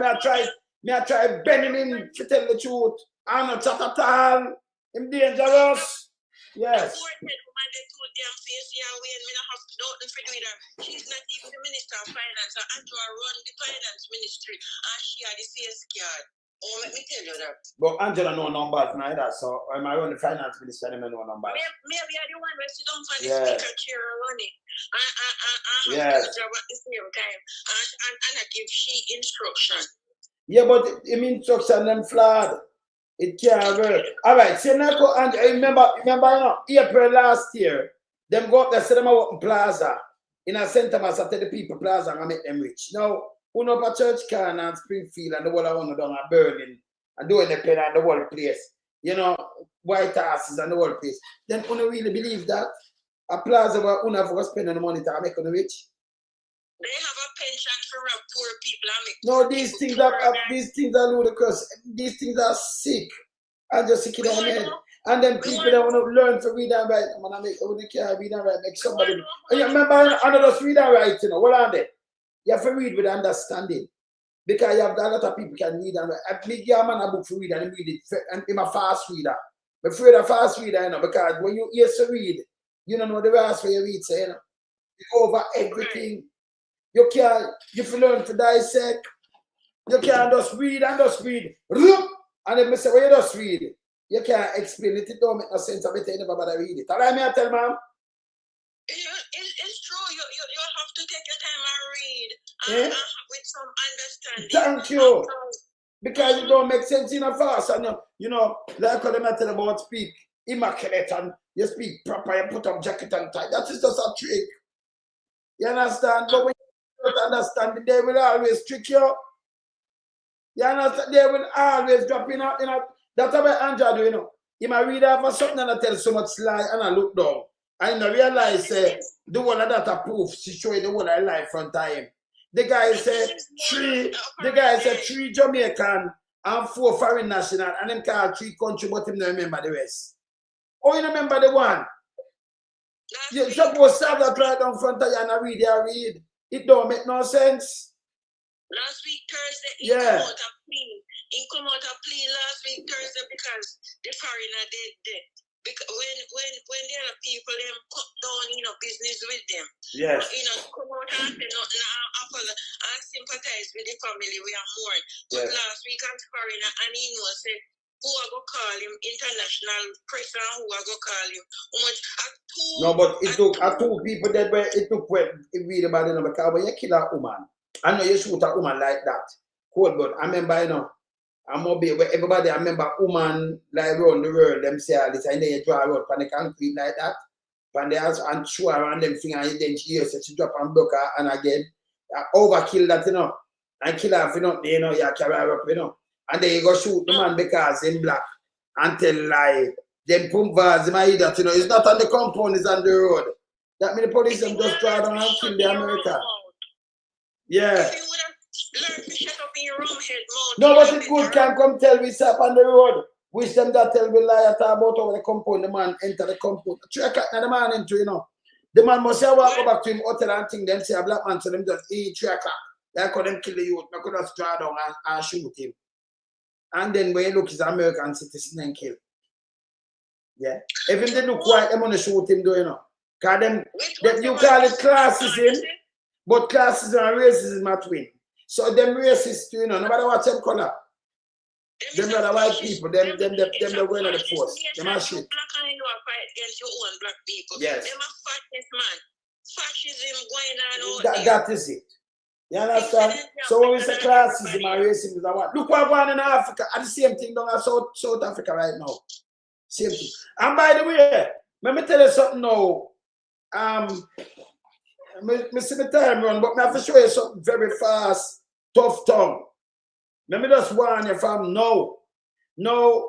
Me I try bending him to tell the truth. I'm not chat at all. I'm dangerous. Yes. She's not even the Minister of Finance. Andrew run the Finance Ministry, and she had the face card. Oh, let me tell you that. But Angela no numbers neither, so I run the Finance Minister, I know numbers. Maybe I the one where she don't find the speaker chair running. And have to job at the same time. And I give she instruction. Yeah, but it means instruction them flawed. It can't work. Alright, so now and remember you know, April last year, them go up there, say them open plaza in a center mass tell the people plaza and make them rich. Now, who up a church can and Springfield and the whole I want down at Berlin and doing the pen and the whole place. You know, white asses and the whole place. Then who really believe that a plaza where who have to spend the money to make them rich? They have a pension for poor people. No, these things are ludicrous. These things are sick. And just sick in their head. And then people that want to learn to read and write. When they can't read and write, make somebody. And you remember, another read and write, you know, what are they? You have to read with understanding. Because you have a lot of people can read and write. I make your man a book to read and read it. And I'm a fast reader. I'm afraid of fast reader, you know, because when you hear to read, you don't know the rest where you read, so, you know. You go over everything. You can't, if you learn to dissect, you can't just read and just read. And then I say, well, you just read. You can't explain it. It don't make no sense. I bet you never bother read it. All right, me I tell ma'am? It's true. You have to take your time and read with some understanding. Thank you. Because it don't make sense in a fast. And you know, like what I tell about speak immaculate and you speak proper, you put on jacket and tie. That is just a trick. You understand? But when you don't understand, they will always trick you. You understand? They will always drop in. You know, that's how Andrew do, you know. You might read over something and I tell so much lie and I look down. And I realize the one of that proof, she show you the one I lie front of him. The guy said three Jamaican and 4 foreign national and them call 3 country, but him don't remember the rest. Oh, you remember the one? You're supposed to have that right down front of you and I read. It don't make no sense. Last week Thursday, yeah. He come out of plea last week Thursday because the foreigner did. Because when there are people them cut down, business with them. Yes. Come out and say nothing and sympathize with the family we are mourn. But last week I'm foreigner and he said who I go call him international press and who I go call him. No, but it took 2 people that were it took read about it because when you kill a woman, I know you shoot a woman like that. Cold blood. I remember, I'm more be everybody. I remember woman like around the world. Them say all this, and then you draw a road on the concrete like that. And they ask and show around them finger, and then she drop and block her, and again overkill that, and kill her for nothing, you carry her up, and then you go shoot the man because he's black, and tell lie. Then pump vase, my idiot, it's not on the compound, it's on the road. That mean the police them just draw down and kill the America. Yeah. No, but it good can come tell we stop on the road. Wish them that tell we lie at about over the compound. The man enter the compound. 3 o'clock now the man enter, The man must say walk back to him hotel and think them say a black man, so them just eat 3 o'clock. They could them kill the youth. They could just draw down and shoot him. And then when you look, he's an American citizen and kill. Yeah. Even they look white, they want to shoot him, Because them you call it classism, but classism and racism are twin. So them racists, no matter what them color. Them are the white people, them the going to the force. Them are shit. Black and you are fight against your own black people. Yes. Them are fascist man. Fascism going on that is it. You understand? So when we say classism and racism, look what going on in Africa. And the same thing down in South Africa right now. Same thing. And by the way, let me tell you something now. I see the time run, but I have to show you something very fast, tough tongue. Let me just warn you from now. Now,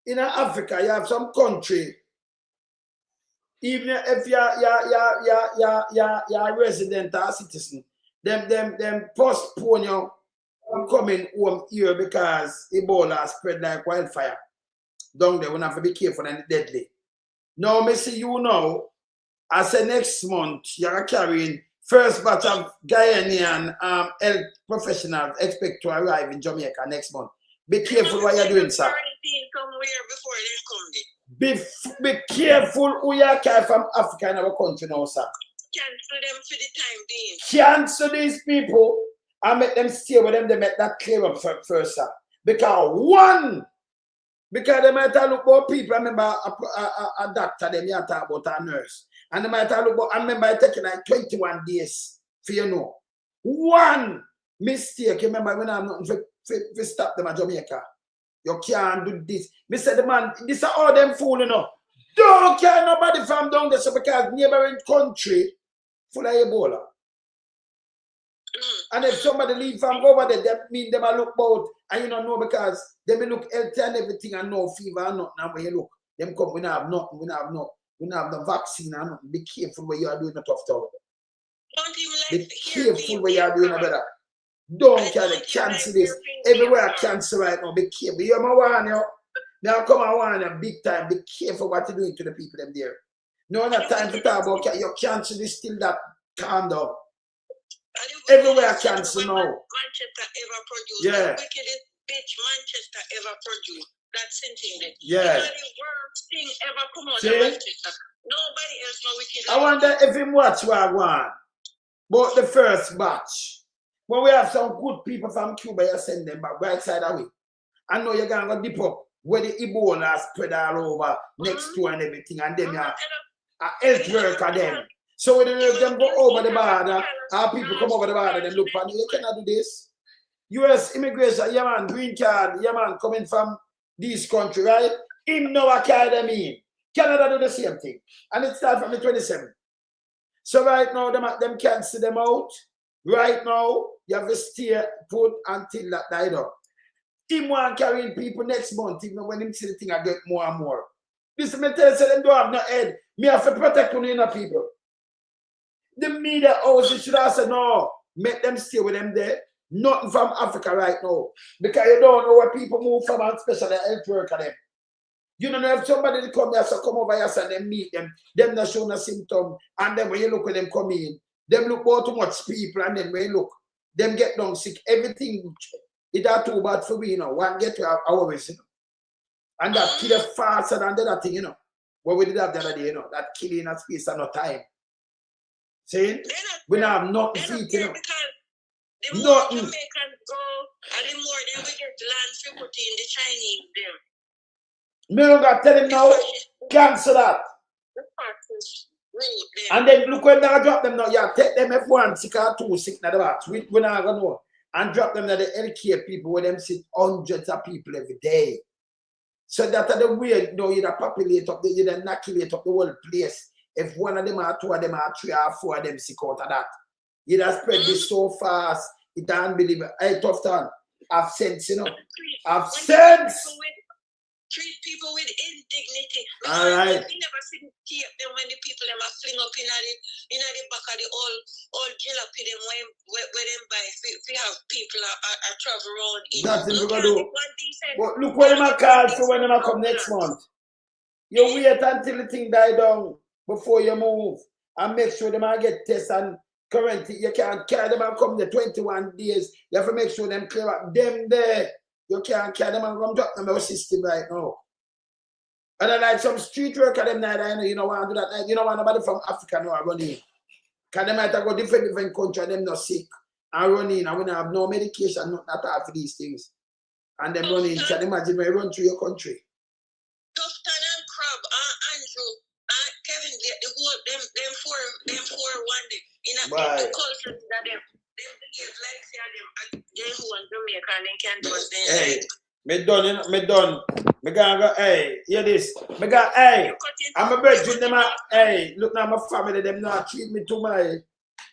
in Africa, you have some country, even if you're a resident or a citizen, them postpone you coming home here because Ebola spread like wildfire. Down there, we have to be careful and deadly. Now, me see you now. I say next month, you're carrying first batch of Ghanaian health professionals expect to arrive in Jamaica next month. Be careful what you're doing, sir. Be careful who you carry from Africa in our country now, sir. Cancel them for the time being. Cancel these people and make them stay with them. They make that clear up first, sir. Because they might have look about people. I remember a doctor, them you talk about a nurse. And they might have look about, I remember it taking like 21 days for one mistake. You remember when I'm not to stop them at Jamaica. You can't do this. Me said the man, this are all them fooling up. Don't care nobody from down there, so because neighboring country full of Ebola. And if somebody leave from over there, that mean them a look about and you don't know because they may look healthy and everything and no fever and nothing. And when you look, them come, we don't have nothing, we don't have the vaccine and nothing. Be careful what you are doing a tough town. Don't even Be like careful what you are doing a better. Don't cancel this. Everywhere I cancel right now. Be careful. You know what I want you. Now come and warn you big time. Be careful what you're doing to the people them there. No, not time to talk about you cancel this still that calm down. Everywhere I cancel now. Manchester ever produced. Yeah. The wickedest bitch Manchester ever produced. That's something. Yeah. The worst thing ever come out See? of Manchester. Nobody else know wicked. I wonder if him watch what I want. But the first batch. When we have some good people from Cuba, you send them back right side away. I know you're going to dip up where the Ebola spread all over next to and everything. And then you have a health worker them. So when them go over the border, our people come over the border, they look for you cannot do this. US immigration, yeah man, green card, yeah man, coming from this country, right? Him no academy. Canada do the same thing. And it starts from the 27th. So right now, them cancel them out. Right now, you have to stay put until that died up. Him want carrying people next month, even when him see the thing I get more and more. Listen, me tell you, say them don't have no head. Me have to protect you people. The media houses should have said, no, make them stay with them there. Nothing from Africa right now. Because you don't know where people move from, and especially health worker them. You don't know if somebody come here, so come over here and them meet them not show no symptom, and then when you look when them come in, them look about too much people, and then when you look, them get down sick, everything, it are too bad for me, you know. One get to hours, you know. And that kill faster than the other thing, you know. What we did have the other day, you know, that killing a space and no time. See? We don't have nothing feet, you know. The more Jamaicans go, and the more they will get land to put in the Chinese them. Me don't got to tell him now, cancel that. The fact is rude. And then look when they drop them now, yeah, take them F1 sick or 2 sick in the box. We not gonna know. And drop them to the LK people where them sit hundreds of people every day. So that are the way, you know, you populate up, you inoculate up the whole place. If one of them or 2 of them or 3 or 4 of them sick out of that. You just spread this so fast, it's unbelievable. Hey, tough time. Have sense, you know. Have sense. Treat people with indignity. All right. You never see them when the people them are fling up in the back of the all jalopy them where them buy. If you have people are travel around. That's what we're going to do. But look when them call for when them come next month. You wait until the thing die down before you move. And make sure them get tests and currently you can't carry them and come the 21 days. You have to make sure them clear up them there. You can't carry them and come drop them in our system right now. And then like some street worker them now, you know want to do that. You know want nobody from Africa now running. Because they might have go different country and them not sick and running and we don't have no medication, not all for these things. And them running, can you imagine when you run through your country? Tufton and Crab, Andrew, Kevin, the whole them four one day in the culture that them behave like say them who and Jamaica and they can't do them. Hey, me done. Me gonna go, hey, hear this. Me go, hey, I'm a virgin, them hey, look now my family, them not treat me to my,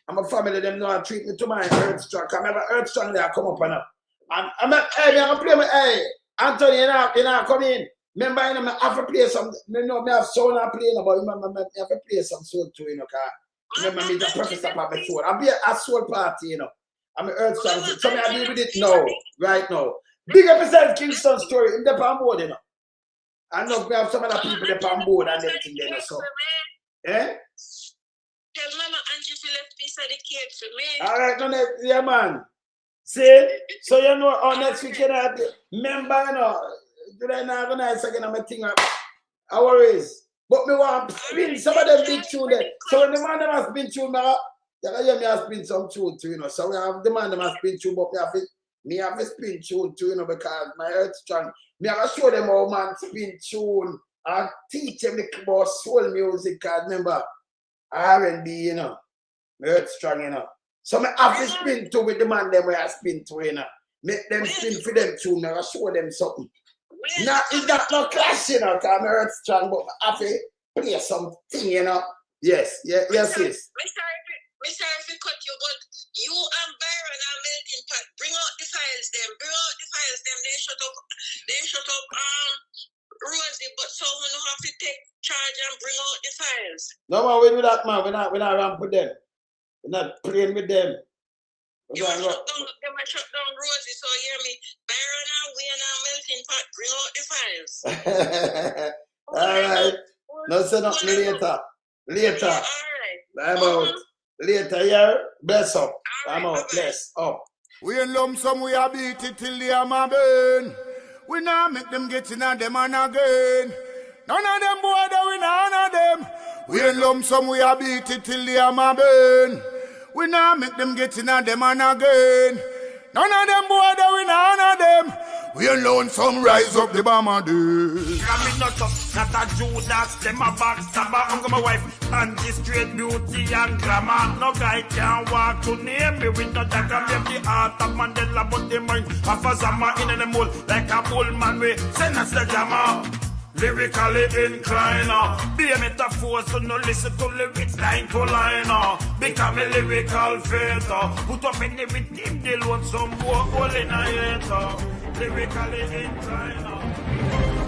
I'm a family, them not treat me to my earth strong. I remember earth strong there come up and up. And I'm a, hey, I'm gonna play my, hey, Anthony, you know, come in. Remember, you know, I have to play some, you know, I have soul I play, but remember, I have to play some soul too, you know, because remember me, the professor of my soul. I'll be a soul party, you know. I'm an earth strong. So I deal with it now, right now. Big up yourself, Kingston story, in the palm board, you know. I know we have some other people that on board and everything there, so. Eh? Tell Mama Angie to left piece of the cake for me. All right, no, yeah, man. See? So, you know, on next weekend, remember, you know, today now, I'm going to again, I'm a thing of hours. But me want to spin some of them big tune there. So, when the man them has been tune, you can hear me has been some tune too, you know. So, we have the man them has been tune, but me have a spin tune too, you know, because my earth strong. Me have to show them how man spin tune and teach them about soul music, because remember, R&B, you know, my earth strong, you know. So me have to spin too with the man them where I spin too, you know. Make them spin for them too, me have to show them something. Now, it's not clash, you know, because my earth strong, but I have to play something, you know. Yes, yes. I'm sorry if I cut you, but you and Byron are melting pot. Bring out the files, them. They shut up, Rosie, but so we don't have to take charge and bring out the files. No, man, we do that, man. We're not around with them. We're not playing with them. You shut down Rosie, so hear me. Byron and Wayne are melting pot. Bring out the files. All right. No, say nothing later. Later. All right. I'm out. Later, yeah. Bless up. I'm out. Bless up. We in lump sum, we a beat it till the hammer burn. We not make them get in on them and again. None of them boy, we none of them. We in lump sum, we a beat it till the hammer burn. We not make them get in on them and again. None of them boy, we none of them. We alone some rise up the bomber dude. I'm not up, not a Judas, them a backstabber. I'm my wife, and this straight beauty and glamour. No guy can walk to name me with no dagger. Make the heart of Mandela, but the mind of a Zama in the mold. Like a bull man, we send us the glamour. Lyrically inclined, be a metaphor, so no listen to lyrics line to line. Become a lyrical filter, put up in the rhythm, they load some boy, all in a hater. lyrically inclined.